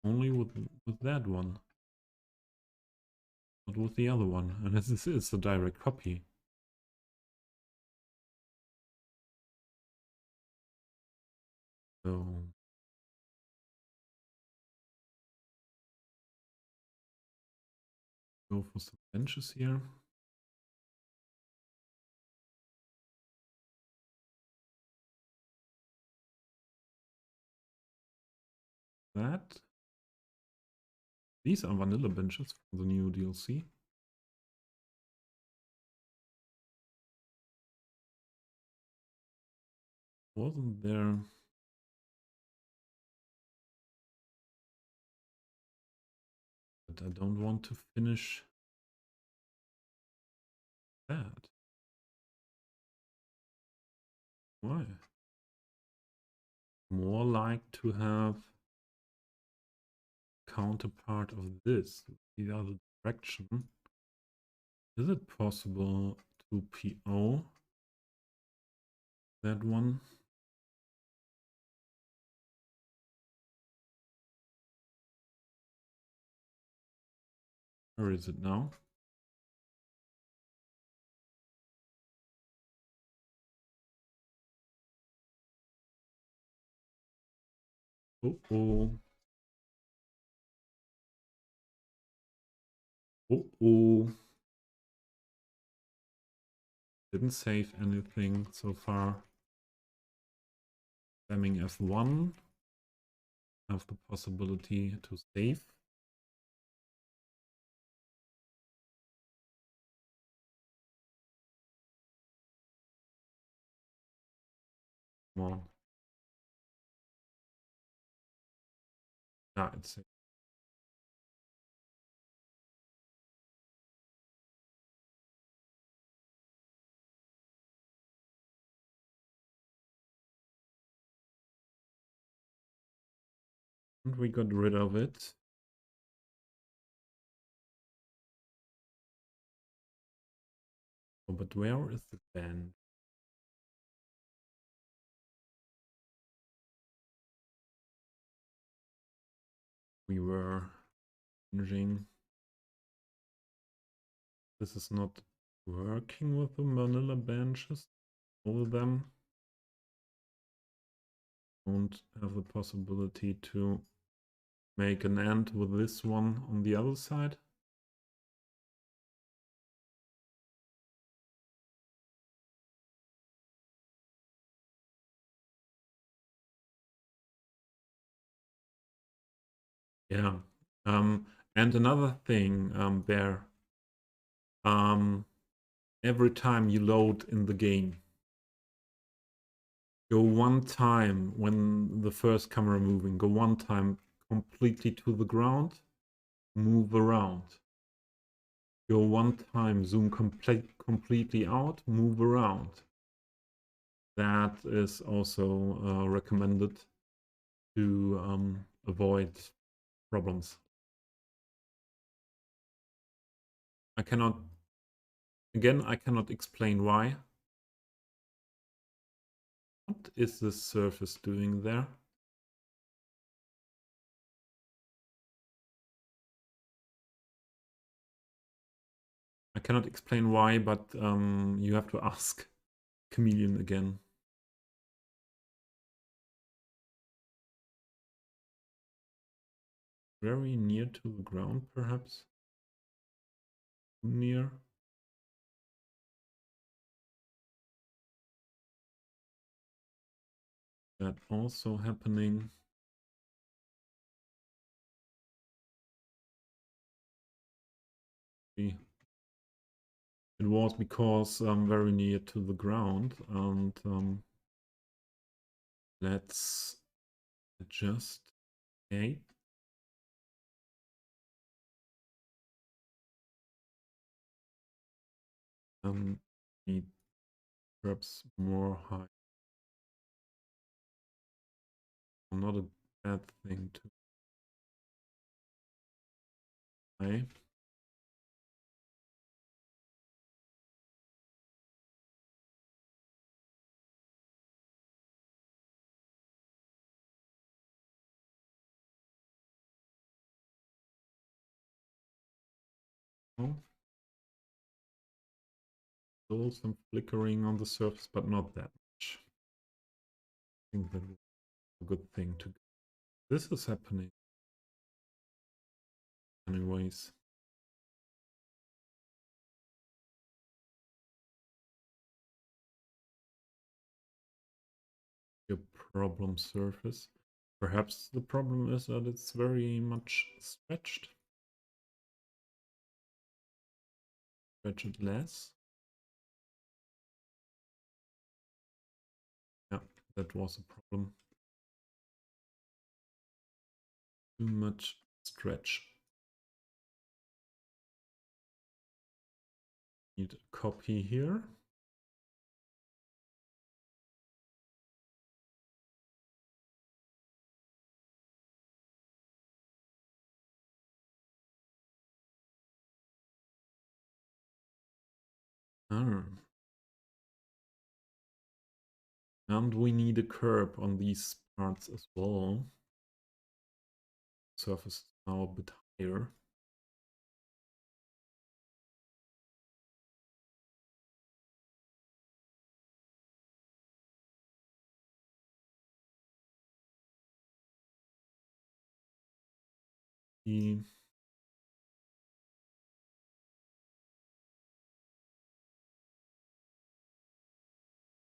Only with that one. Not with the other one. And it's a direct copy. So go for some benches here. That. These are vanilla benches from the new DLC. Wasn't there... But I don't want to finish that. Why? More like to have counterpart of this, the other direction. Is it possible to PO that one? Where is it now? Oh, oh. Oh, oh. Didn't save anything so far. Spamming F1. Have the possibility to save. Come on. Ah, it's saved. And we got rid of it. Oh, but where is the band? We were changing. This is not working with the vanilla benches. All of them don't have the possibility to make an end with this one on the other side. Yeah. And another thing, Bear, every time you load in the game, go one time when the first camera moving, go one time completely to the ground, move around. Go one time, zoom completely out, move around. That is also recommended to avoid problems. I cannot explain why. What is this surface doing there? I cannot explain why, but you have to ask. chameleon again. Very near to the ground, perhaps. Too near. That also happening. It was because I'm very near to the ground, and let's adjust. Okay. Need perhaps more high. Not a bad thing to play. Oh. Still some flickering on the surface, but not that much. I think that would be a good thing to. This is happening. Anyways. Your problem surface. Perhaps the problem is that it's very much stretched. Stretch it less. Yeah, that was a problem. Too much stretch. Need a copy here. And we need a curb on these parts as well. Surface is now a bit higher.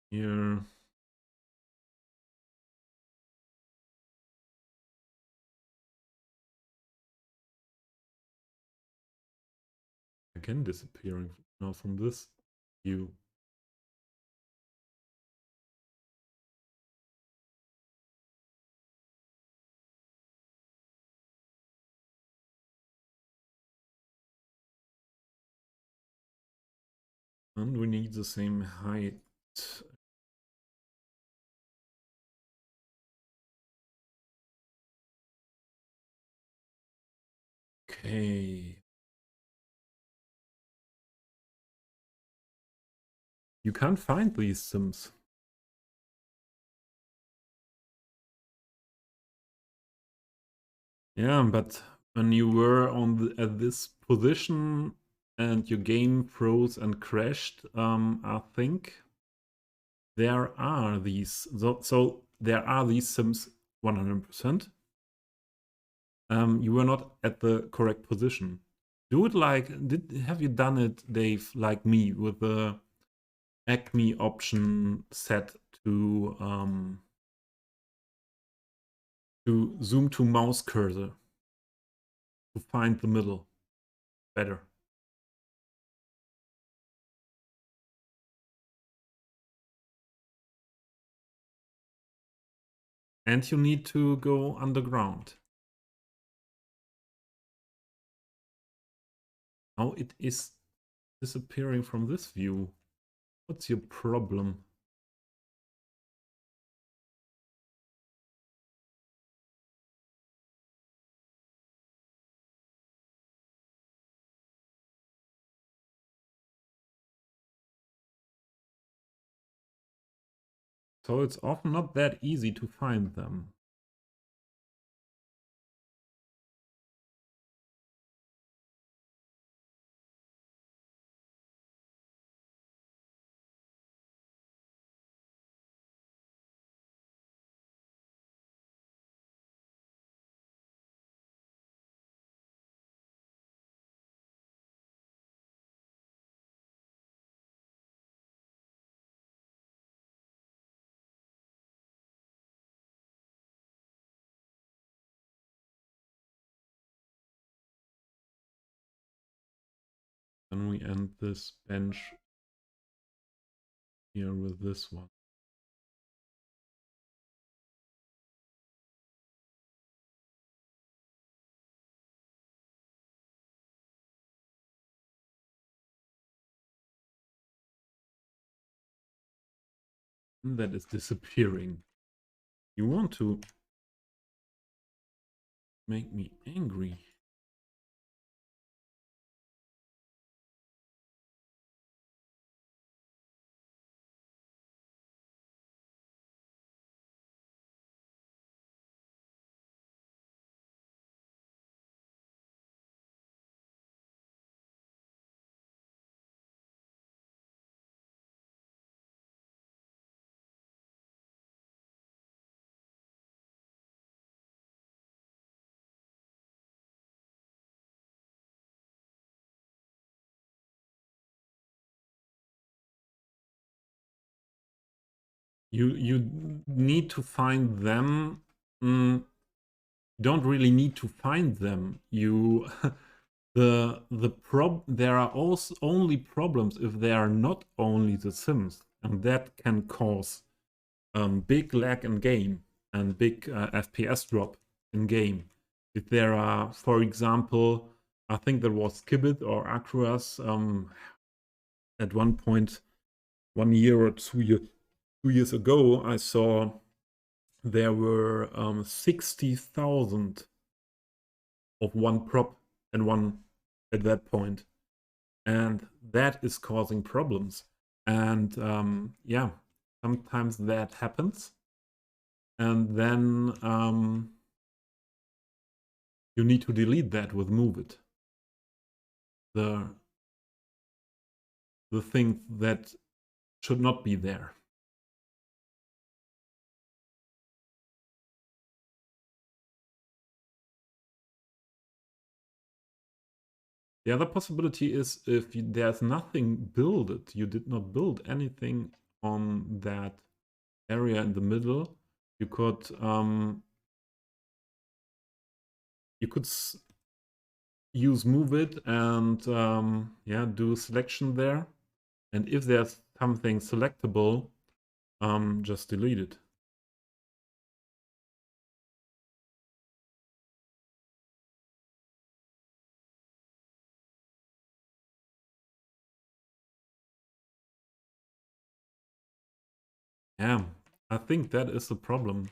Here. Again disappearing now from this view. And we need the same height. Okay. You can't find these sims. Yeah, but when you were at this position and your game froze and crashed, I think there are these. So there are these sims 100%. You were not at the correct position. Do it like have you done it, Dave, like me with the Acme option set to zoom to mouse cursor to find the middle better? And you need to go underground. Now it is disappearing from this view. What's your problem? So it's often not that easy to find them. Then we end this bench here with this one. And that is disappearing. You want to make me angry. You need to find them. You don't really need to find them. You there are also only problems if they are not only the Sims, and that can cause big lag in game and big FPS drop in game. If there are, for example, I think there was Kibit or Acruas at one point, 1 year or 2 years ago, I saw there were 60,000 of one prop and one at that point, and that is causing problems. And yeah, sometimes that happens, and then you need to delete that with move it. The thing that should not be there. The other possibility is if there's nothing built, you did not build anything on that area in the middle, you could use move it and yeah, do selection there. And if there's something selectable, just delete it. Yeah, I think that is the problem,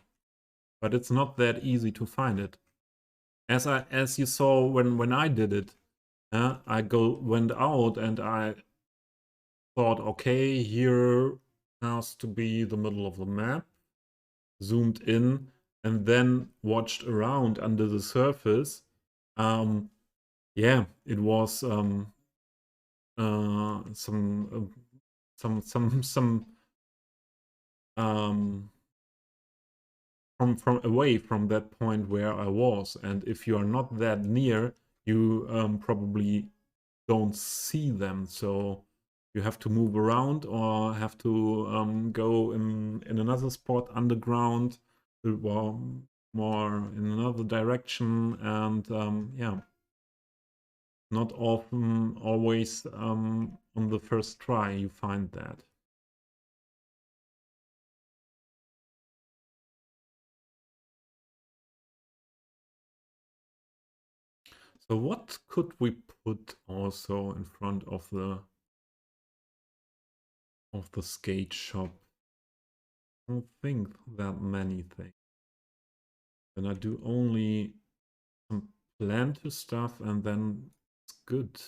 but it's not that easy to find it. As you saw when I did it, I went out and I thought, okay, here has to be the middle of the map, zoomed in, and then watched around under the surface. Yeah, it was some from away from that point where I was, and if you are not that near, you probably don't see them. So you have to move around or have to go in another spot underground, or more in another direction, and yeah, not often always on the first try you find that. So what could we put also in front of the skate shop? I don't think that many things. Then I do only some planter stuff and then it's good.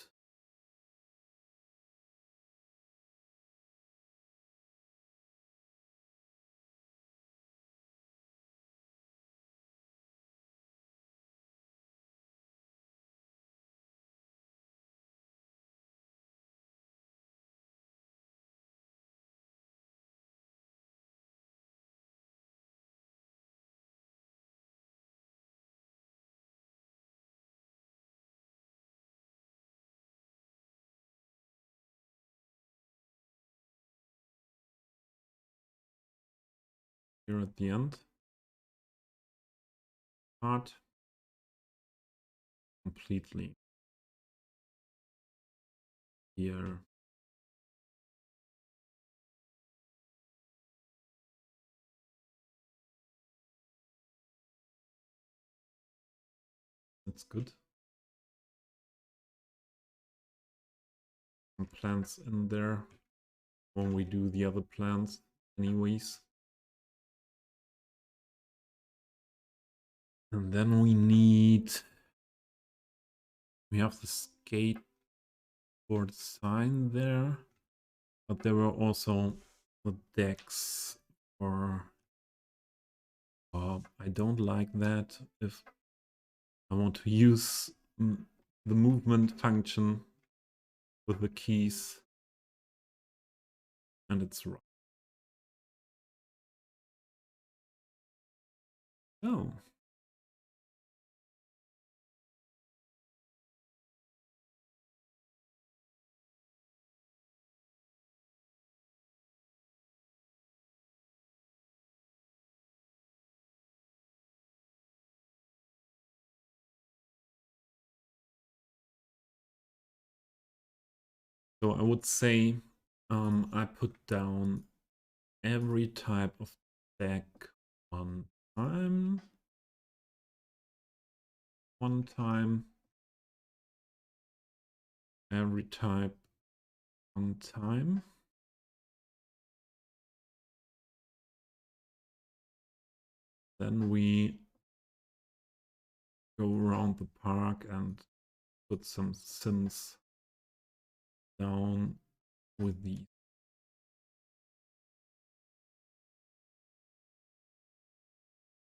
Here at the end. Part completely. here. That's good. Some plants in there when we do the other plants anyways. And then we have the skateboard sign there, but there were also the decks for, I don't like that if I want to use the movement function with the keys, and it's right. Oh. So I would say I put down every type of deck one time, every type one time. Then we go around the park and put some sims down with the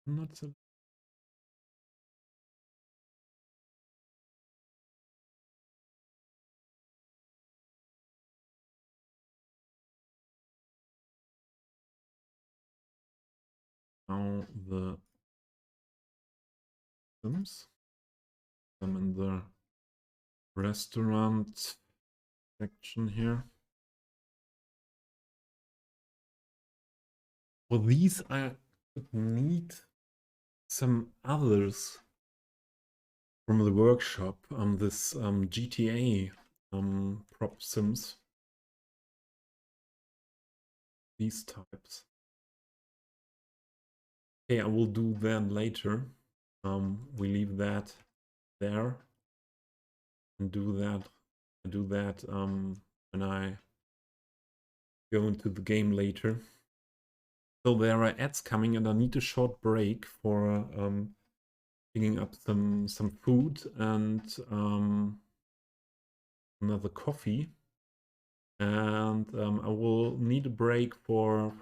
not so now the sims. I'm in the restaurant section here. For these I would need some others from the workshop. This GTA prop sims. These types. Okay, I will do that later. We leave that there and do that. I do that when I go into the game later. So there are ads coming, and I need a short break for picking up some food and another coffee. And I will need a break for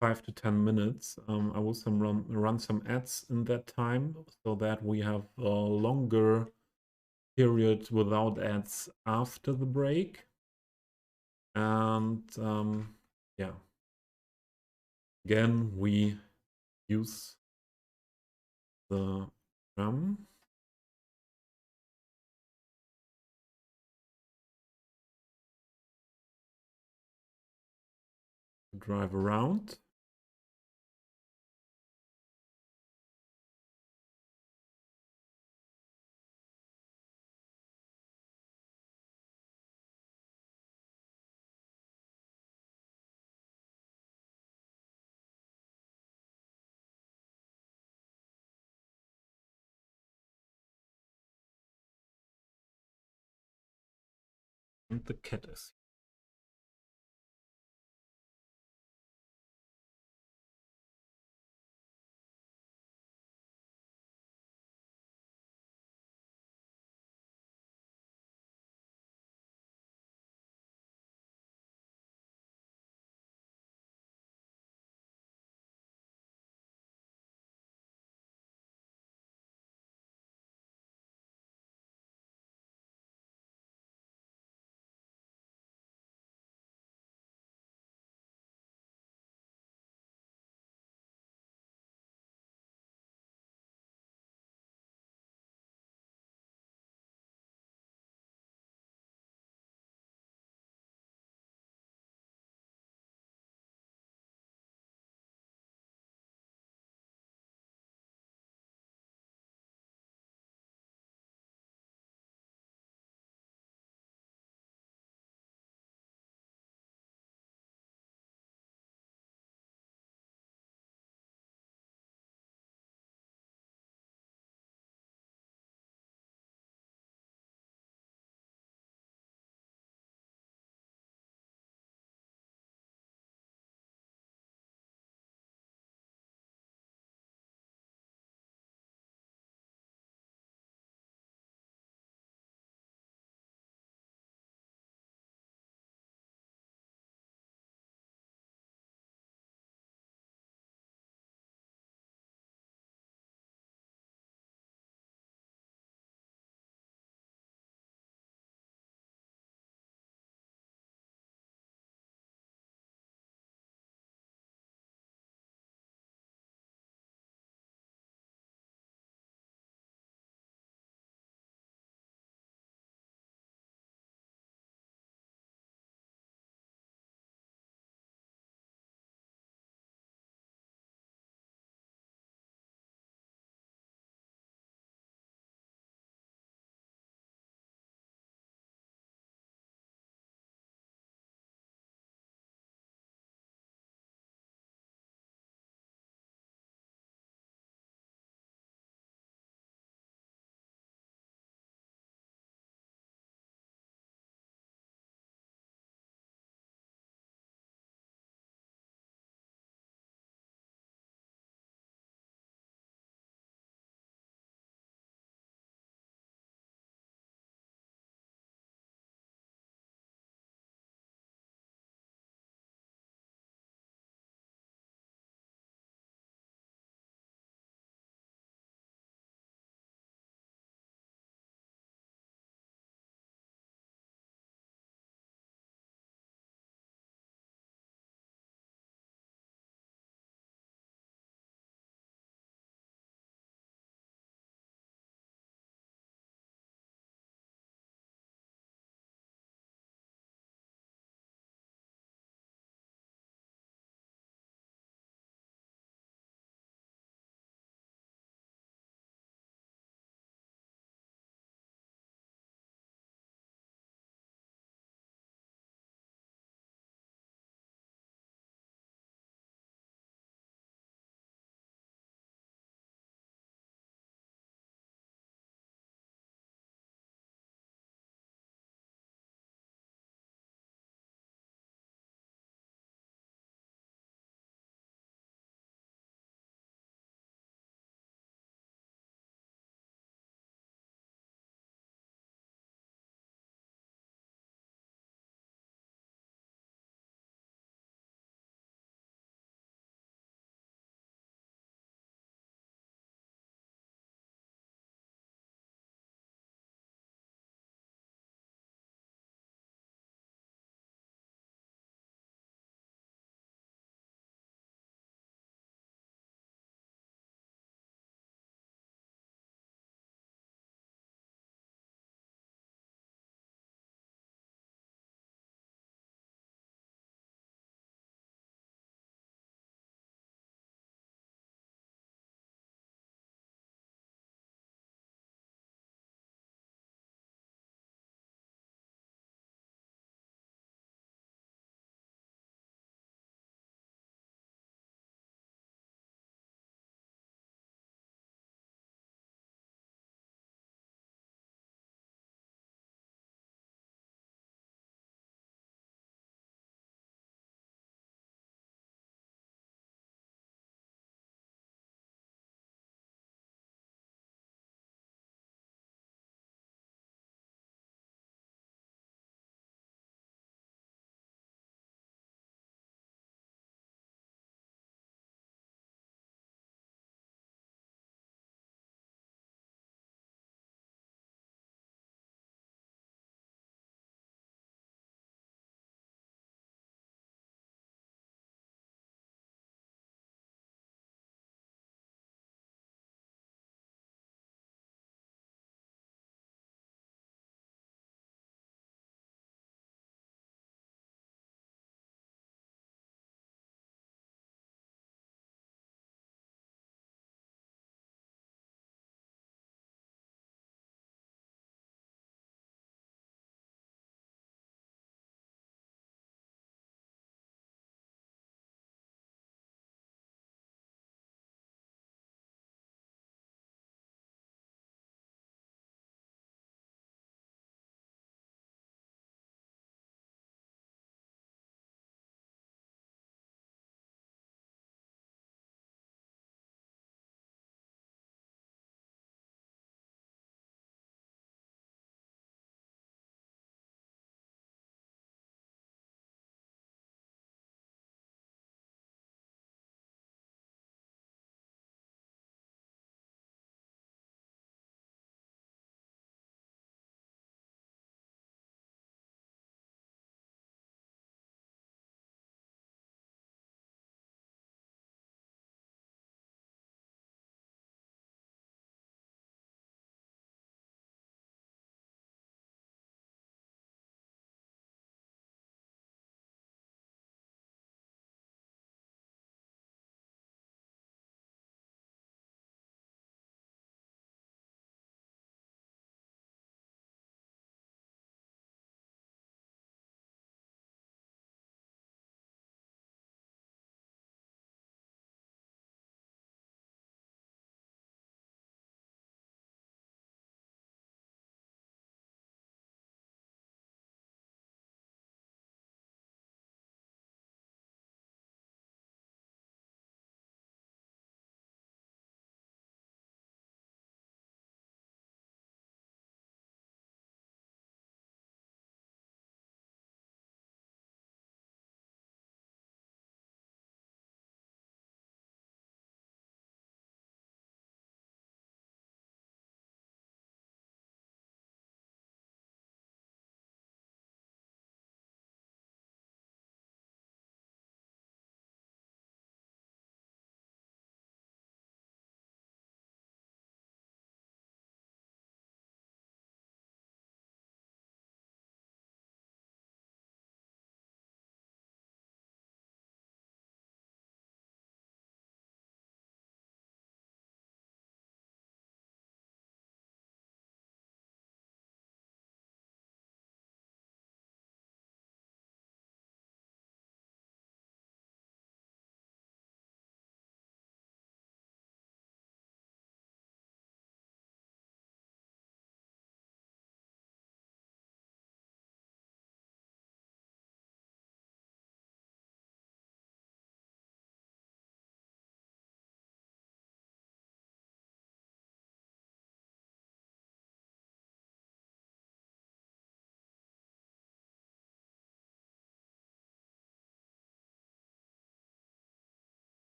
5 to 10 minutes. I will run some ads in that time so that we have a longer period without ads after the break. And yeah, again, we use the tram to drive around. And the cat is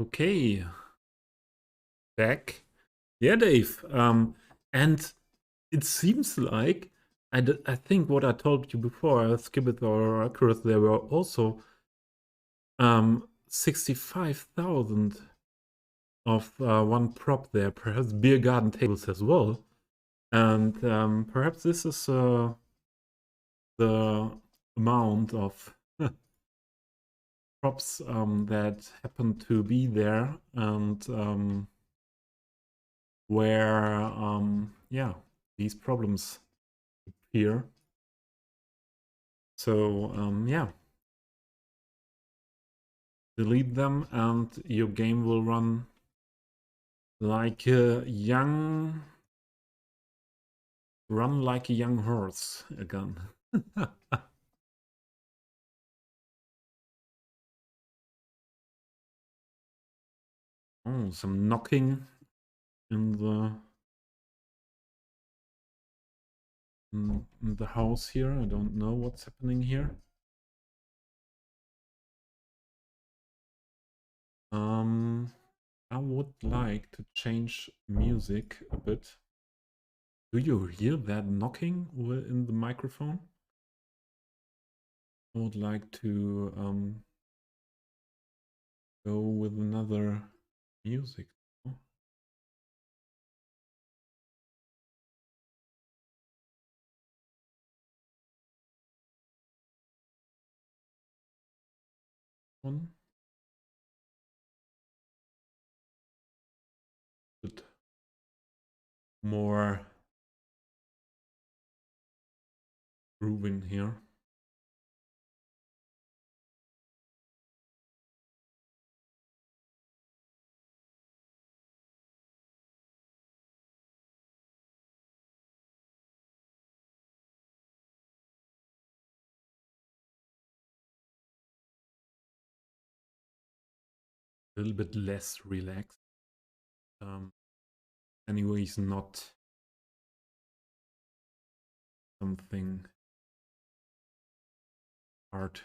Okay, back. Yeah, Dave. And it seems like I think what I told you before, Skibbit or Accurate, there were also 65,000 of one prop there, perhaps beer garden tables as well. And perhaps this is the amount of props that happen to be there and where, yeah, these problems appear. So, yeah, delete them and your game will run like a young, run like a young horse again. Oh, some knocking in the house here. I don't know what's happening here. I would like to change music a bit. Do you hear that knocking in the microphone? I would like to go with another music. One. Bit more groove in here. A little bit less relaxed. Anyways, not something hard.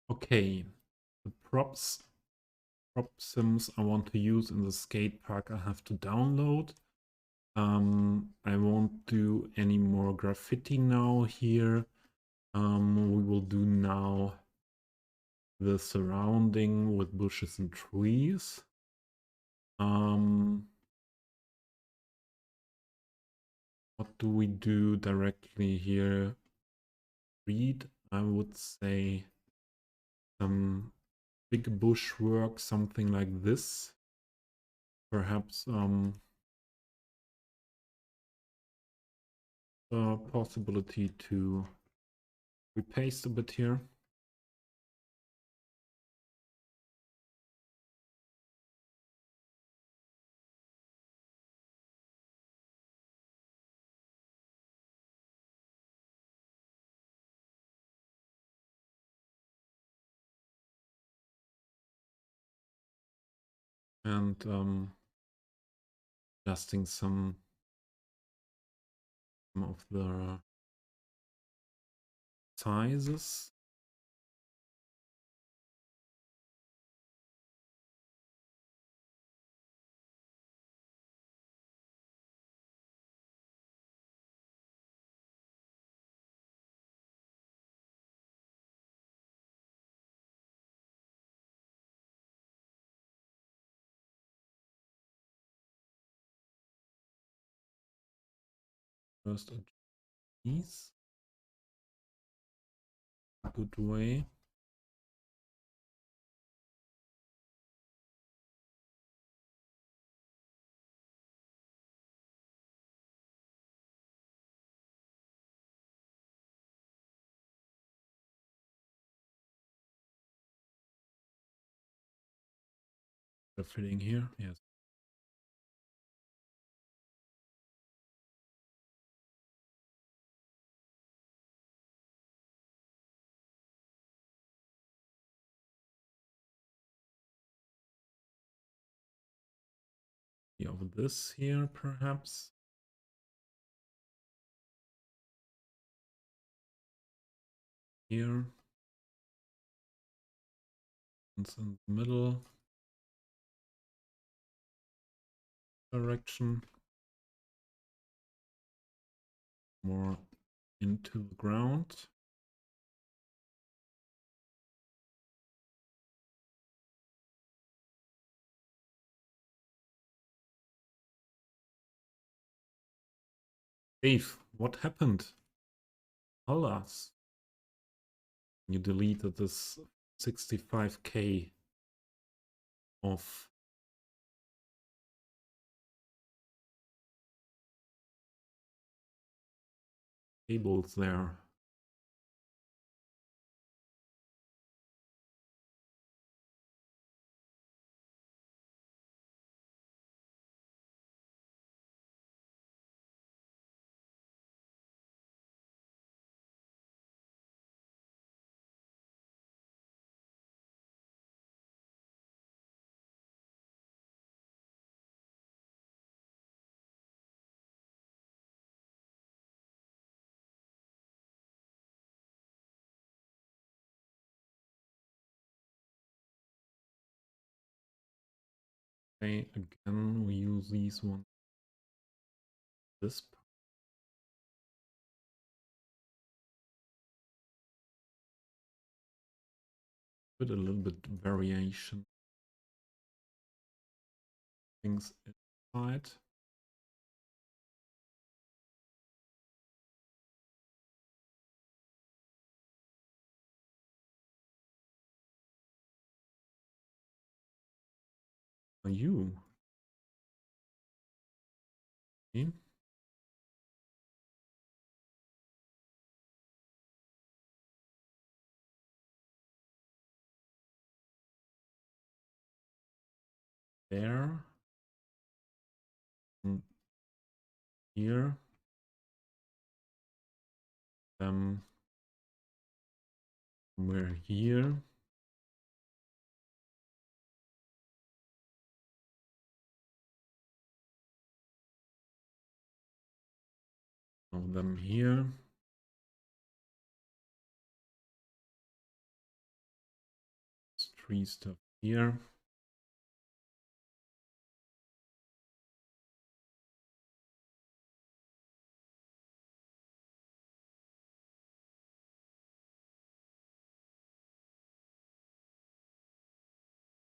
Okay, the prop sims I want to use in the skate park I have to download. I won't do any more graffiti now here. We will do now the surrounding with bushes and trees. What do we do directly here? Read, I would say some big bush work, something like this. Perhaps a possibility to repaste a bit here. And adjusting some of the sizes. First adjust these. Good way. The filling here, yes. this here, perhaps. Here. It's in the middle direction. More into the ground. Dave, what happened? Tell us. You deleted this 65K of cables there. Okay, again, we use these ones. This with a little bit variation. Things inside. Are you? Okay. There. And here. We're here. Of them here. Tree stuff here.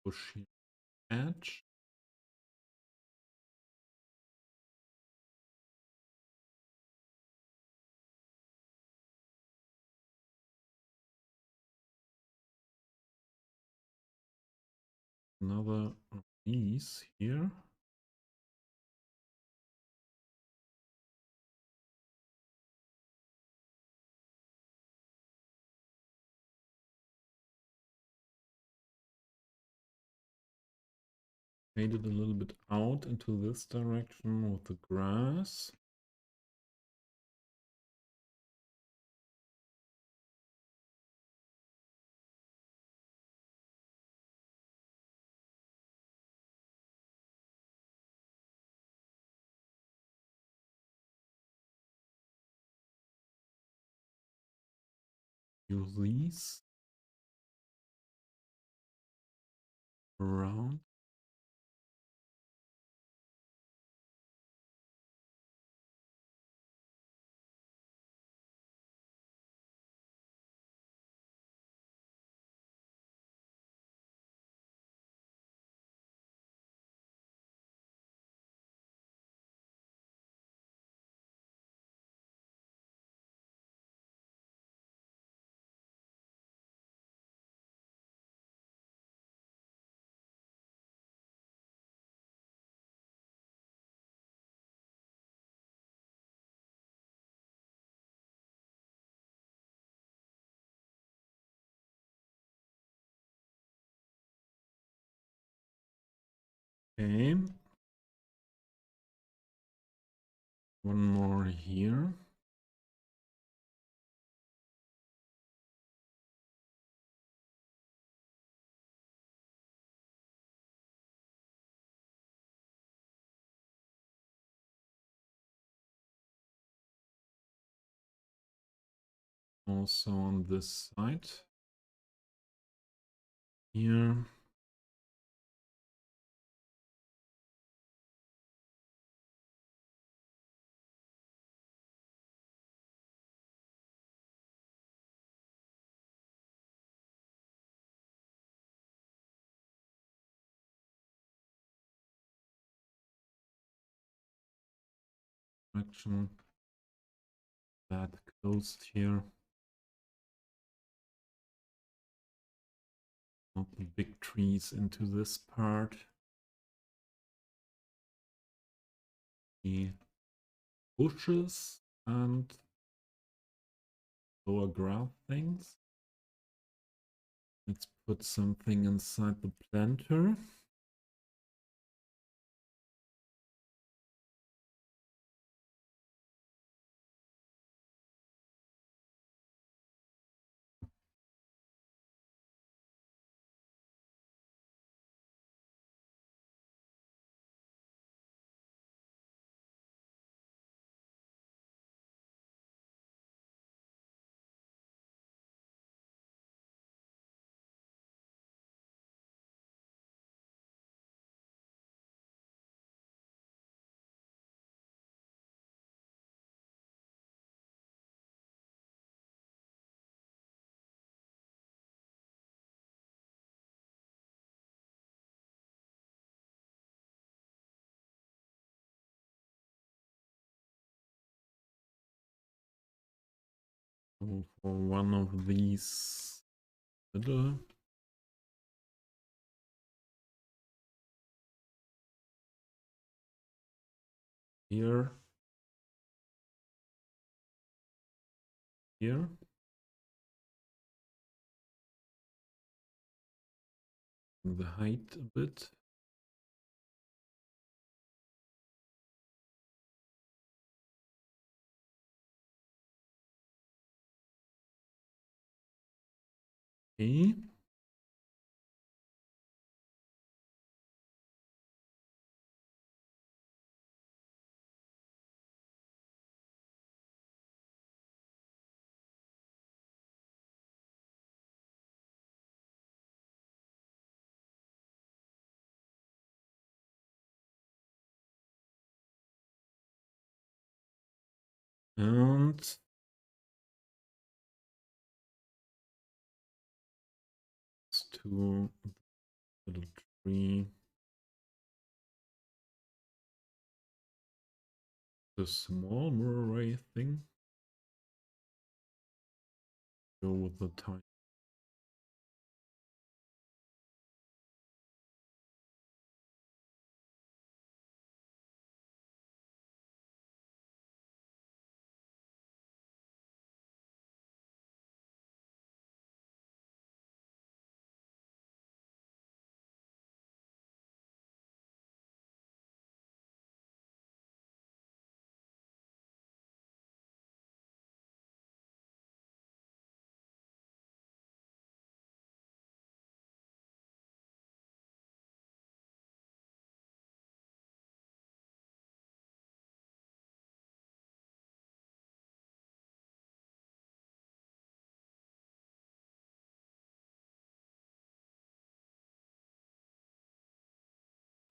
Push here. Edge. Another of these here. Fade it a little bit out into this direction with the grass. Use these around. Okay. One more here. also on this side. Here. Direction that closed here. Not the big trees into this part. The bushes and lower ground things. Let's put something inside the planter. So for one of these little here, here. The height a bit. Okay. And to little tree. The small array thing. Go with the tiny.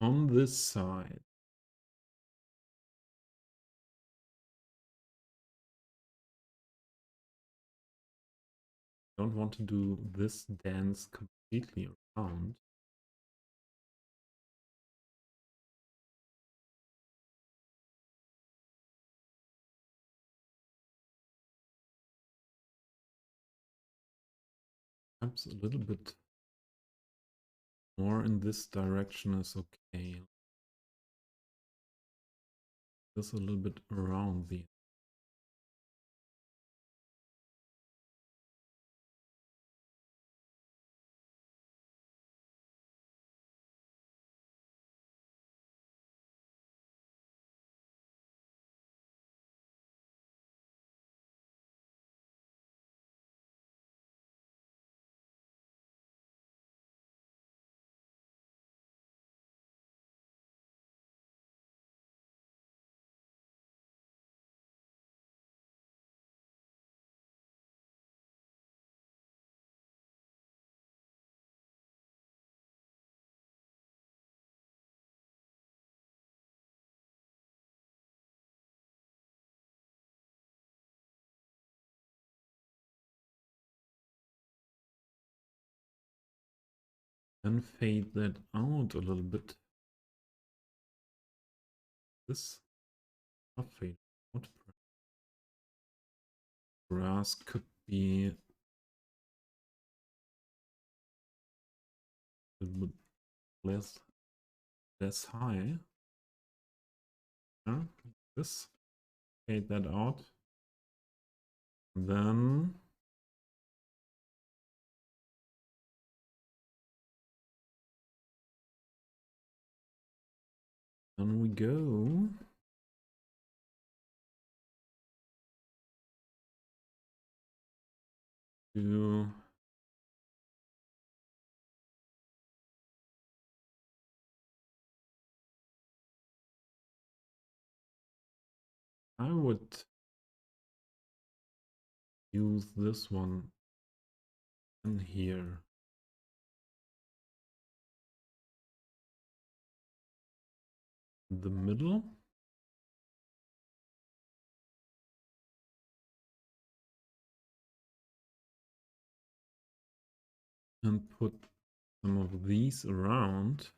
On this side. Don't want to do this dance completely around. Perhaps a little bit more in this direction is okay. Just a little bit around the Then fade that out a little bit. This not fade out. Grass could be a little bit less high. Yeah, this. Fade that out. Then we go to I would use this one in here. In the middle. And put some of these around.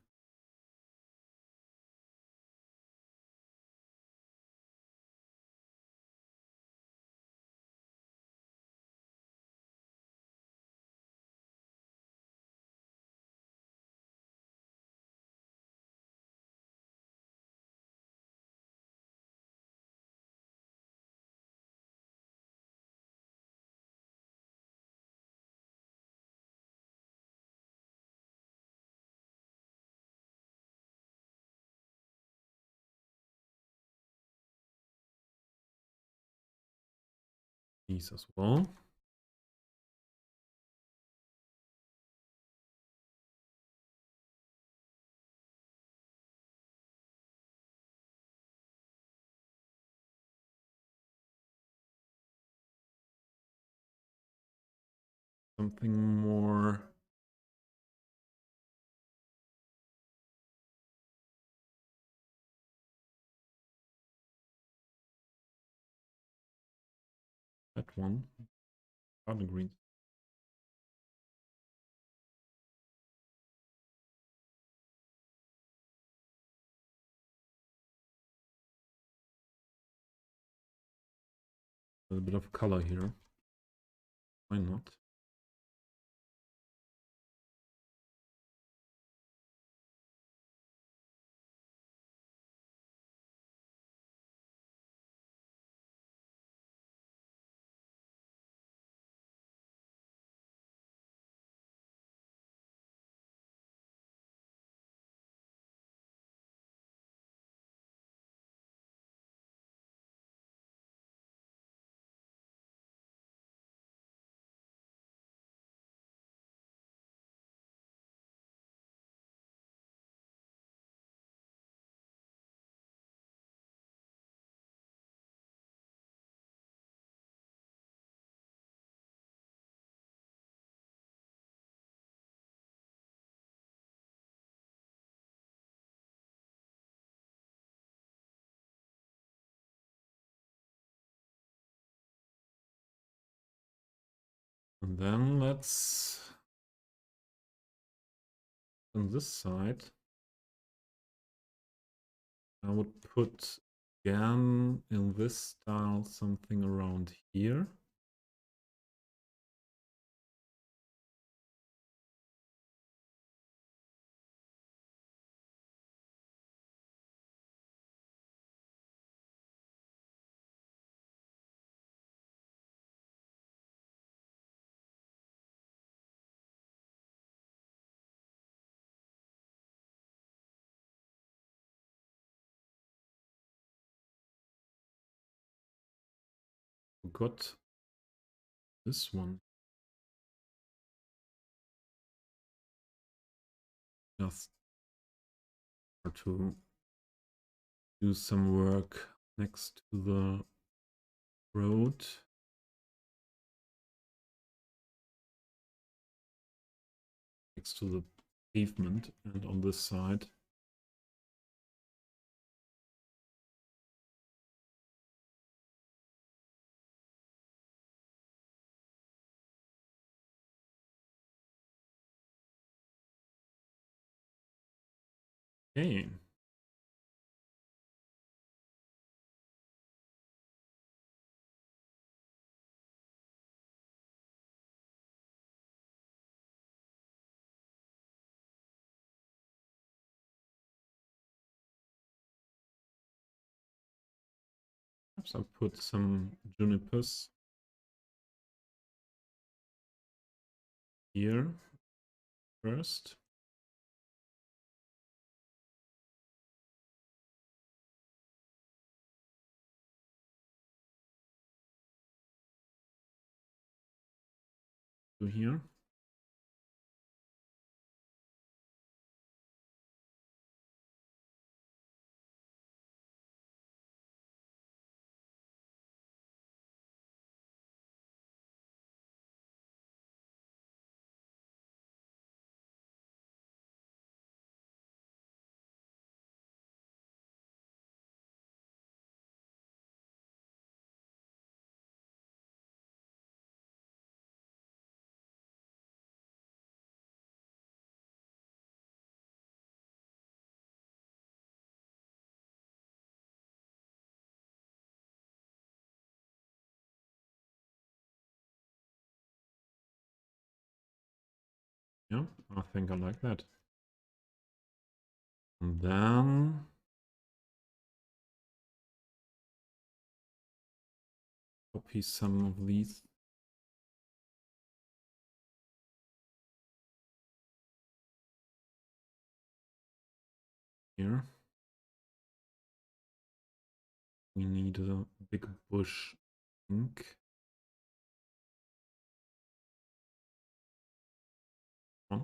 These as well. Something more that one. Garden green. A bit of color here. Why not? And then let's on this side. I would put again in this style something around here. Got this one. Just to do some work next to the road. Next to the pavement and on this side. Okay. Perhaps I'll put some junipers here first. To here. Yeah, I think I like that. And then copy some of these. Here. We need a big bush ink. On.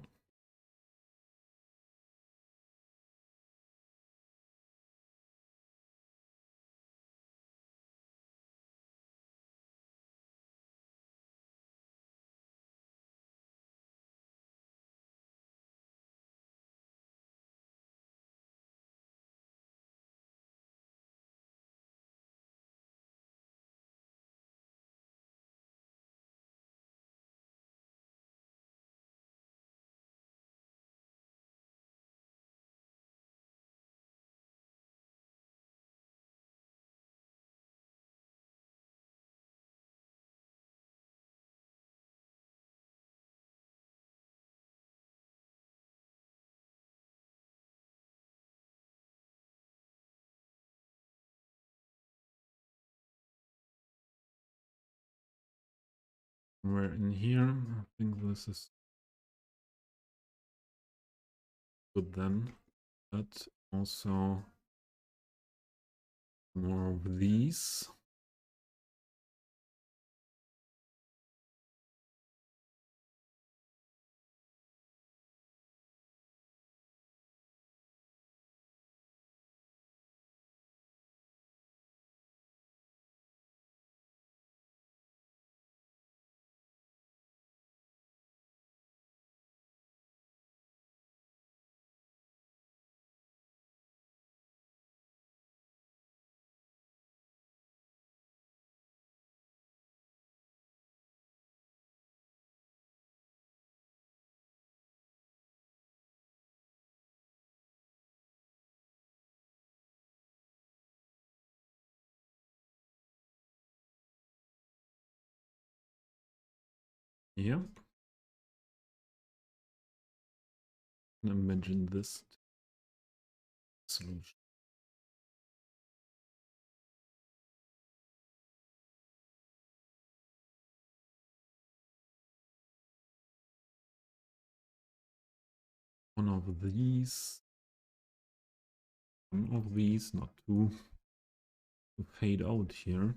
We're in here. I think this is good then. But also more of these. Yeah. Imagine this solution. One of these. One of these, not two. To fade out here.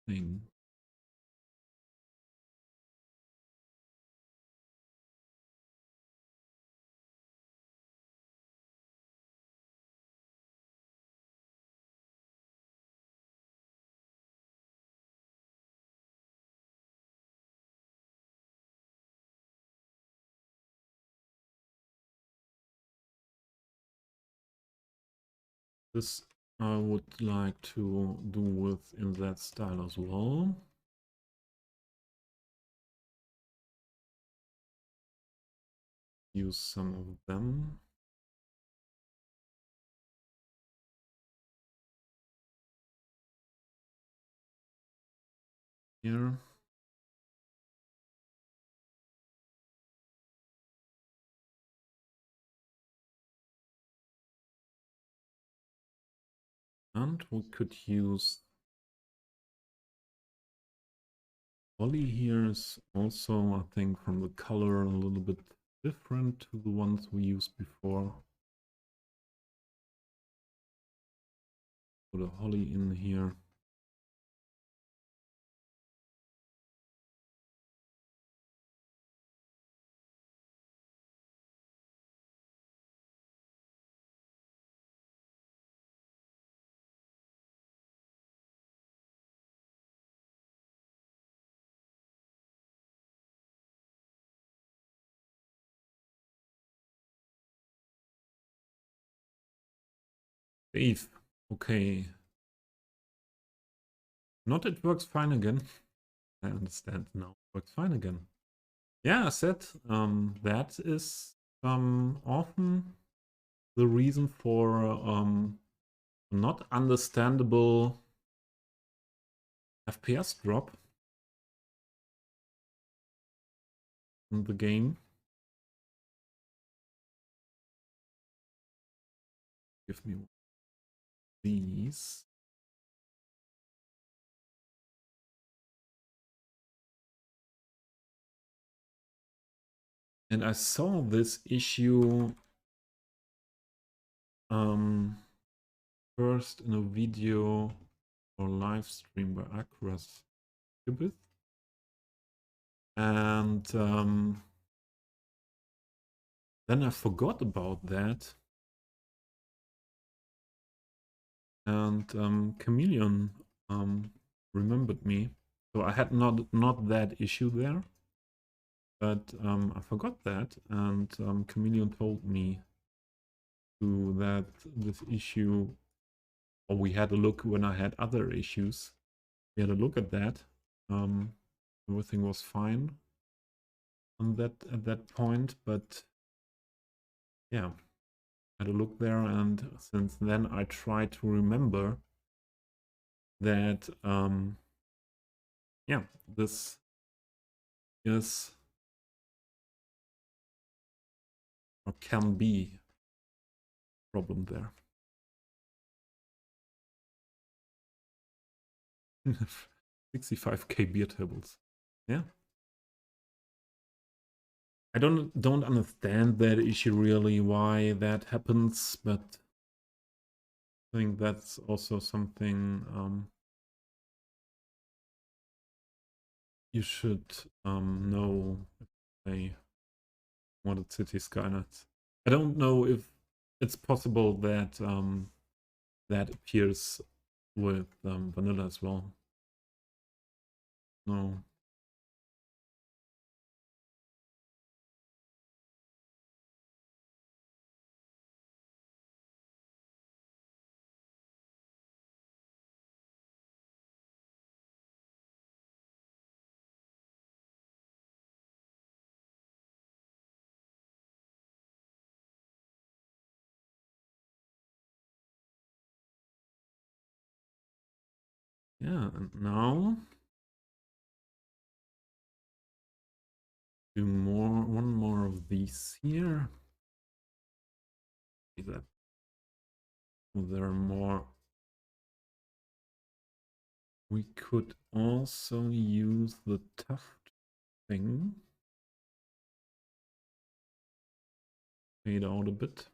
Thing. This I would like to do with in that style as well. use some of them. Here. And we could use Holly here is also, I think, from the color a little bit different to the ones we used before. Put a Holly in here. Dave. Okay. Not it works fine again. I understand now. Works fine again. Yeah, I said that is often the reason for not understandable FPS drop in the game. Give me these. And I saw this issue first in a video or live stream by Across Qubit. And then I forgot about that. And Chameleon remembered me. So I had not that issue there. But I forgot that, and Chameleon told me that this issue, or we had a look when I had other issues. We had a look at that. Everything was fine on that at that point, but yeah, I had a look there, and since then I try to remember that yeah, this is or can be a problem there. 65k beer tables. Yeah. I don't understand that issue really, why that happens, but I think that's also something you should know if they wanted Cities Skylines. I don't know if it's possible that that appears with vanilla as well. No. Yeah, and now do one more of these here. That there are more. We could also use the tuft thing. Fade out a bit.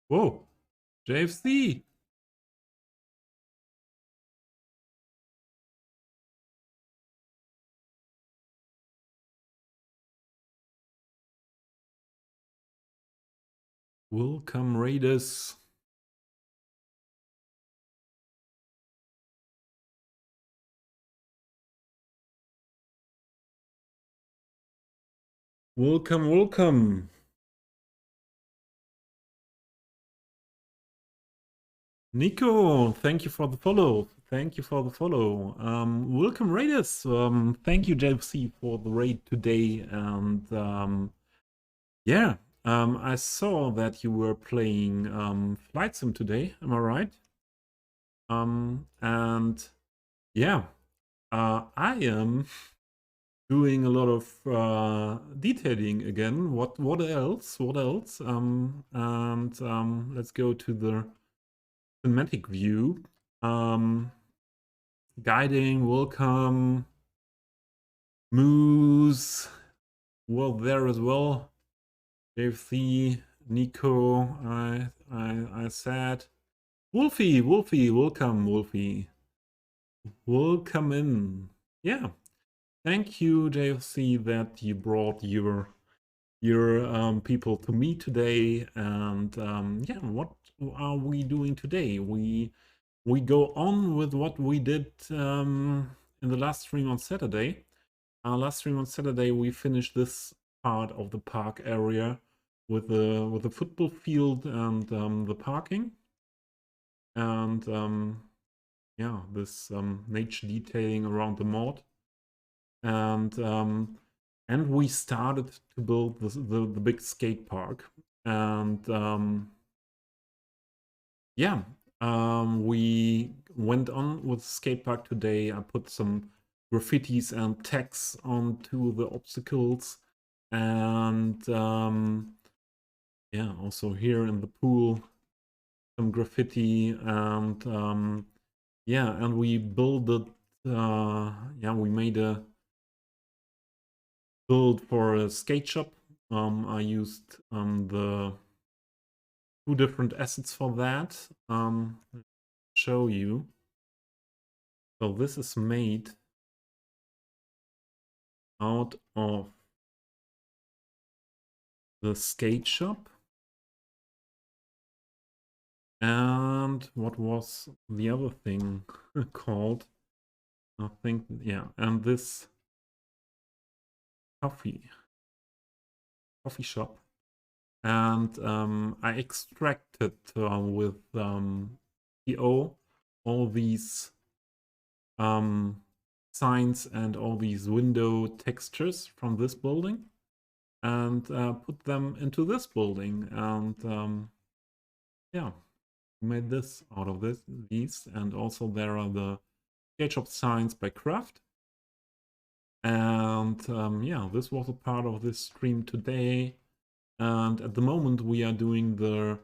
Whoa, JFC. Welcome, Raiders. Welcome, welcome. Nico, thank you for the follow. Thank you for the follow. Welcome, Raiders. Thank you, JFC, for the raid today. And yeah, I saw that you were playing Flight Sim today. Am I right? And yeah, I am doing a lot of detailing again. What else? What else? And let's go to the cinematic view. Guiding, welcome. Moose, well there as well. JFC, Nico, I said. Wolfie, welcome, Wolfie. Welcome in. Yeah. Thank you, JFC, that you brought your people to me today. And yeah, what are we doing today? We go on with what we did in the last stream on Saturday. Last stream on Saturday, we finished this part of the park area with the football field and the parking, and yeah, this nature detailing around the mod, and we started to build the big skate park, and yeah, we went on with the skate park today. I put some graffitis and tags onto the obstacles, and yeah, also here in the pool some graffiti, and yeah, and we built yeah, we made a build for a skate shop. I used the two different assets for that. Show you. So this is made out of the skate shop. And what was the other thing called? I think, yeah, and this coffee shop. And I extracted with PO all these signs and all these window textures from this building, and put them into this building, and yeah, made this out of these. And also there are the skate shop signs by Craft. And yeah, this was a part of this stream today. And at the moment we are doing the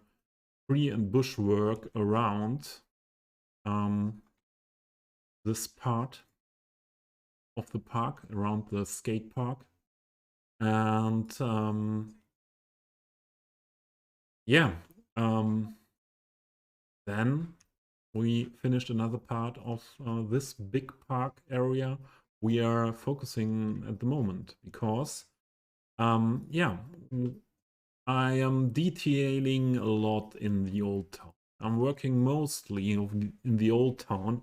tree and bush work around this part of the park, around the skate park. And yeah, then we finished another part of this big park area we are focusing at the moment, because yeah, I am detailing a lot in the old town. I'm working mostly in the old town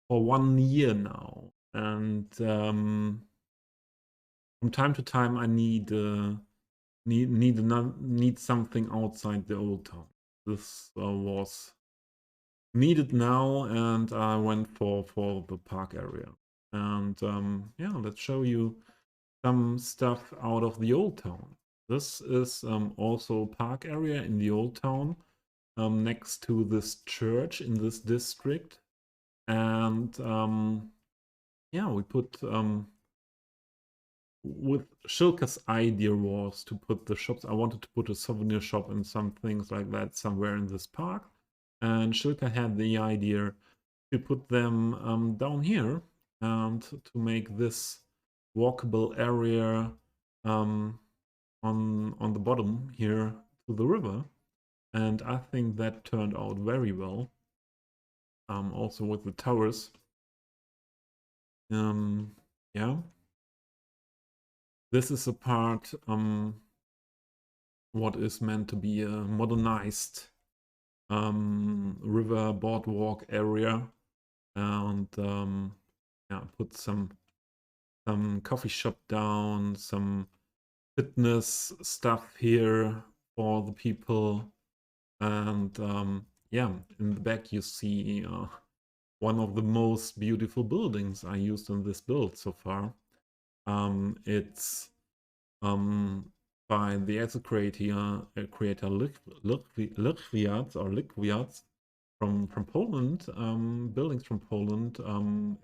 for 1 year now, and from time to time I need something outside the old town. This was needed now, and I went for the park area. And yeah, let's show you some stuff out of the old town. This is also a park area in the old town, next to this church in this district. And yeah, we put with Shilka's idea was to put the shops. I wanted to put a souvenir shop and some things like that somewhere in this park. And Shilka had the idea to put them down here and to make this walkable area on the bottom here to the river. And I think that turned out very well. Also with the towers. Yeah. This is a part what is meant to be a modernized river boardwalk area, and yeah, put some coffee shop down, some fitness stuff here for the people, and yeah, in the back you see one of the most beautiful buildings I used in this build so far. It's by the asset creator Liquiat from Poland, buildings from Poland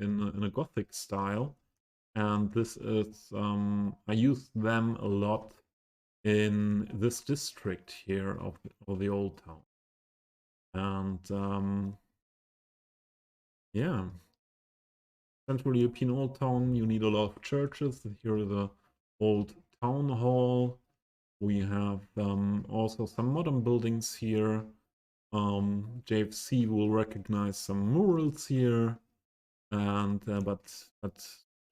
in a Gothic style. And this is, I use them a lot in this district here of the Old Town. And yeah, Central European Old Town, you need a lot of churches. Here is the old town hall. We have also some modern buildings here. JFC will recognize some murals here, and but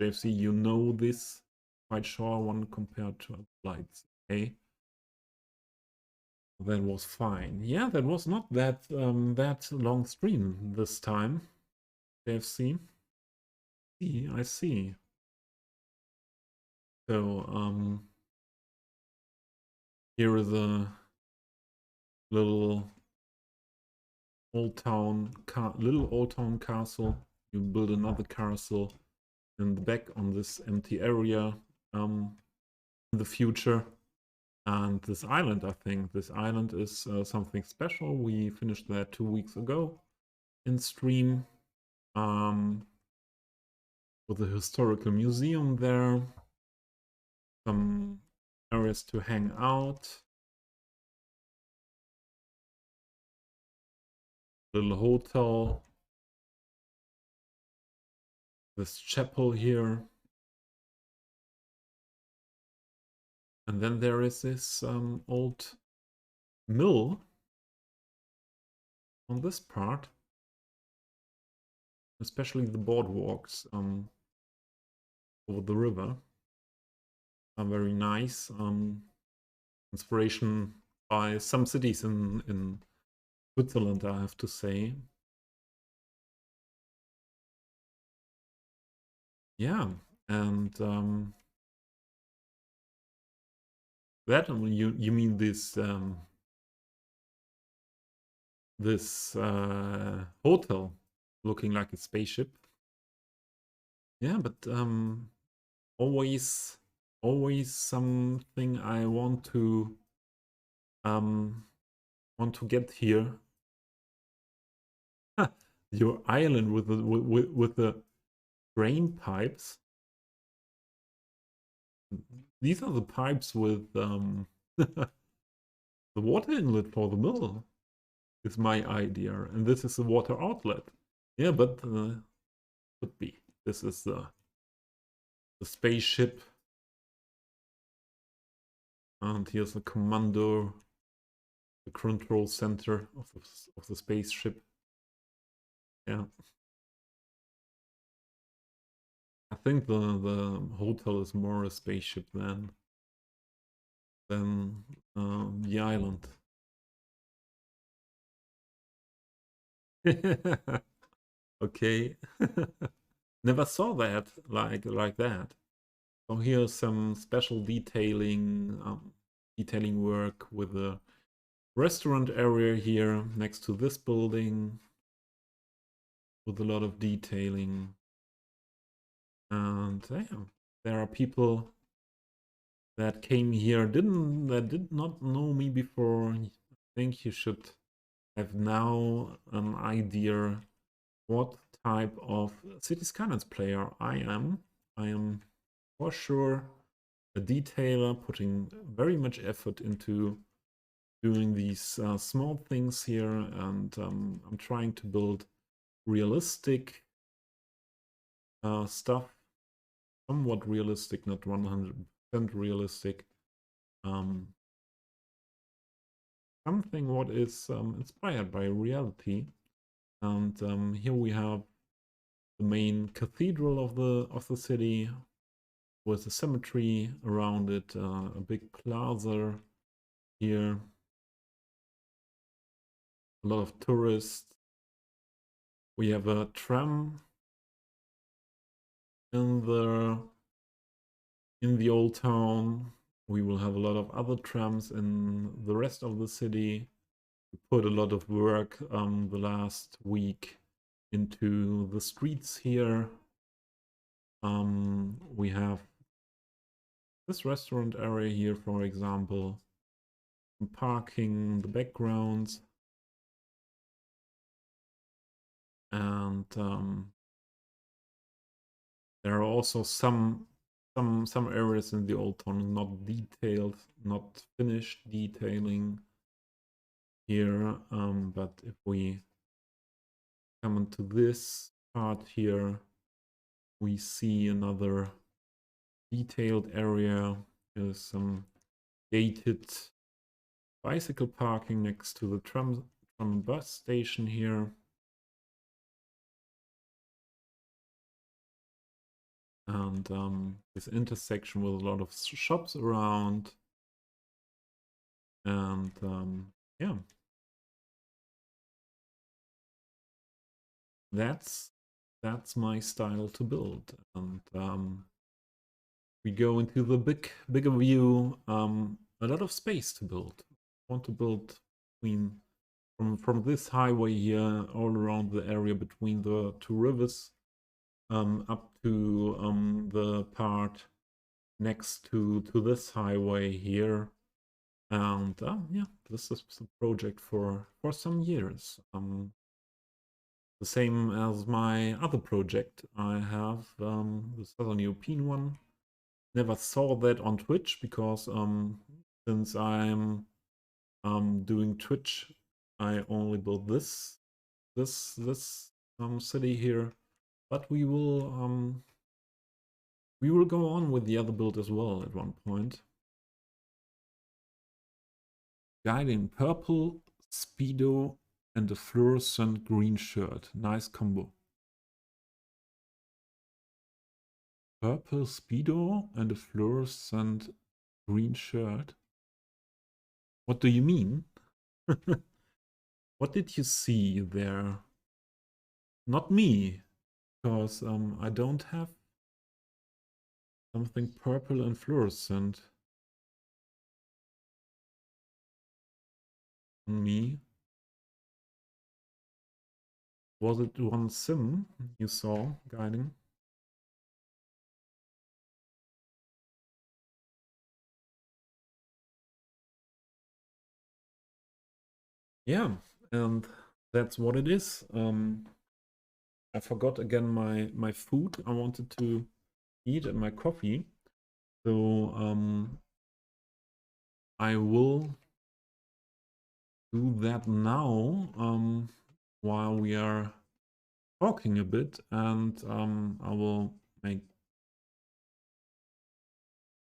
JFC, you know this quite sure one compared to lights. Okay, that was fine. Yeah, that was not that that long stream this time. JFC. I see. So here is a little old town castle. You build another castle in the back on this empty area in the future. And this island, I think this island is something special. We finished that 2 weeks ago in stream with a historical museum there, some areas to hang out, little hotel, this chapel here. And then there is this old mill on this part, especially the boardwalks over the river are very nice. Inspiration by some cities in Switzerland, I have to say. Yeah, and that you mean this this hotel looking like a spaceship? Yeah, but always something I want to get here. Your island with the drain pipes. These are the pipes with the water inlet for the mill. Is my idea, and this is the water outlet. Yeah, but could be. This is the spaceship, and here's the commander, the control center of the spaceship. Yeah, I think the hotel is more a spaceship than the island. Okay. Never saw that like that. So here's some special detailing work with the restaurant area here next to this building with a lot of detailing. And yeah, there are people that came here that did not know me before. I think you should have now an idea what type of Cities Skylines player I am. I am for sure a detailer, putting very much effort into doing these small things here, and I'm trying to build realistic stuff, somewhat realistic, not 100% realistic. Something what is inspired by reality. And here we have the main cathedral of the city with a cemetery around it, a big plaza here, a lot of tourists. We have a tram in the old town. We will have a lot of other trams in the rest of the city. We put a lot of work the last week into the streets here. We have this restaurant area here, for example, parking, the backgrounds, and there are also some areas in the old town not detailed, not finished detailing here. But if we come into this part here, we see another detailed area. There's some gated bicycle parking next to the tram and bus station here. And this intersection with a lot of shops around. And yeah, that's my style to build. And we go into the bigger view. A lot of space to build. I want to build from this highway here all around the area between the two rivers, up to the part next to this highway here. And yeah, this is a project for some years. The same as my other project I have, the Southern European one. Never saw that on Twitch because since I'm doing Twitch, I only built this city here. But we will go on with the other build as well at one point. Guiding purple speedo and a fluorescent green shirt. Nice combo. Purple speedo and a fluorescent green shirt. What do you mean? What did you see there? Not me, because I don't have something purple and fluorescent on me. Was it one sim you saw guiding? Yeah, and that's what it is. I forgot again my food I wanted to eat and my coffee. So I will do that now while we are talking a bit, and I will make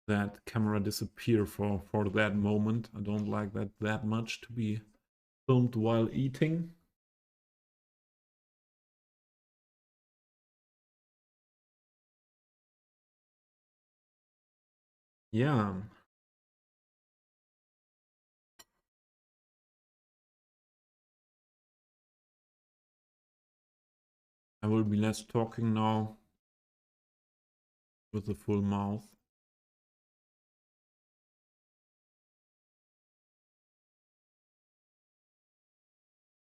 that camera disappear for that moment. I don't like that much to be filmed while eating. Yeah. I will be less talking now with a full mouth.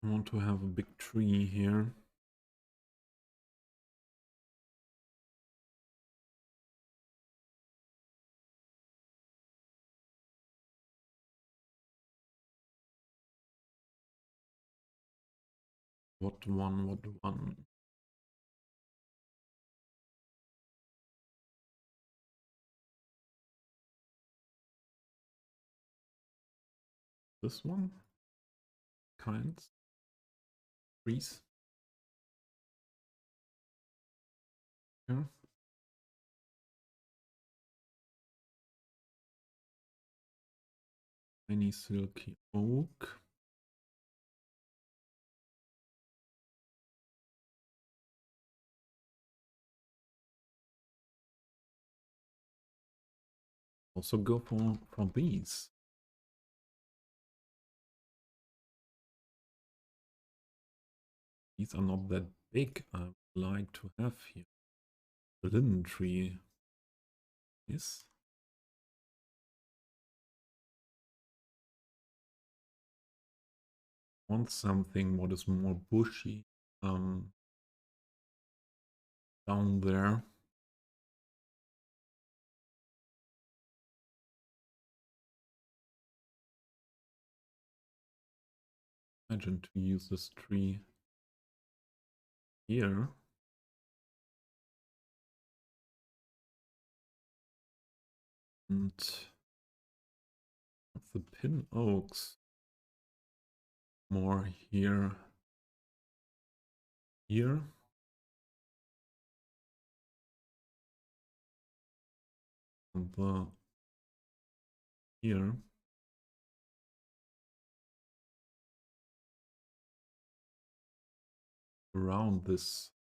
I want to have a big tree here. What one? This one? Kinds? Trees? Yeah. Tiny silky oak. Also go for these. These are not that big. I would like to have here. The linden tree is. Want something what is more bushy. down there. Imagine to use this tree here. And have the pin oaks more here. Here. And the here. Around this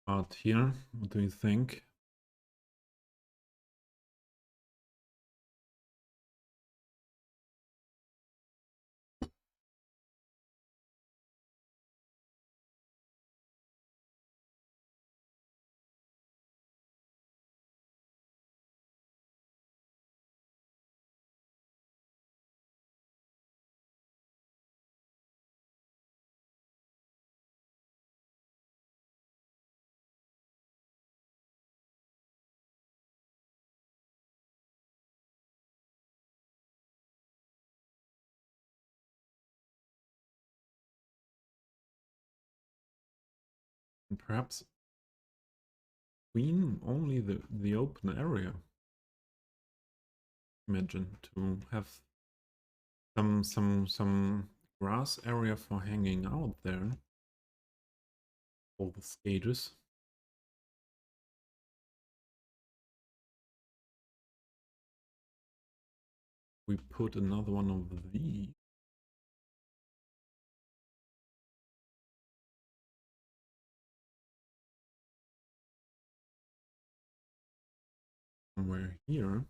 part here. What do you think? And perhaps queen only the open area. Imagine to have some grass area for hanging out there. All the stages. We put another one of these. Somewhere here.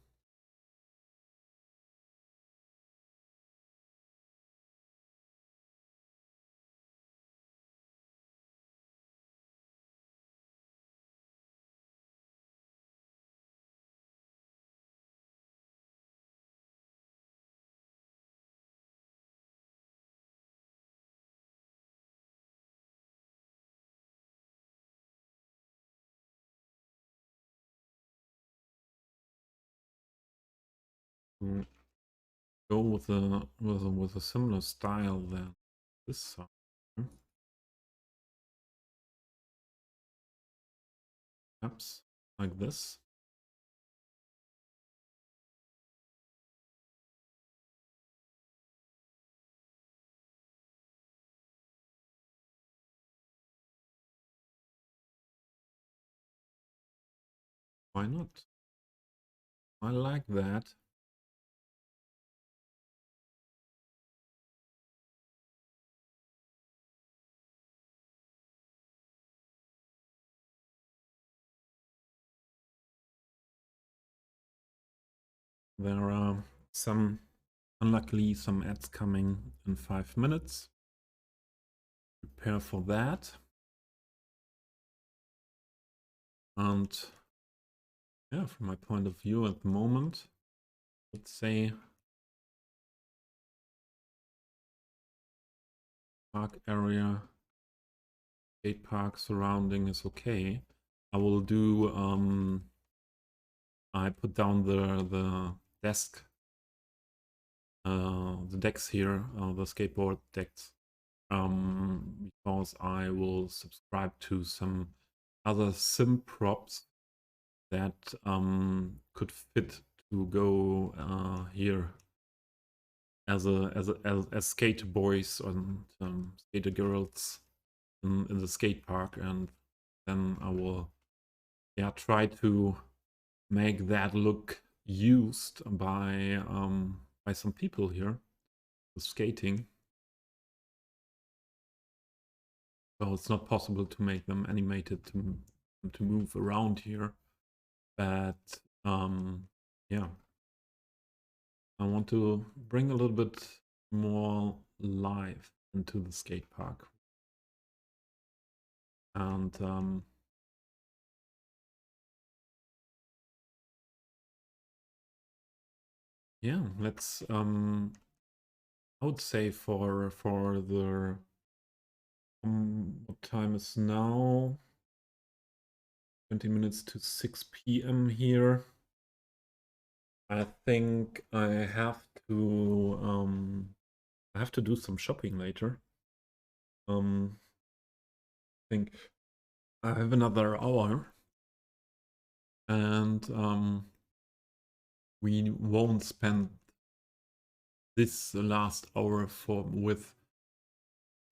Go with a similar style than this side. Perhaps like this. Why not? I like that. There are unluckily, some ads coming in 5 minutes. Prepare for that. And yeah, from my point of view at the moment, let's say park area, skate park surrounding is okay. I will do I put down the desk, the decks here, the skateboard decks, because I will subscribe to some other sim props that could fit to go here as skate boys and skater girls in the skate park, and then I will try to make that look used by some people here with skating. So it's not possible to make them animated to move around here, but yeah, I want to bring a little bit more life into the skate park. And yeah, let's I would say for the what time is now? 20 minutes to 6 p.m. here. I think I have to do some shopping later. I think I have another hour, and we won't spend this last hour with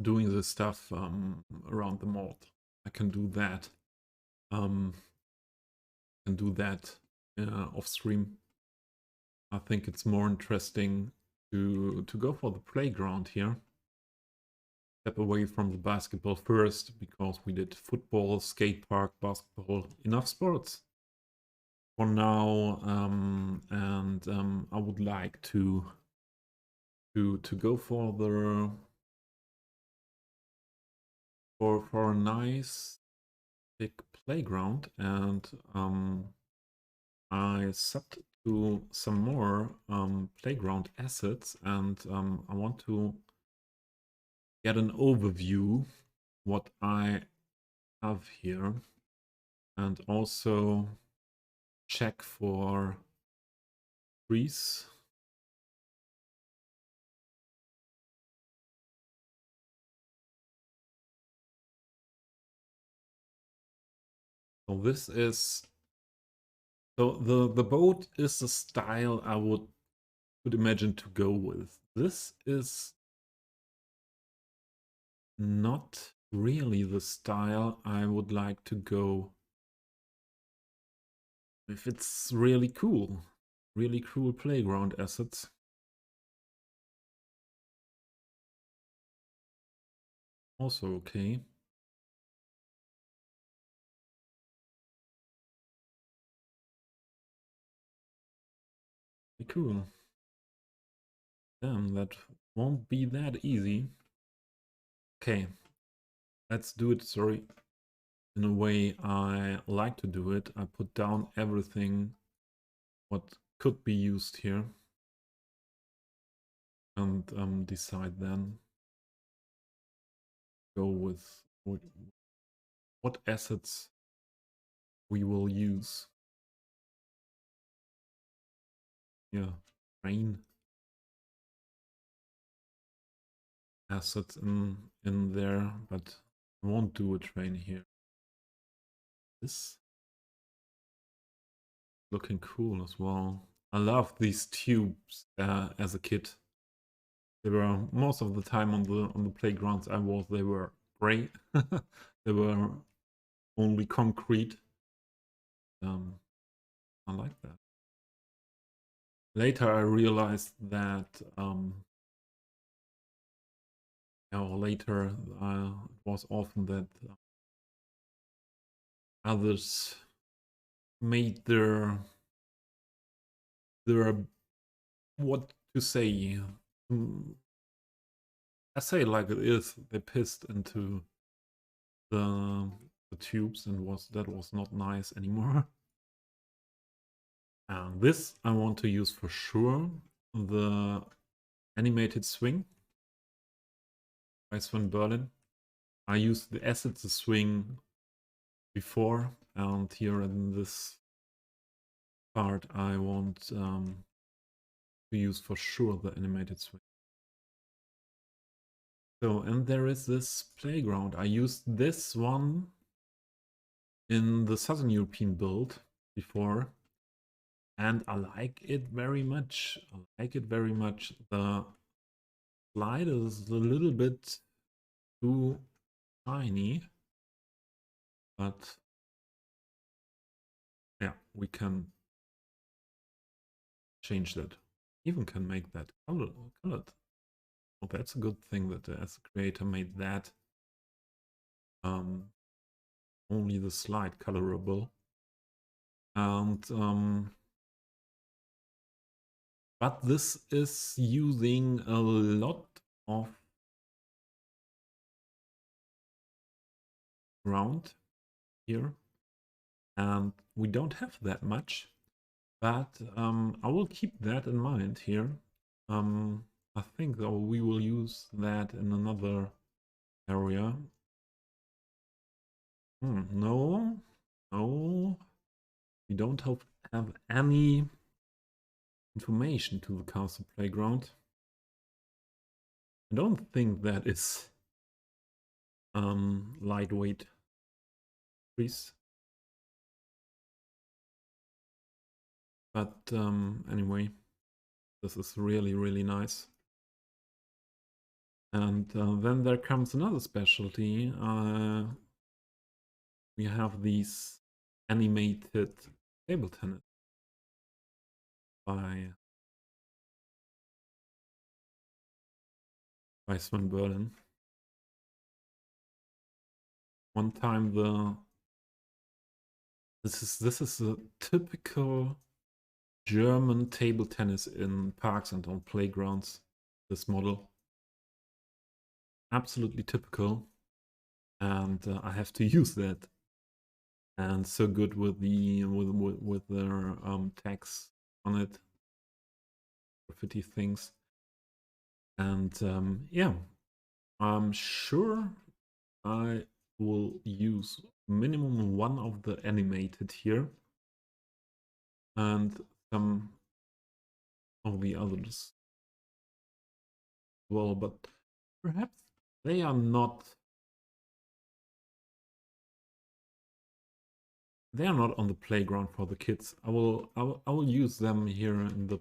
doing the stuff around the mod. I can do that. Off stream. I think it's more interesting to go for the playground here. Step away from the basketball first, because we did football, skate park, basketball, enough sports for now. And I would like to go for the for a nice big playground, and I set to some more playground assets, and I want to get an overview what I have here, and also check for trees. So this is, so the boat is the style I would imagine to go with. This is not really the style I would like to go if it's really cool playground assets. Also okay. Cool. Damn, that won't be that easy. Okay, let's do it, sorry, in a way I like to do it. I put down everything what could be used here, and decide then go with what assets we will use. Yeah, train assets in there, but I won't do a train here. This looking cool as well. I love these tubes as a kid. They were most of the time on the playgrounds I was. They were gray. They were only concrete. I like that. Later, I realized that. Later, it was often that others made their what to say. I say it like it is. They pissed into the tubes, and that was not nice anymore. And this I want to use for sure. The animated swing by Sven Berlin. I used the assets to swing before, and here in this part I want to use for sure the animated swing. So, and there is this playground. I used this one in the Southern European build before, and I like it very much. The slide is a little bit too tiny, but yeah, we can change that. Even can make that colored. Oh, that's a good thing that as a creator made that only the slide colorable. And but this is using a lot of ground here, and we don't have that much, but I will keep that in mind here. I think though we will use that in another area. No, No, we don't have any information to the castle playground. I don't think that is lightweight trees. But anyway, this is really, really nice. And then there comes another specialty. We have these animated table tennis by Sven Berlin. One time this is a typical German table tennis in parks and on playgrounds. This model, absolutely typical, and I have to use that. And so good with the with their tags on it, graffiti things, and yeah, I'm sure I will use minimum one of the animated here and some of the others. Well, but perhaps they are not on the playground for the kids. I will use them here in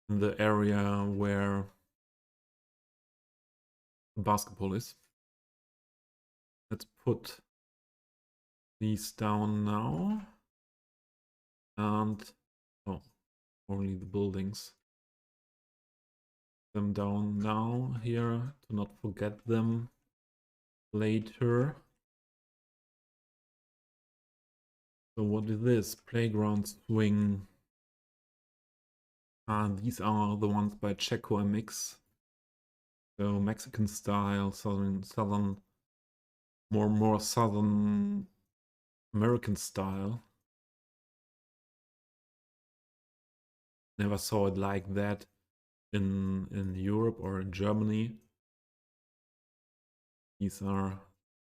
the area where the basketball is. Let's put these down now. And oh, only the buildings. Them down now here to not forget them later. So what is this? Playground swing. These are the ones by Checo MX. So Mexican style, southern, more southern American style. Never saw it like that in Europe or in Germany. These are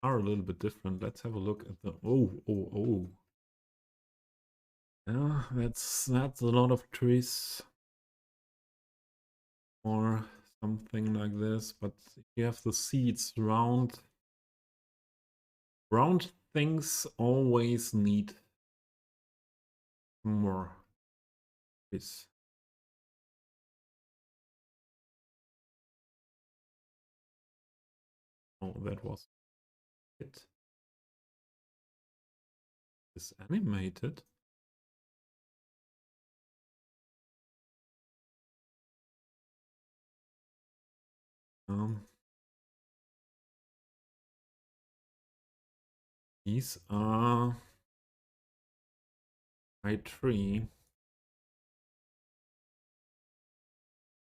a little bit different. Let's have a look at the oh. Yeah, that's a lot of trees or something like this. But if you have the seeds round things always need more trees. Oh, that was it. Is animated. These are high tree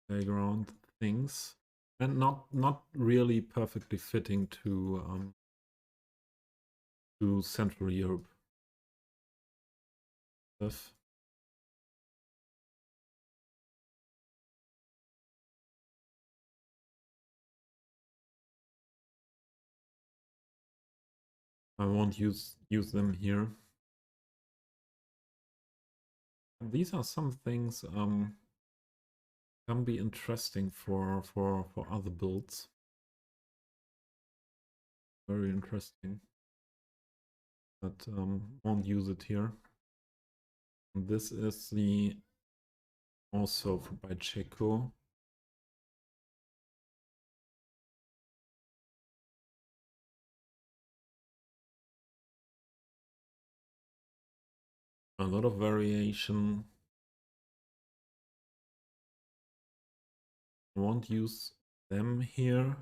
playground things, and not really perfectly fitting to Central Europe stuff. I won't use them here. These are some things can be interesting for other builds. Very interesting, but won't use it here. And this is the also by Checo. A lot of variation. I won't use them here.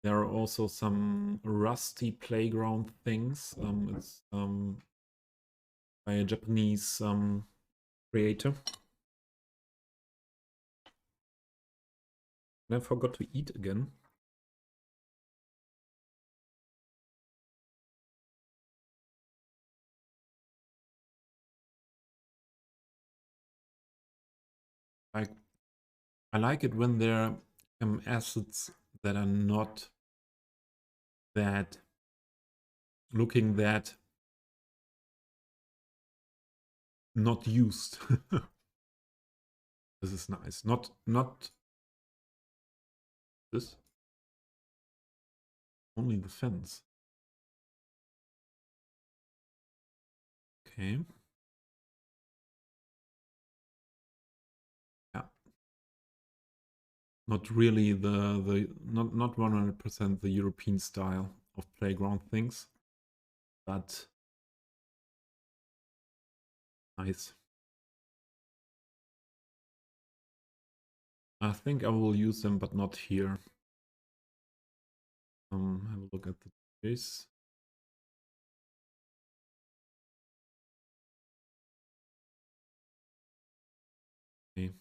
There are also some rusty playground things. It's by a Japanese creator. And I forgot to eat again. I like it when there are assets that are not that looking that not used. This is nice. Not this. Only the fence. Okay. Yeah. Not really not 100% the European style of playground things, but nice. I think I will use them, but not here. Have a look at the base. Okay.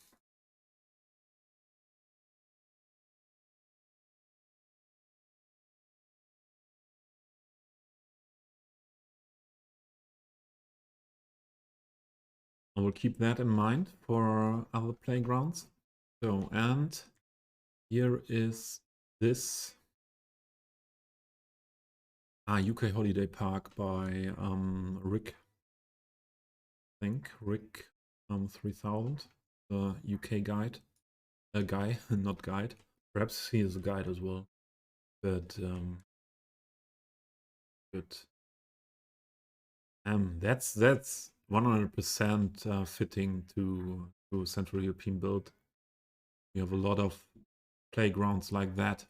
I will keep that in mind for other playgrounds. So, and here is this UK Holiday Park by Rick. I think Rick 3000, the UK guide, guy, not guide. Perhaps he is a guide as well, but good. That's 100% fitting to Central European build. We have a lot of playgrounds like that.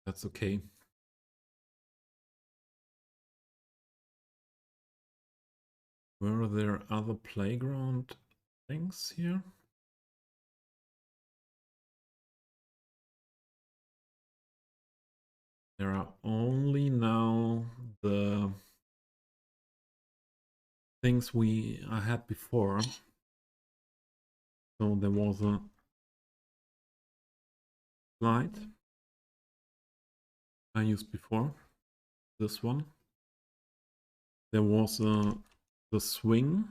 That's okay. Were there other playground things here? There are only now the things I had before. So there was a slide I used before, this one. There was the swing.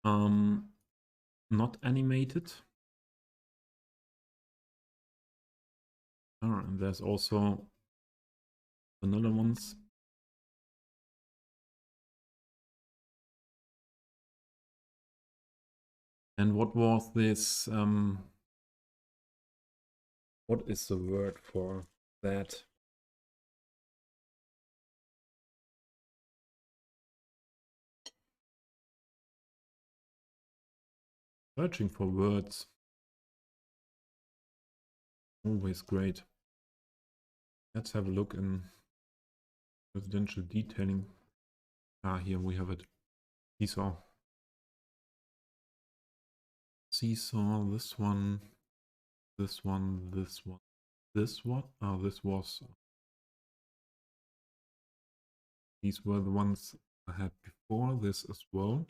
Not animated. And there's also vanilla ones. And what was this? What is the word for that? Searching for words. Always great. Let's have a look in residential detailing. Here we have it. Seesaw. Seesaw, this one, this one, this one. This one? Oh, this was. These were the ones I had before this as well.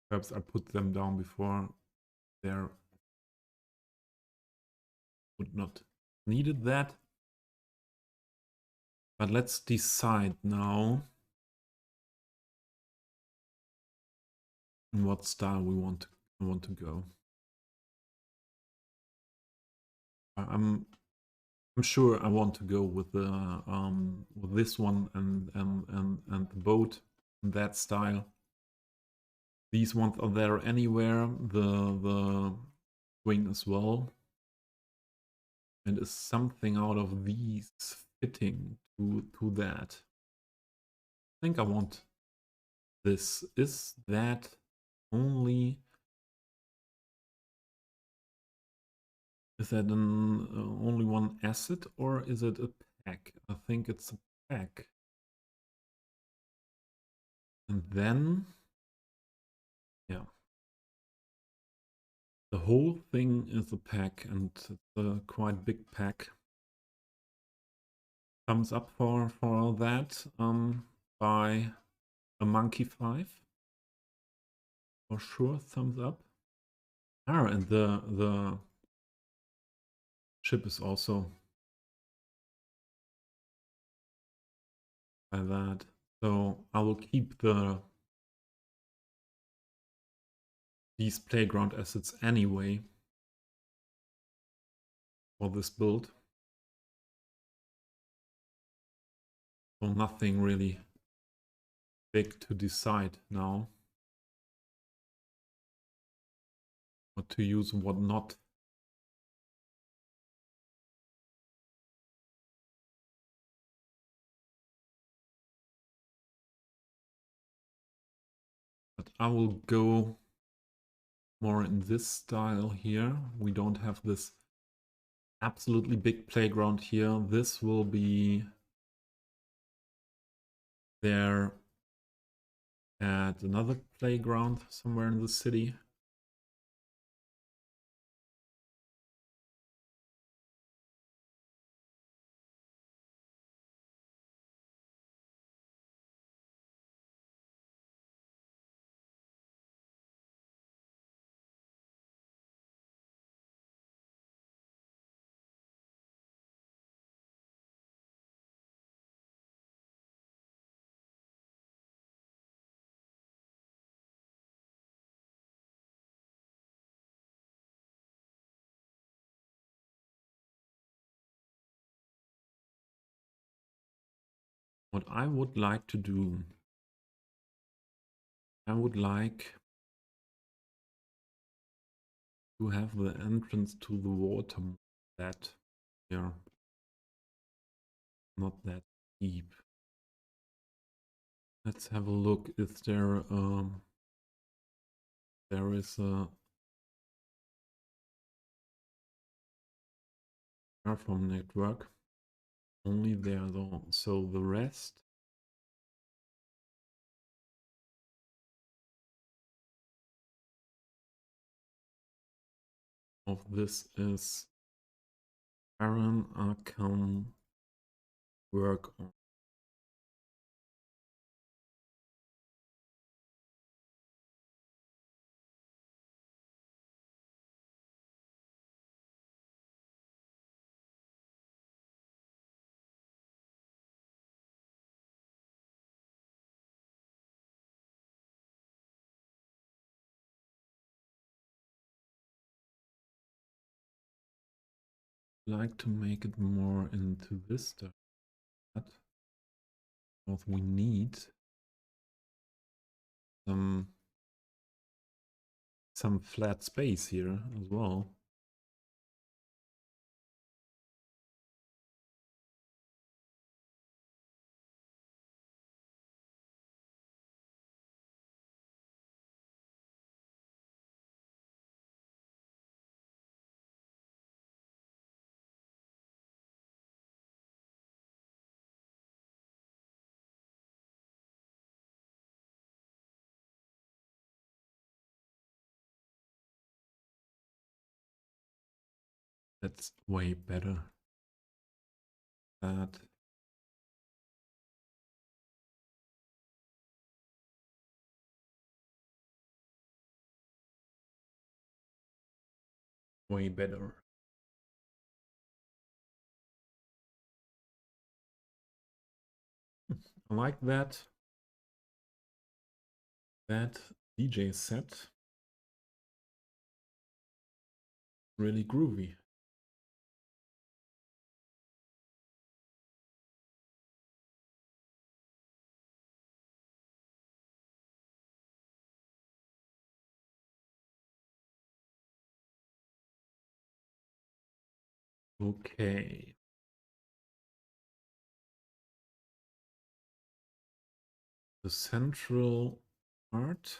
Perhaps I put them down before there would not needed that. But let's decide now in what style we want to go. I'm sure I want to go with the with this one and the boat in that style. These ones are there anywhere. The wing as well. And is something out of these fitting to that? I think I want this. Is that only? Is that an only one asset or is it a pack? I think it's a pack. And then, yeah. The whole thing is a pack and it's a quite big pack. Thumbs up for that by a Monkey 5. For sure, thumbs up. And the ship is also by that. So I will keep these playground assets anyway. for this build. So nothing really big to decide now. What to use and what not. But I will go more in this style here. We don't have this absolutely big playground here. This will be there at another playground somewhere in the city. What I would like to do, I would like to have the entrance to the water that here, not that deep. Let's have a look. Is there there is a from network only there though. So the rest of this is Aaron can work on. Like to make it more into this stuff, because we need some flat space here as well. That's way better. That way better. I like that. That DJ set. Really groovy. Okay. The central part.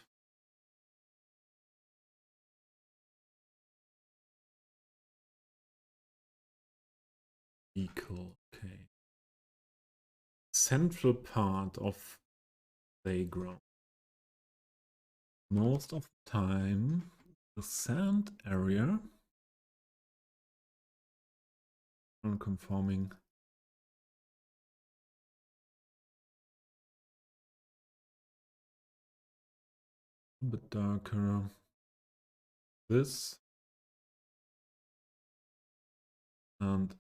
Equal. Okay. Central part of playground. Most of the time, the sand area. Non-conforming. A bit darker. This and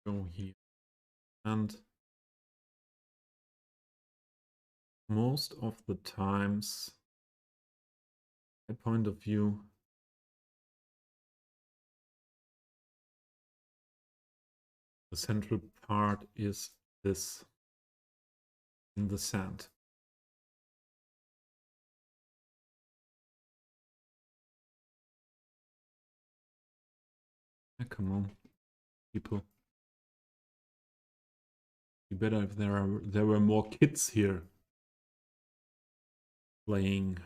Go here. And most of the times, my point of view, the central part is this in the sand. Yeah, come on, people. Be better if there were more kids here playing.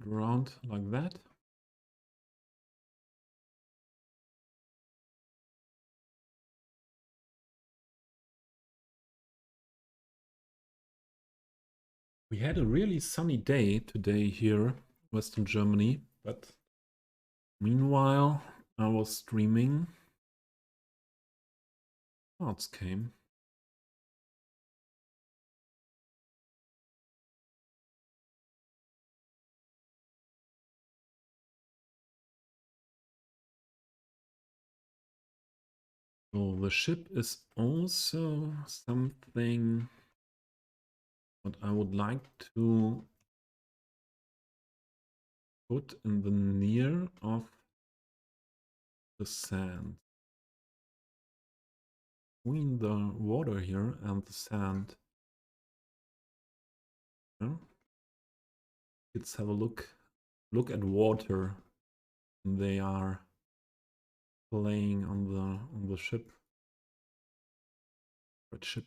Around like that. We had a really sunny day today here, Western Germany, but meanwhile, I was streaming. Clouds came. So the ship is also something what I would like to put in the near of the sand. Between the water here and the sand. Yeah? Let's have a look at water. They are playing on the ship. Red ship.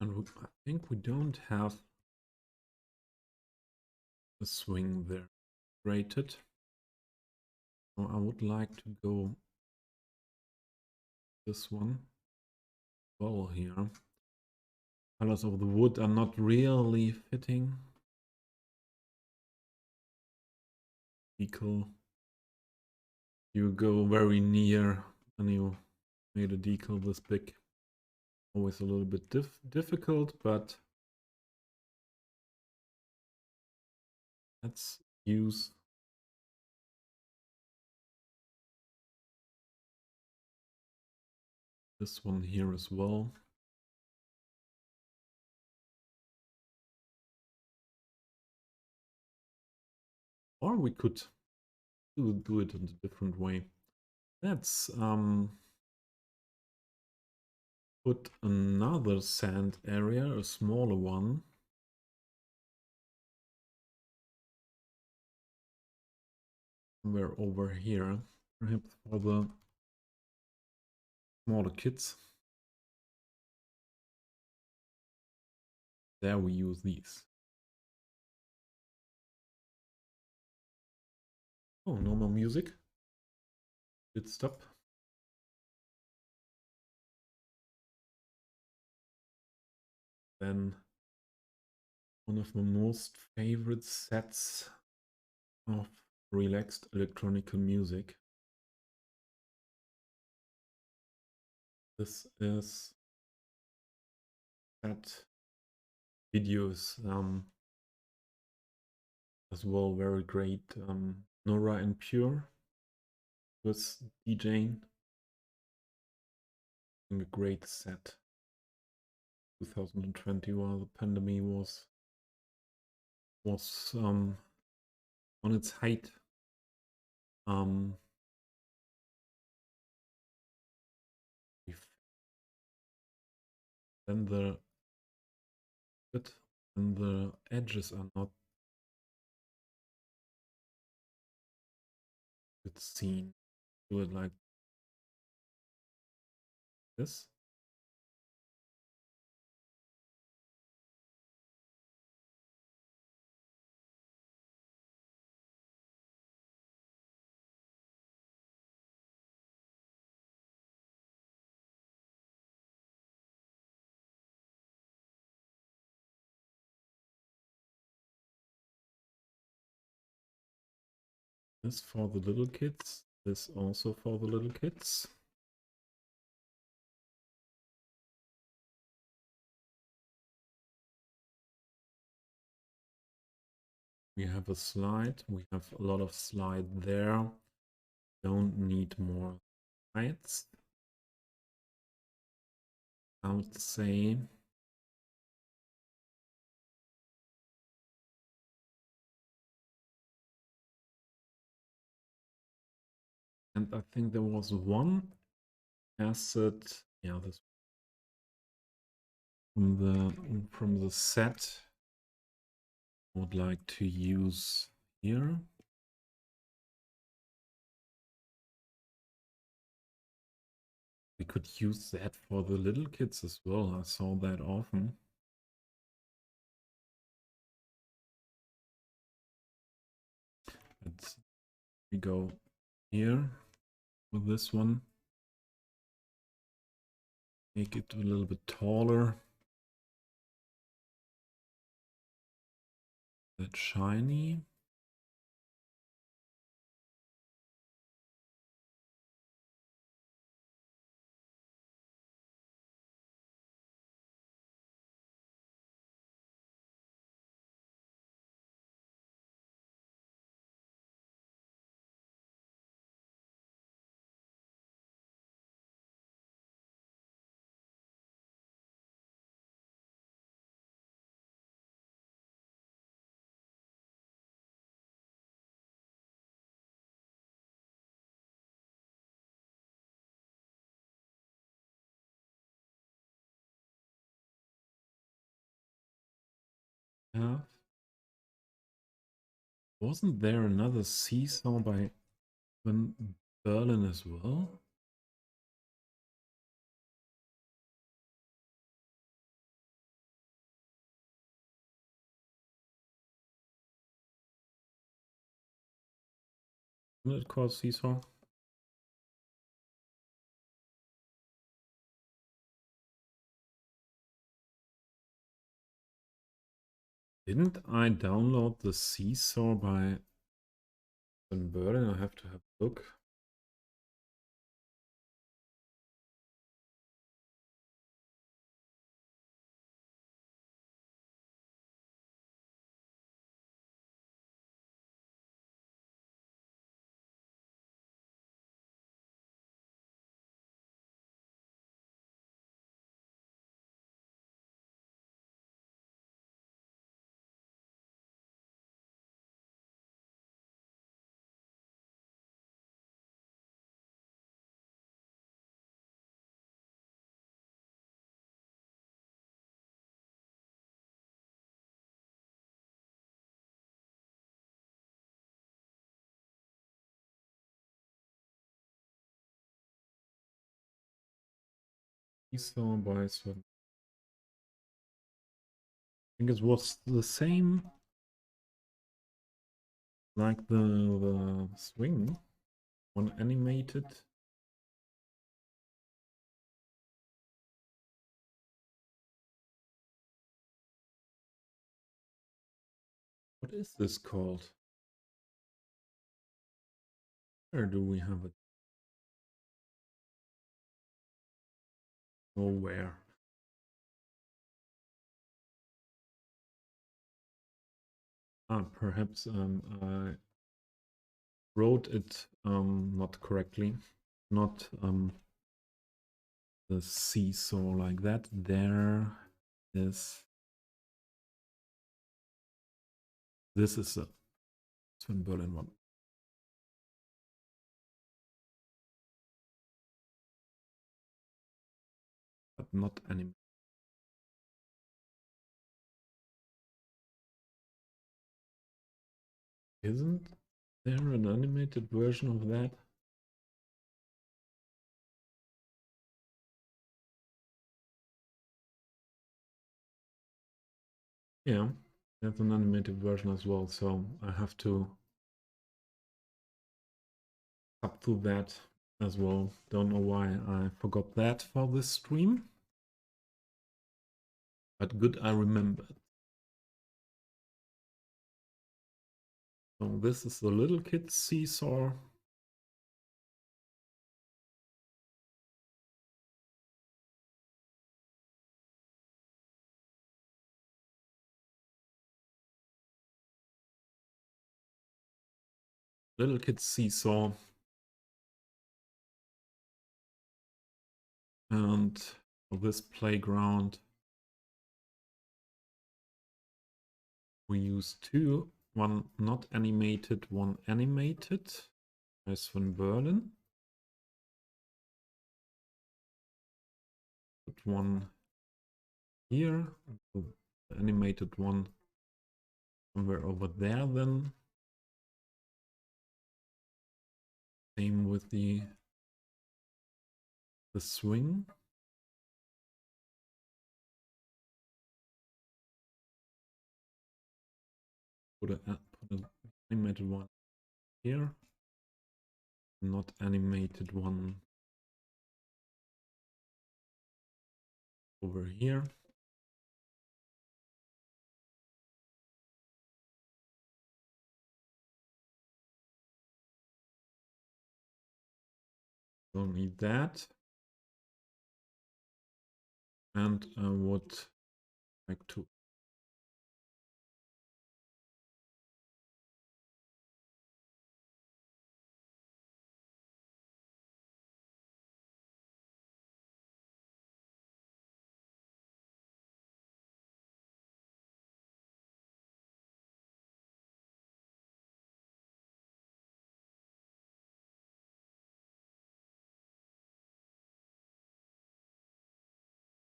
And I think we don't have a swing there rated. So I would like to go this one. Well, here. Colors of the wood are not really fitting. Decal. You go very near and you made a decal this big. Always a little bit difficult, but let's use this one here as well. Or we could do it in a different way. Let's put another sand area, a smaller one. Somewhere over here, perhaps for the smaller kids. There we use these. Oh, no more music. Did stop. Then one of my most favorite sets of relaxed electronic music. This is that videos as well, very great. Nora and Pure was DJing. A great set. 2020 while the pandemic was on its height. Then the edges are not bit seen. Do it like this. This for the little kids. This also for the little kids. We have a slide. We have a lot of slide there. Don't need more slides, I would say. And I think there was one asset. Yeah, this from the set I would like to use here. We could use that for the little kids as well. I saw that often. But we go here with this one. Make it a little bit taller. That shiny. Yeah. Wasn't there another seesaw by Berlin as well? Isn't it called seesaw? Didn't I download the seesaw by Berlin? I have to have a look. Seesaw by some. I think it was the same like the swing one animated. What is this called? Where do we have it? Nowhere. Perhaps I wrote it not correctly. Not the seesaw like that. There is. This is a Twin Berlin one. But not any. Isn't Is there an animated version of that? Yeah, there's an animated version as well, so I have to up to that as well. Don't know why I forgot that for this stream, but good I remembered. So this is the little kid's seesaw. Little kid's seesaw. And for this playground, we use two, one not animated, one animated. By Sven Berlin. Put one here, the animated one somewhere over there then. Same with the swing. Put an animated one here. Not animated one over here. Don't need that. And I would like to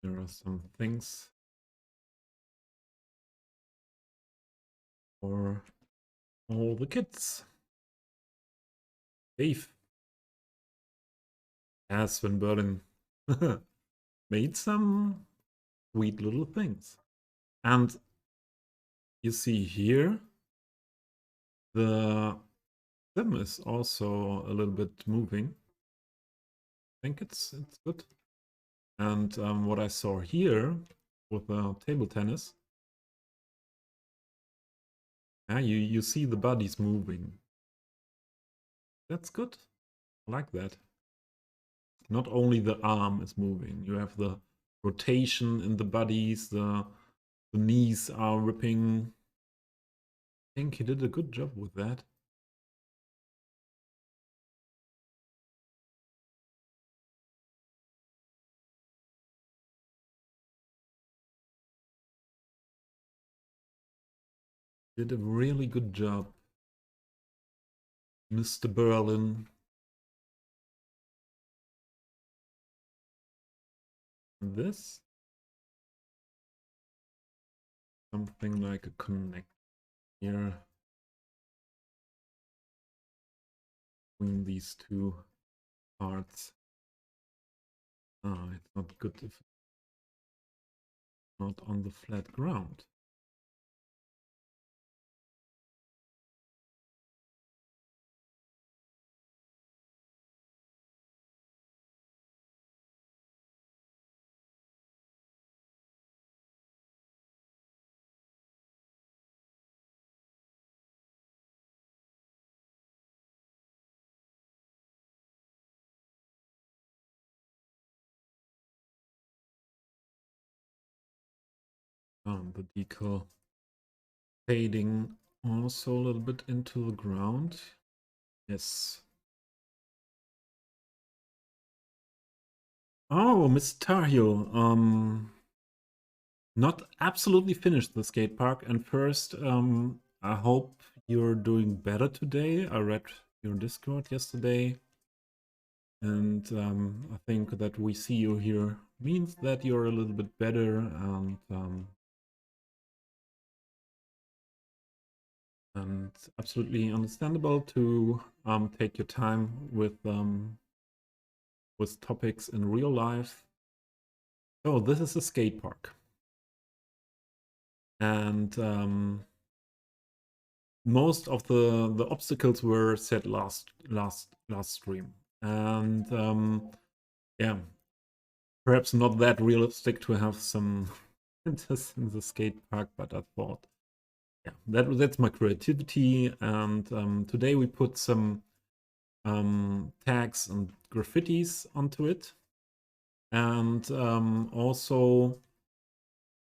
there are some things for all the kids. Dave. As Sven Berlin made some sweet little things. And you see here, the sim is also a little bit moving. I think it's good. And what I saw here with table tennis, you see the bodies moving. That's good. I like that. Not only the arm is moving, you have the rotation in the bodies, the knees are ripping. I think he did a good job with that. Did a really good job, Mr. Berlin. And this, something like a connect here between these two parts. It's not good if it's not on the flat ground. The decal fading also a little bit into the ground. Yes. Oh, Miss Tar Heel. Not absolutely finished the skate park. And first, I hope you're doing better today. I read your Discord yesterday. And I think that we see you here means that you're a little bit better. And and absolutely understandable to take your time with topics in real life. So this is a skate park, and most of the obstacles were set last stream, and yeah, perhaps not that realistic to have some this in the skate park, but I thought, yeah, that's my creativity. And today we put some tags and graffitis onto it, and also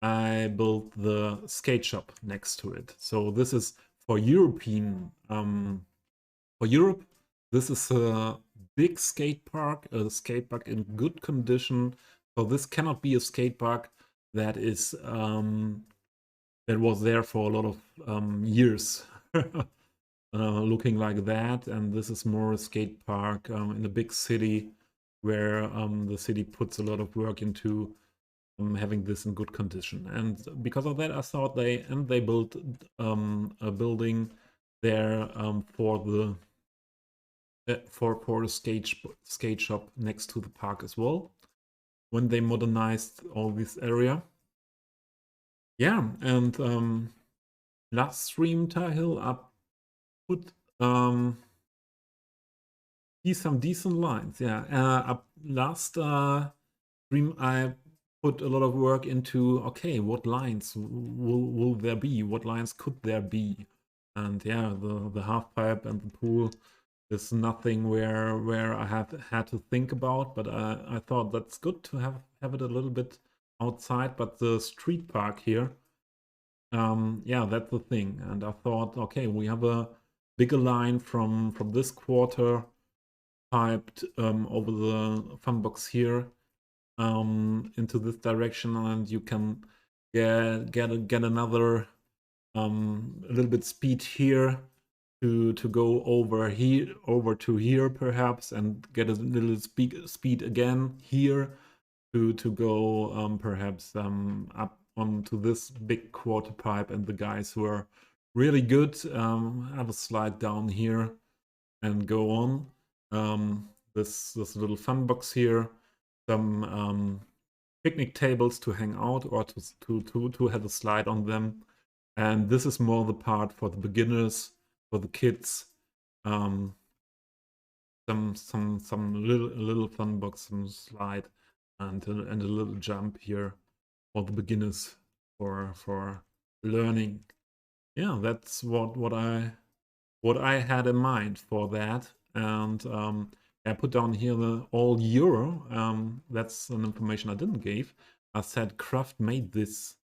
I built the skate shop next to it. So this is for European for Europe. This is a big skate park, a skate park in good condition. So this cannot be a skate park that is that was there for a lot of years, looking like that. And this is more a skate park in a big city where the city puts a lot of work into having this in good condition. And because of that, I thought they built a building there for the for a skate shop next to the park as well. When they modernized all this area, yeah. And last stream, Tahil, I put some decent lines. Yeah, last stream I put a lot of work into, okay, what lines will there be? What lines could there be? And yeah, the half pipe and the pool is nothing where I have had to think about, but I thought that's good to have it a little bit outside. But the street park here, yeah, that's the thing. And I thought, okay, we have a bigger line from this quarter piped over the fun box here into this direction, and you can get another a little bit speed here to go over to here perhaps, and get a little speed again here to go perhaps up onto this big quarter pipe. And the guys who are really good have a slide down here and go on. This little fun box here, some picnic tables to hang out or to have a slide on them. And this is more the part for the beginners, for the kids. Some little fun box, some slide, and a little jump here for the beginners for learning. Yeah, that's what I had in mind for that. And I put down here the all euro. That's an information I didn't give. I said Kraft made this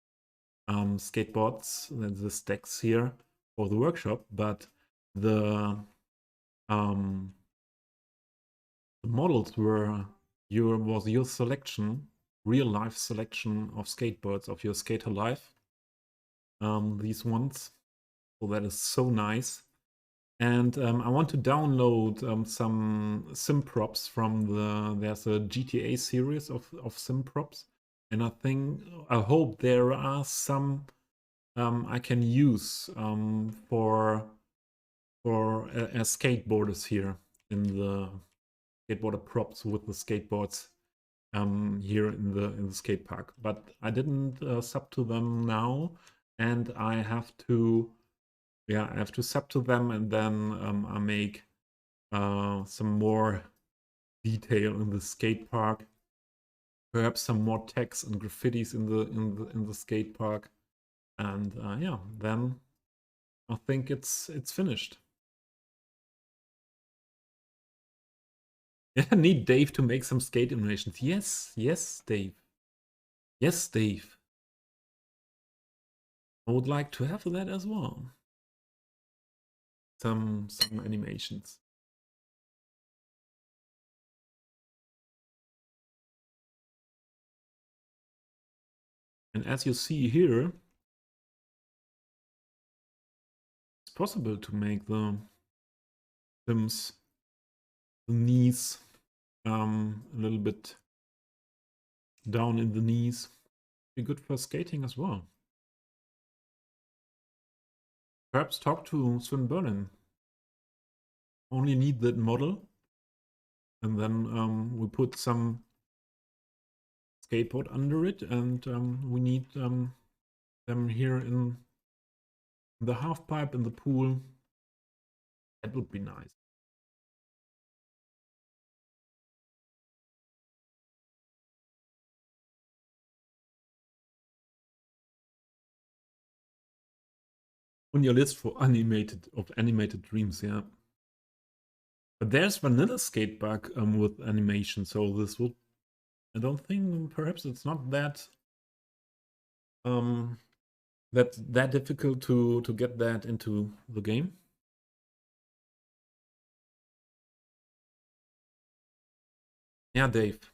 skateboards, the stacks here for the workshop, but the models was your selection, real life selection of skateboards of your skater life. These ones, so that is so nice. And I want to download some sim props from there's a GTA series of sim props, and I hope there are some I can use as skateboarders here in the skateboarder props with the skateboards here in the skate park. But I didn't sub to them now, and I have to sub to them, and then I make some more detail in the skate park, perhaps some more text and graffitis in the skate park, and yeah, then I think it's finished. Yeah, need Dave to make some skate animations. Yes, Dave. Yes, Dave. I would like to have that as well. Some animations. And as you see here, it's possible to make the limbs, the knees, a little bit down in the knees. Be good for skating as well. Perhaps talk to Swinburne. Only need that model, and then we put some skateboard under it, and we need them here in the half pipe in the pool. That would be nice. On your list for animated dreams, yeah. But there's vanilla skate bug with animation, so this will. I don't think perhaps it's not that um that difficult to get that into the game. Yeah, Dave.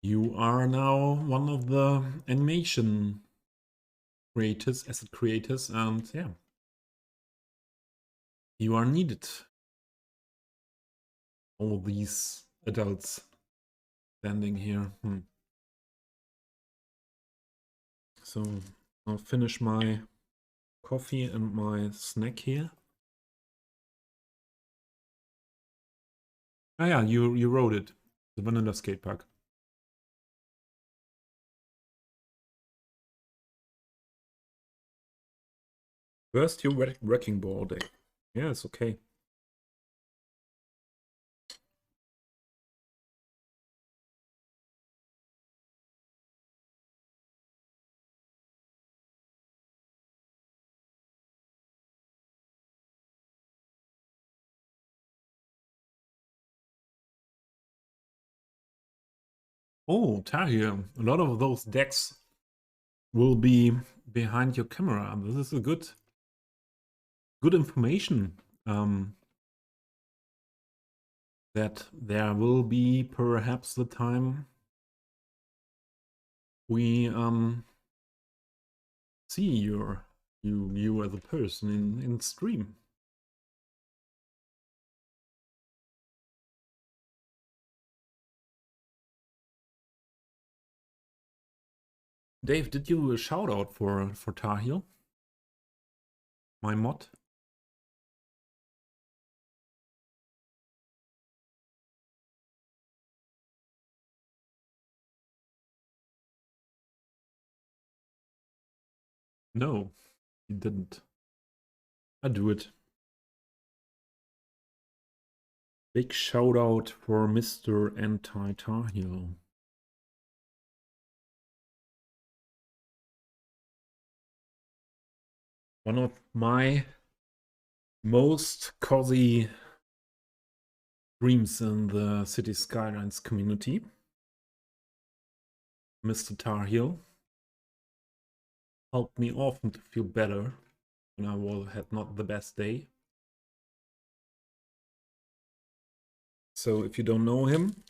You are now one of the animation creators, asset creators, and yeah, you are needed. All these adults standing here. So I'll finish my coffee and my snack here. Ah yeah, you wrote it. The vanilla skate park. First, you're wrecking ball day. Yeah, it's okay. Oh, Tahir, a lot of those decks will be behind your camera. This is a good information. That there will be perhaps the time we see you as a person in stream. Dave, did you a shout out for Tahil? My mod? No, he didn't. I do it. Big shout out for Mr. Anti-Tahil. One of my most cozy dreams in the Cities Skylines community. Mr. Tahil helped me often to feel better when I had not the best day. So if you don't know him,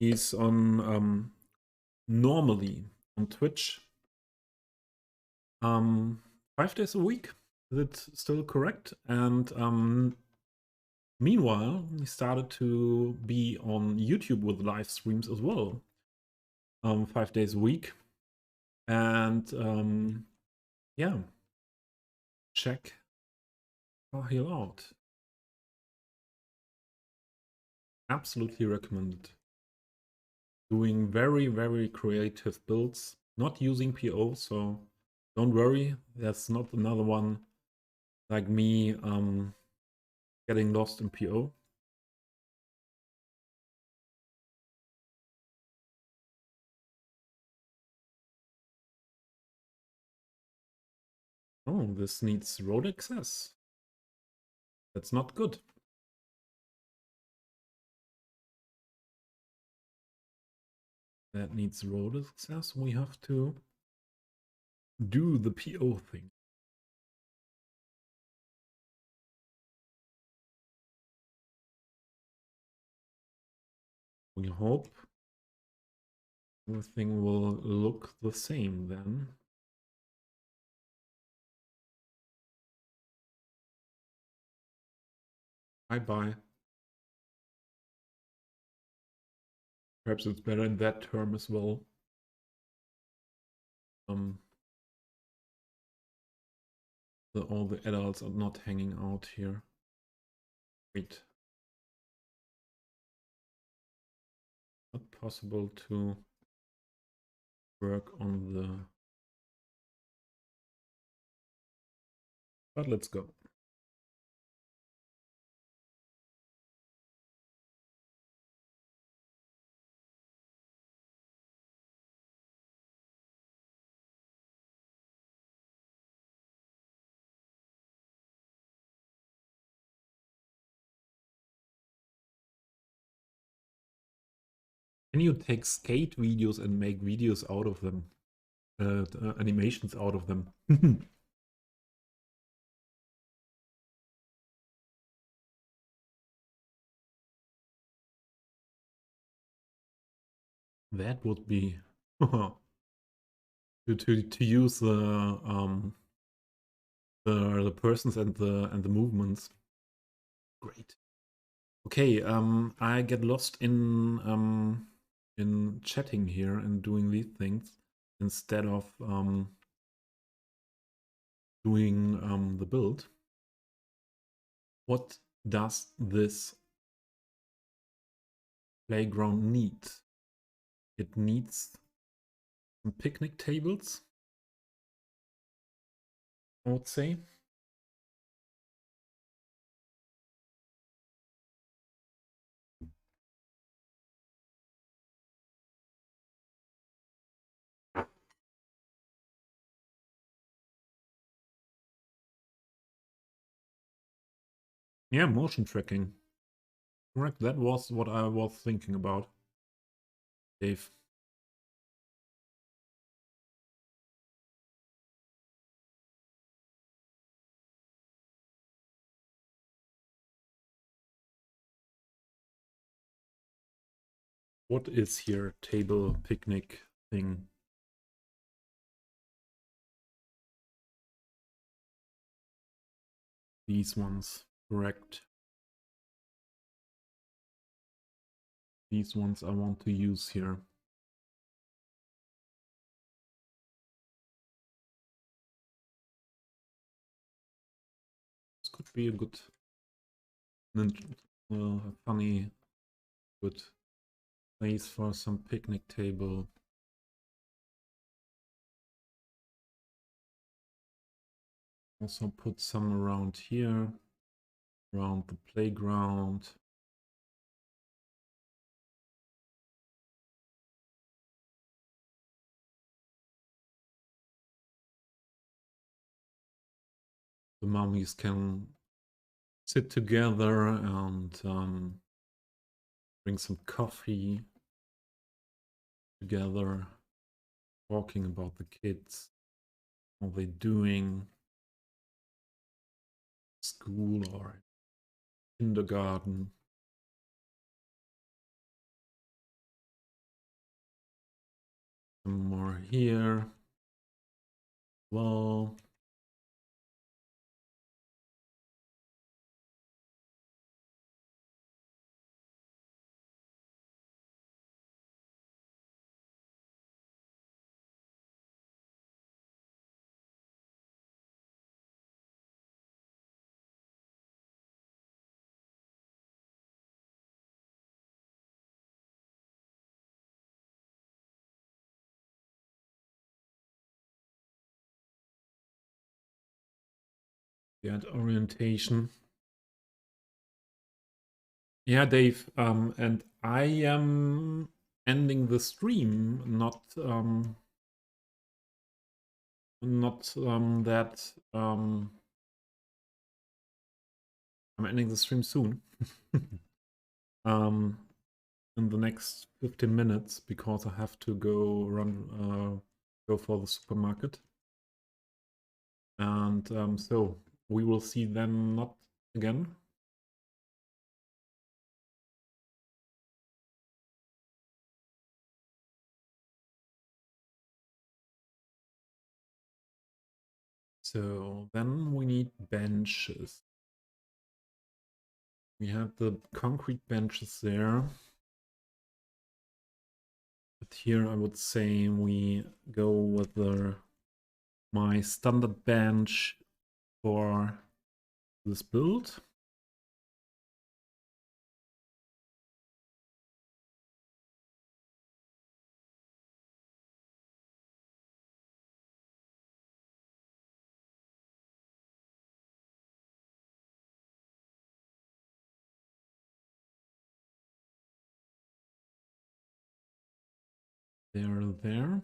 he's on normally on Twitch 5 days a week. Is it still correct? And meanwhile, he started to be on YouTube with live streams as well, 5 days a week. And yeah, check Tahil out. Absolutely recommended. Doing very creative builds, not using PO, so don't worry, there's not another one like me getting lost in PO. Oh, this needs road access. That's not good. That needs road access. We have to do the PO thing. We hope everything will look the same then. Bye-bye. Perhaps it's better in that term as well. all the adults are not hanging out here. Wait. Not possible to work on the... But let's go. Can you take skate videos and make videos out of them? Animations out of them? That would be to use the persons and the movements. Great. Okay, I get lost in chatting here and doing these things instead of doing the build. What does this playground need? It needs some picnic tables, I would say. Yeah, motion tracking. Correct, that was what I was thinking about, Dave. What is here table picnic thing? These ones, correct. These ones I want to use here. This could be a good, funny, good place for some picnic table. Also put some around here, around the playground. The mummies can sit together and drink some coffee together, talking about the kids, what they're doing, school or kindergarten. Some more here. Well, get orientation. Yeah, Dave, and I am ending the stream, not that I'm ending the stream soon. In the next 15 minutes because I have to go for the supermarket. And so we will see then not again. So then we need benches. We have the concrete benches there. But here I would say we go with my standard bench for this build. There.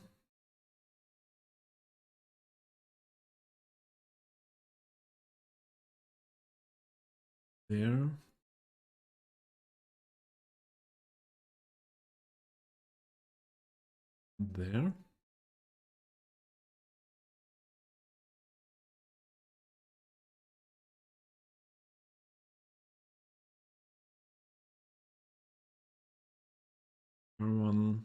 There. There. One.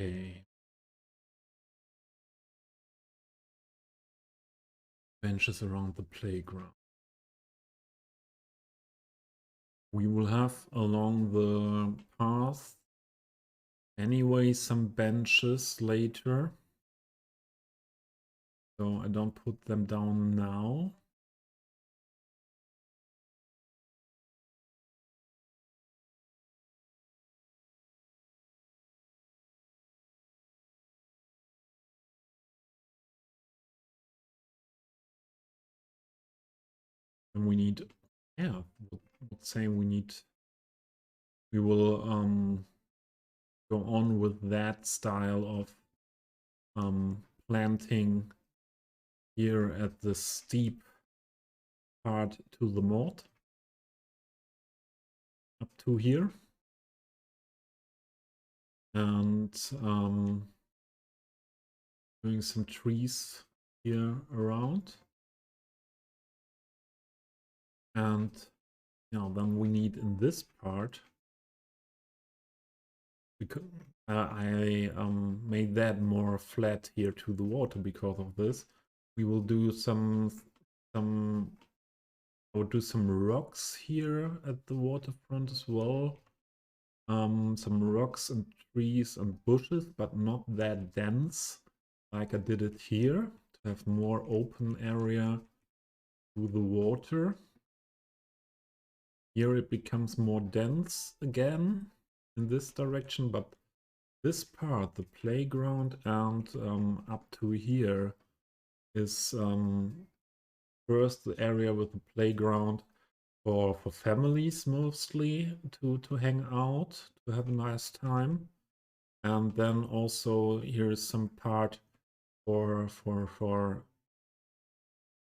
Okay. Benches around the playground. We will have along the path anyway some benches later. So I don't put them down now. And we need, yeah, would say we will go on with that style of planting here at the steep part to the mod up to here, and doing some trees here around, and then we need in this part, because I made that more flat here to the water because of this. We will do some I will do some rocks here at the waterfront as well. Some rocks and trees and bushes, but not that dense like I did it here, to have more open area to the water. Here it becomes more dense again in this direction, but this part, the playground and up to here, is first the area with the playground for families mostly to hang out, to have a nice time. And then also here is some part for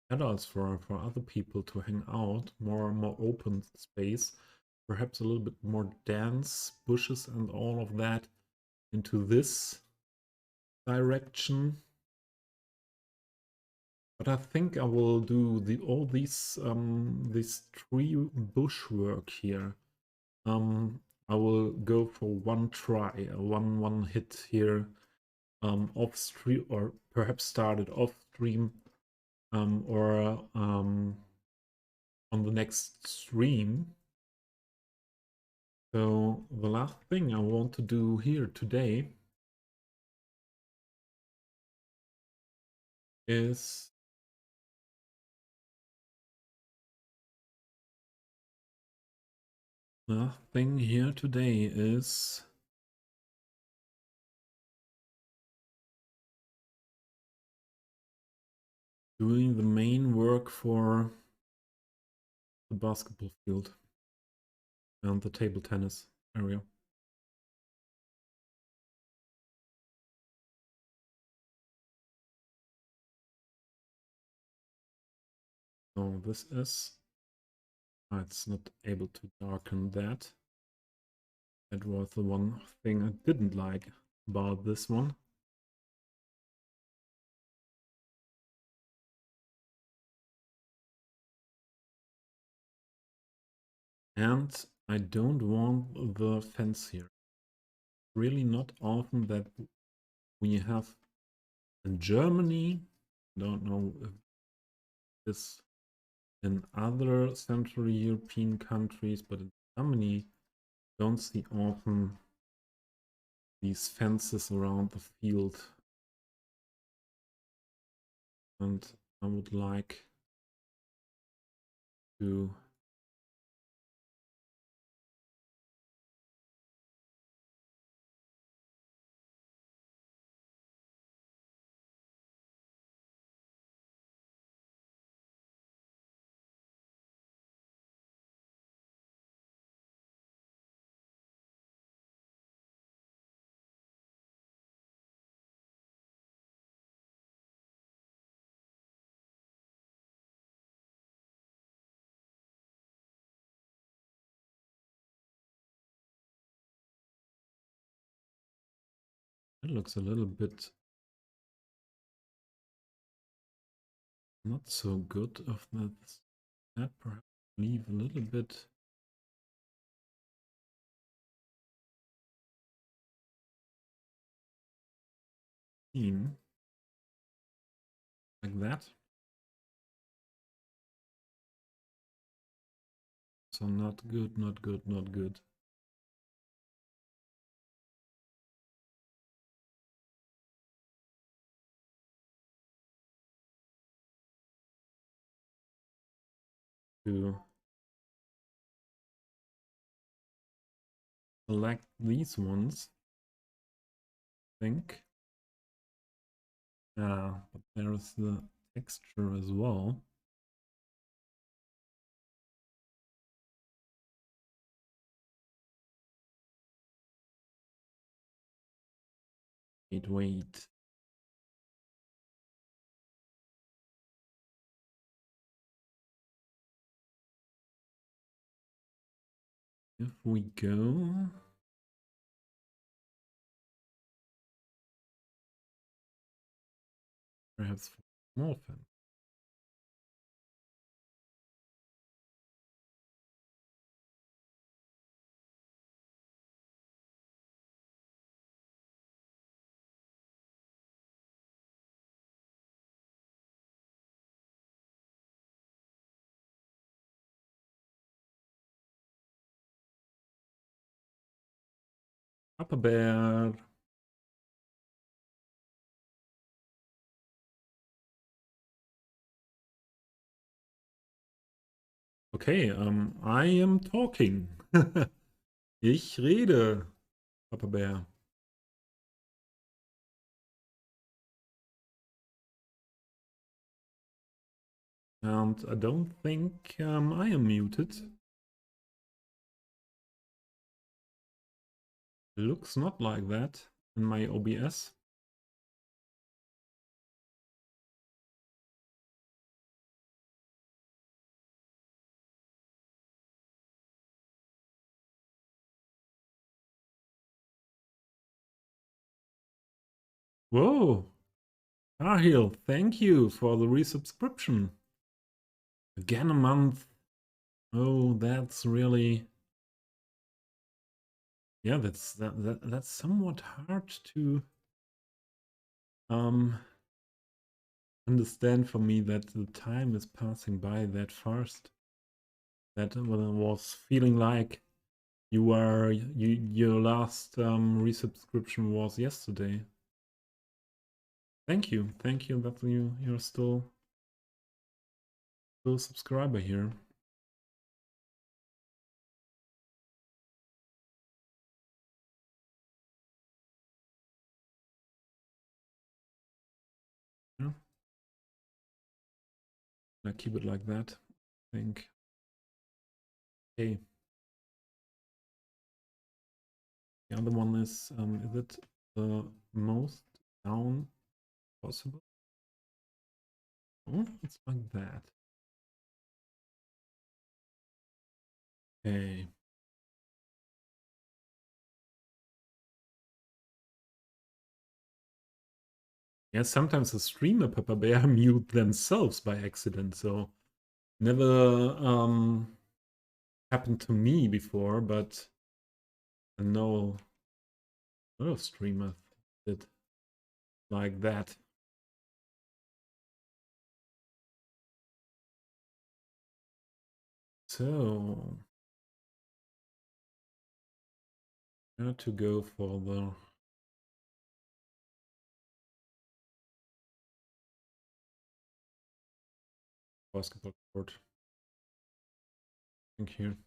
adults, for other people to hang out, more open space, perhaps a little bit more dense bushes and all of that into this direction. But I think I will do all these this tree bushwork here. I will go for one try, one hit here, off stream, or perhaps started off stream, or on the next stream. So the last thing I want to do here today is doing the main work for the basketball field and the table tennis area. So this is, it's not able to darken that. That was the one thing I didn't like about this one. And I don't want the fence here. Really not often that we have in Germany, don't know if this in other Central European countries, but in Germany don't see often these fences around the field. And I would like to it looks a little bit not so good of that. Perhaps leave a little bit clean like that. So not good, not good, not good. To select these ones, I think. Yeah, but there's the texture as well. Wait. If we go perhaps more fun. Papa Bear. Okay, I am talking. Ich rede, Papa Bear. And I don't think I am muted. Looks not like that in my OBS. Whoa! Arhil, thank you for the resubscription. Again a month. Oh, that's really... Yeah, that's somewhat hard to understand for me that the time is passing by that fast. That was feeling like your last resubscription was yesterday. Thank you that you're still a subscriber here. Yeah. I keep it like that, I think. Okay. The other one is it the most down possible? Oh, it's like that. Okay. Yeah, sometimes the streamer Papa Bear mute themselves by accident, so never happened to me before, but I know a lot of streamers did like that. So where to go for the basketball court. I think here.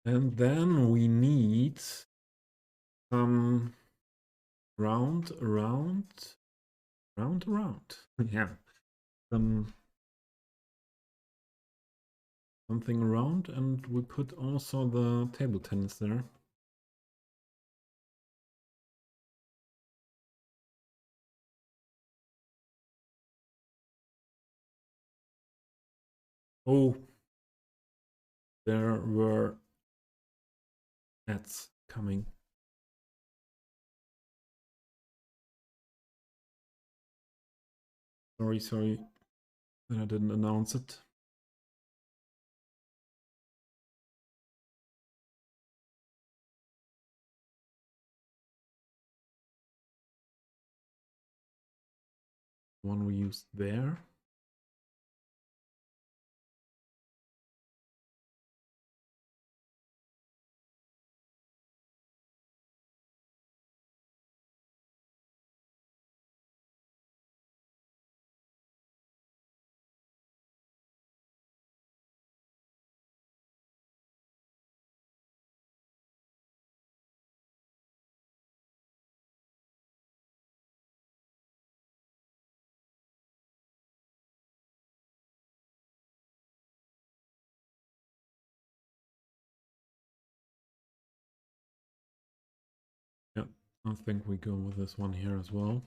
And then we need some round. Yeah, something around, and we put also the table tennis there. Oh, there were ads coming. Sorry that I didn't announce it. One we used there. Yeah, I think we go with this one here as well.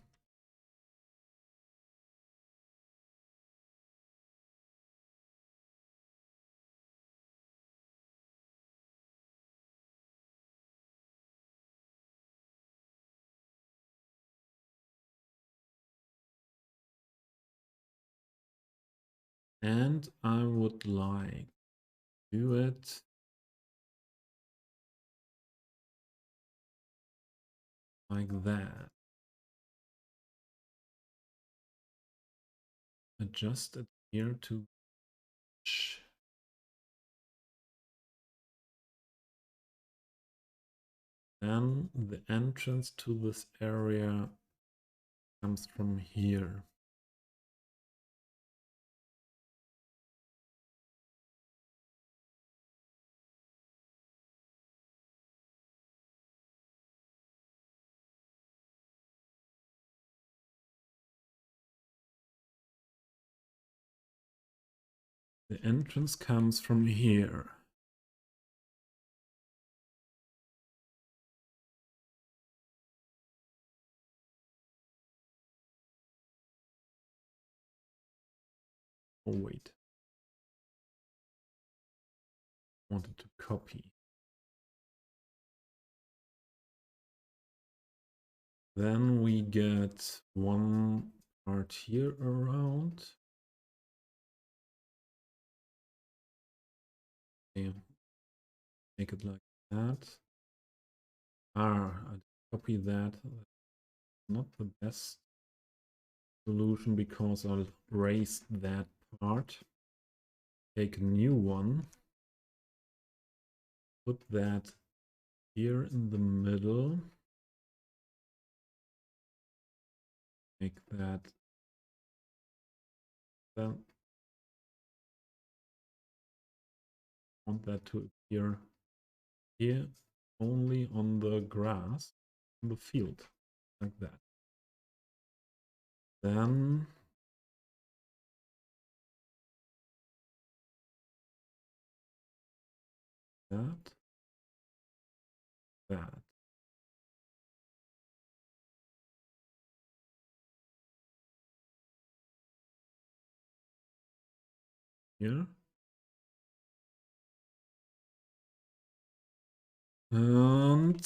And I would like to do it like that. Adjust it here to then the entrance to this area comes from here. The entrance comes from here. Oh wait, wanted to copy. Then we get one part here around. Okay. Make it like that. I copy that. Not the best solution because I'll erase that part. Take a new one. Put that here in the middle. Make that then. Want that to appear here only on the grass in the field, like that. Then that. Here. And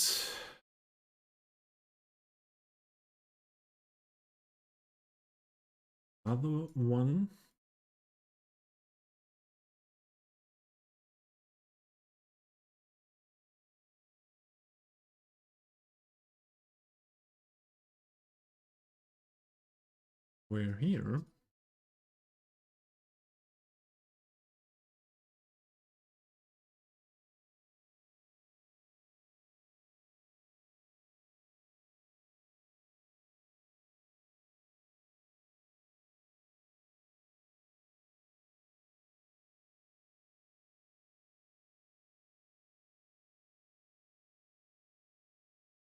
other one we're here.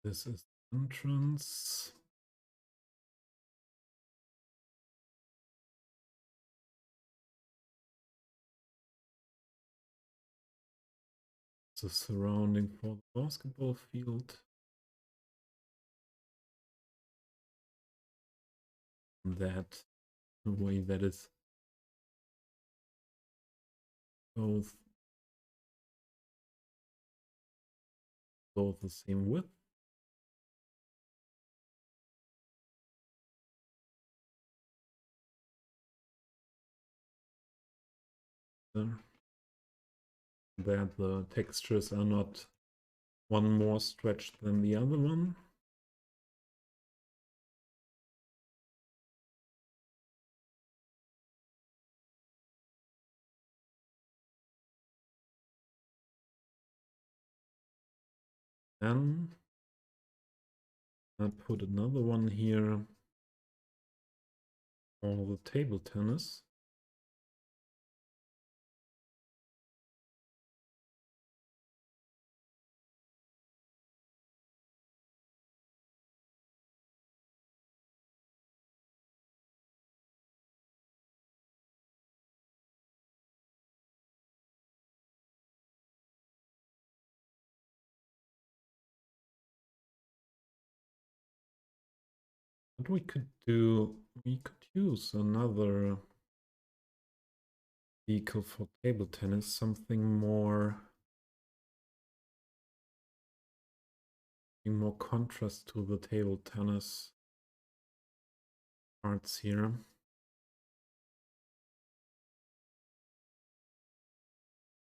This is the entrance. The surrounding for the basketball field. That the way that is both the same width. That the textures are not one more stretched than the other one. Then I put another one here for the table tennis. But we could use another vehicle for table tennis, something more contrast to the table tennis parts here.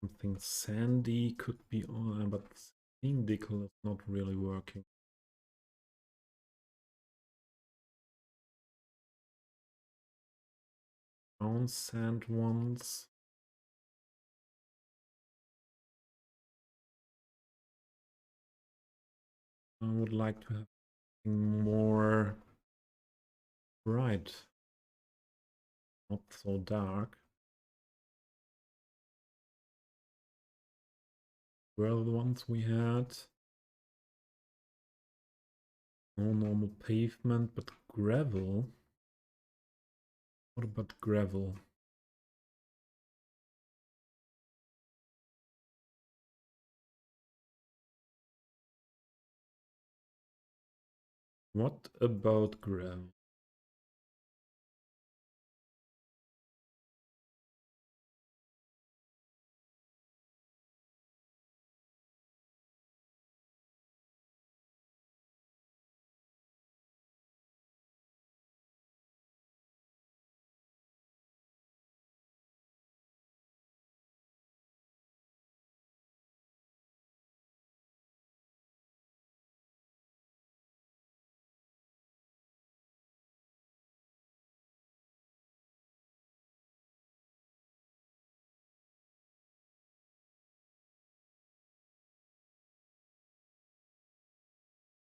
Something sandy could be on, but the theme decal is not really working. Brown sand ones. I would like to have more bright, not so dark. Where are the ones we had? No normal pavement, but gravel. What about gravel? What about gravel?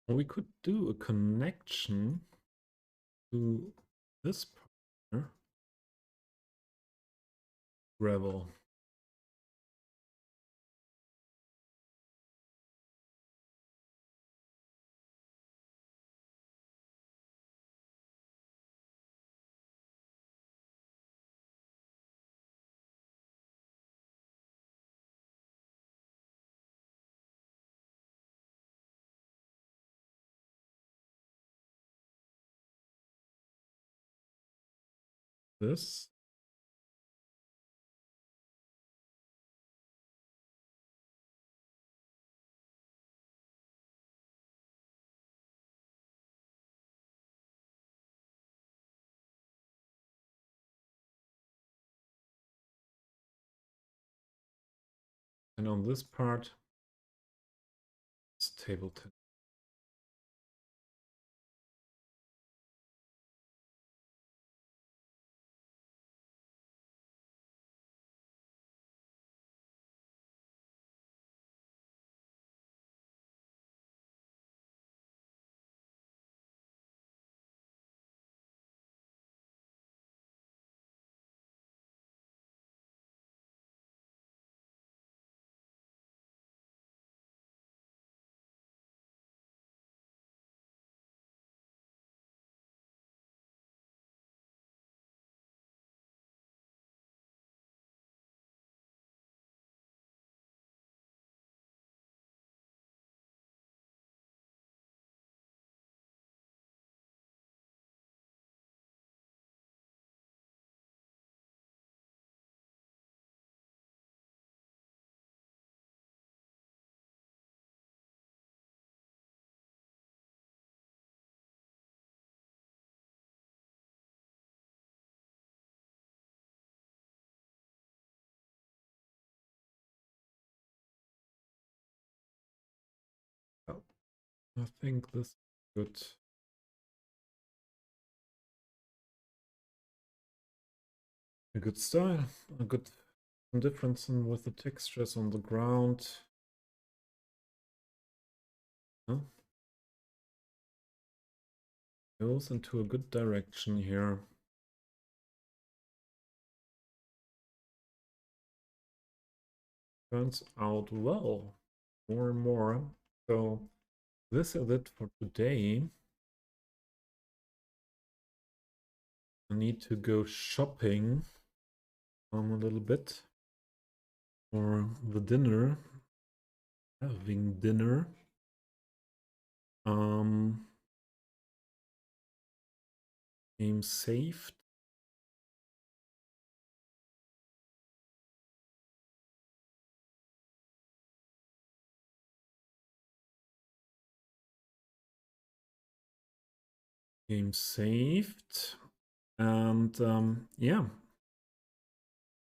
We could do a connection to this part here. Gravel. This. And on this part, it's table tennis. I think this is good. A good style, a good difference in with the textures on the ground. Huh? Goes into a good direction here. Turns out well, more and more. So this is it for today. I need to go shopping a little bit for the dinner. Having dinner. Game saved. Game saved. And yeah,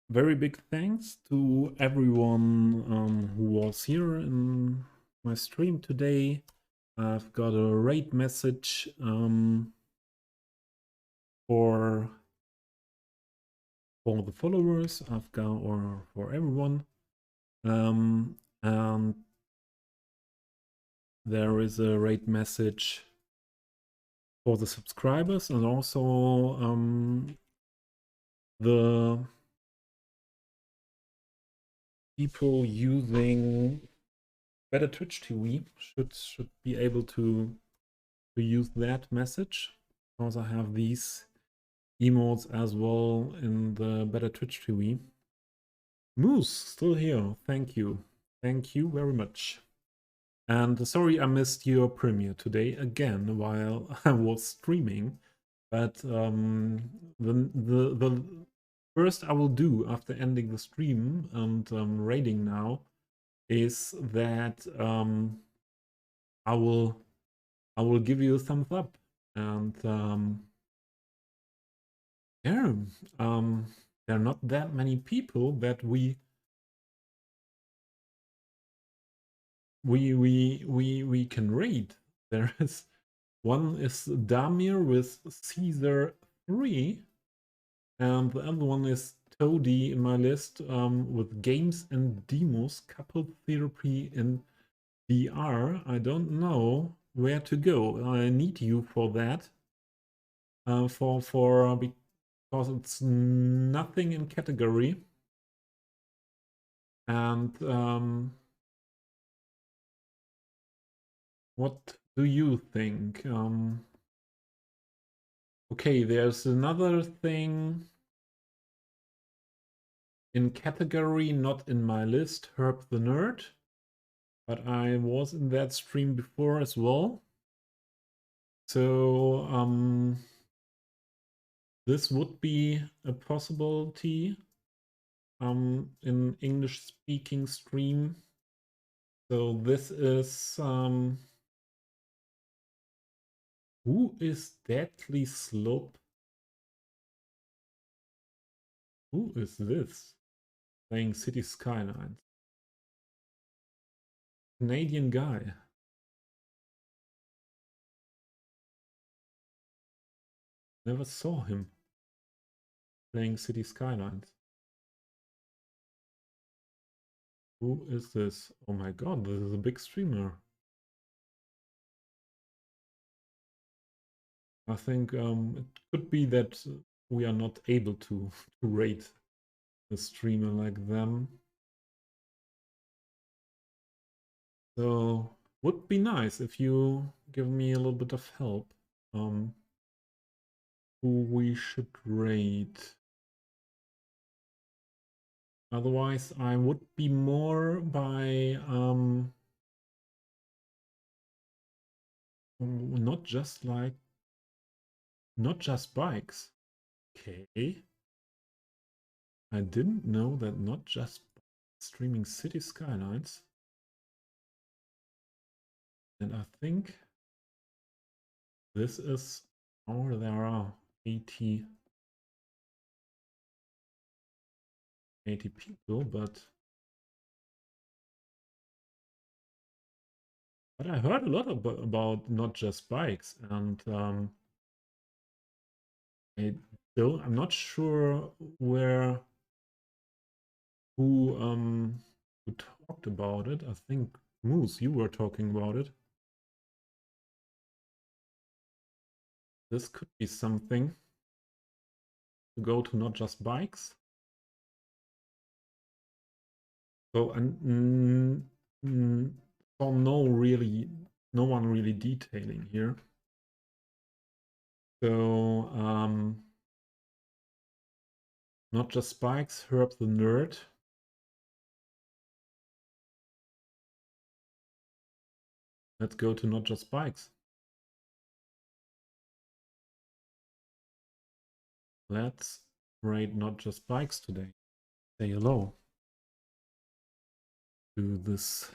very big thanks to everyone who was here in my stream today. I've got a rate message for the followers I've got, or for everyone, and there is a rate message for the subscribers, and also the people using Better Twitch TV should be able to use that message, because I have these emotes as well in the Better Twitch TV. Moose, still here. Thank you. Thank you very much. And sorry I missed your premiere today again while I was streaming. But the first I will do after ending the stream and raiding now is that I will give you a thumbs up. And yeah, there are not that many people that we can raid. There is one is Damir with Caesar 3, and the other one is Toady in my list with Games and Demos Couple Therapy in VR. I don't know where to go. I need you for that. Because it's nothing in category. And what do you think? Okay, there's another thing in category, not in my list, Herb the Nerd. But I was in that stream before as well. So this would be a possibility in English speaking stream. So this is who is Deadly Slope? Who is this? Playing Cities Skylines. Canadian guy. Never saw him playing Cities Skylines. Who is this? Oh my god, this is a big streamer. I think it could be that we are not able to rate a streamer like them. So would be nice if you give me a little bit of help. Who we should rate. Otherwise, I would be more by not just bikes. Okay. I didn't know that not just streaming City Skylines. And I think this is, oh, there are 80 people, but But I heard a lot about not just bikes, and I'm not sure who talked about it. I think Moose, you were talking about it. This could be something to go to not just bikes. So and so no one really detailing here. So not just bikes, Herb the Nerd. Let's go to not just bikes. Let's rate not just bikes today. Say hello to this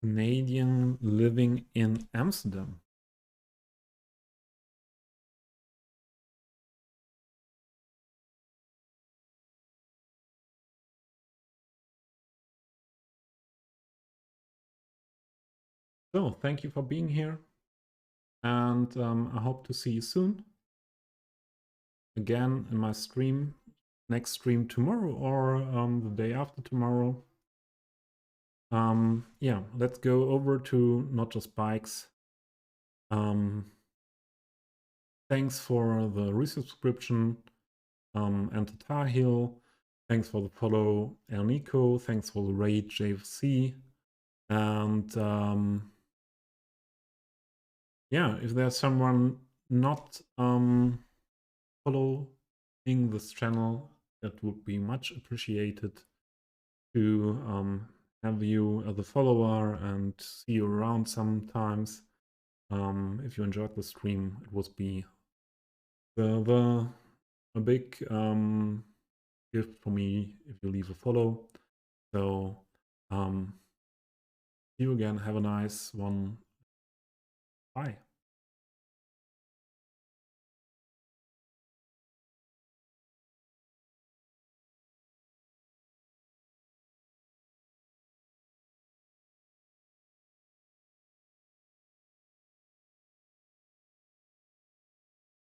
Canadian living in Amsterdam. So thank you for being here, and I hope to see you soon again in my stream, next stream tomorrow or the day after tomorrow. Yeah, let's go over to not just bikes. Thanks for the resubscription, and to Tahil. Thanks for the follow, El Nico. Thanks for the raid, JFC. And yeah, if there's someone not following this channel, that would be much appreciated to have you as a follower and see you around sometimes. If you enjoyed the stream, it would be a big gift for me if you leave a follow. So see you again. Have a nice one. Bye.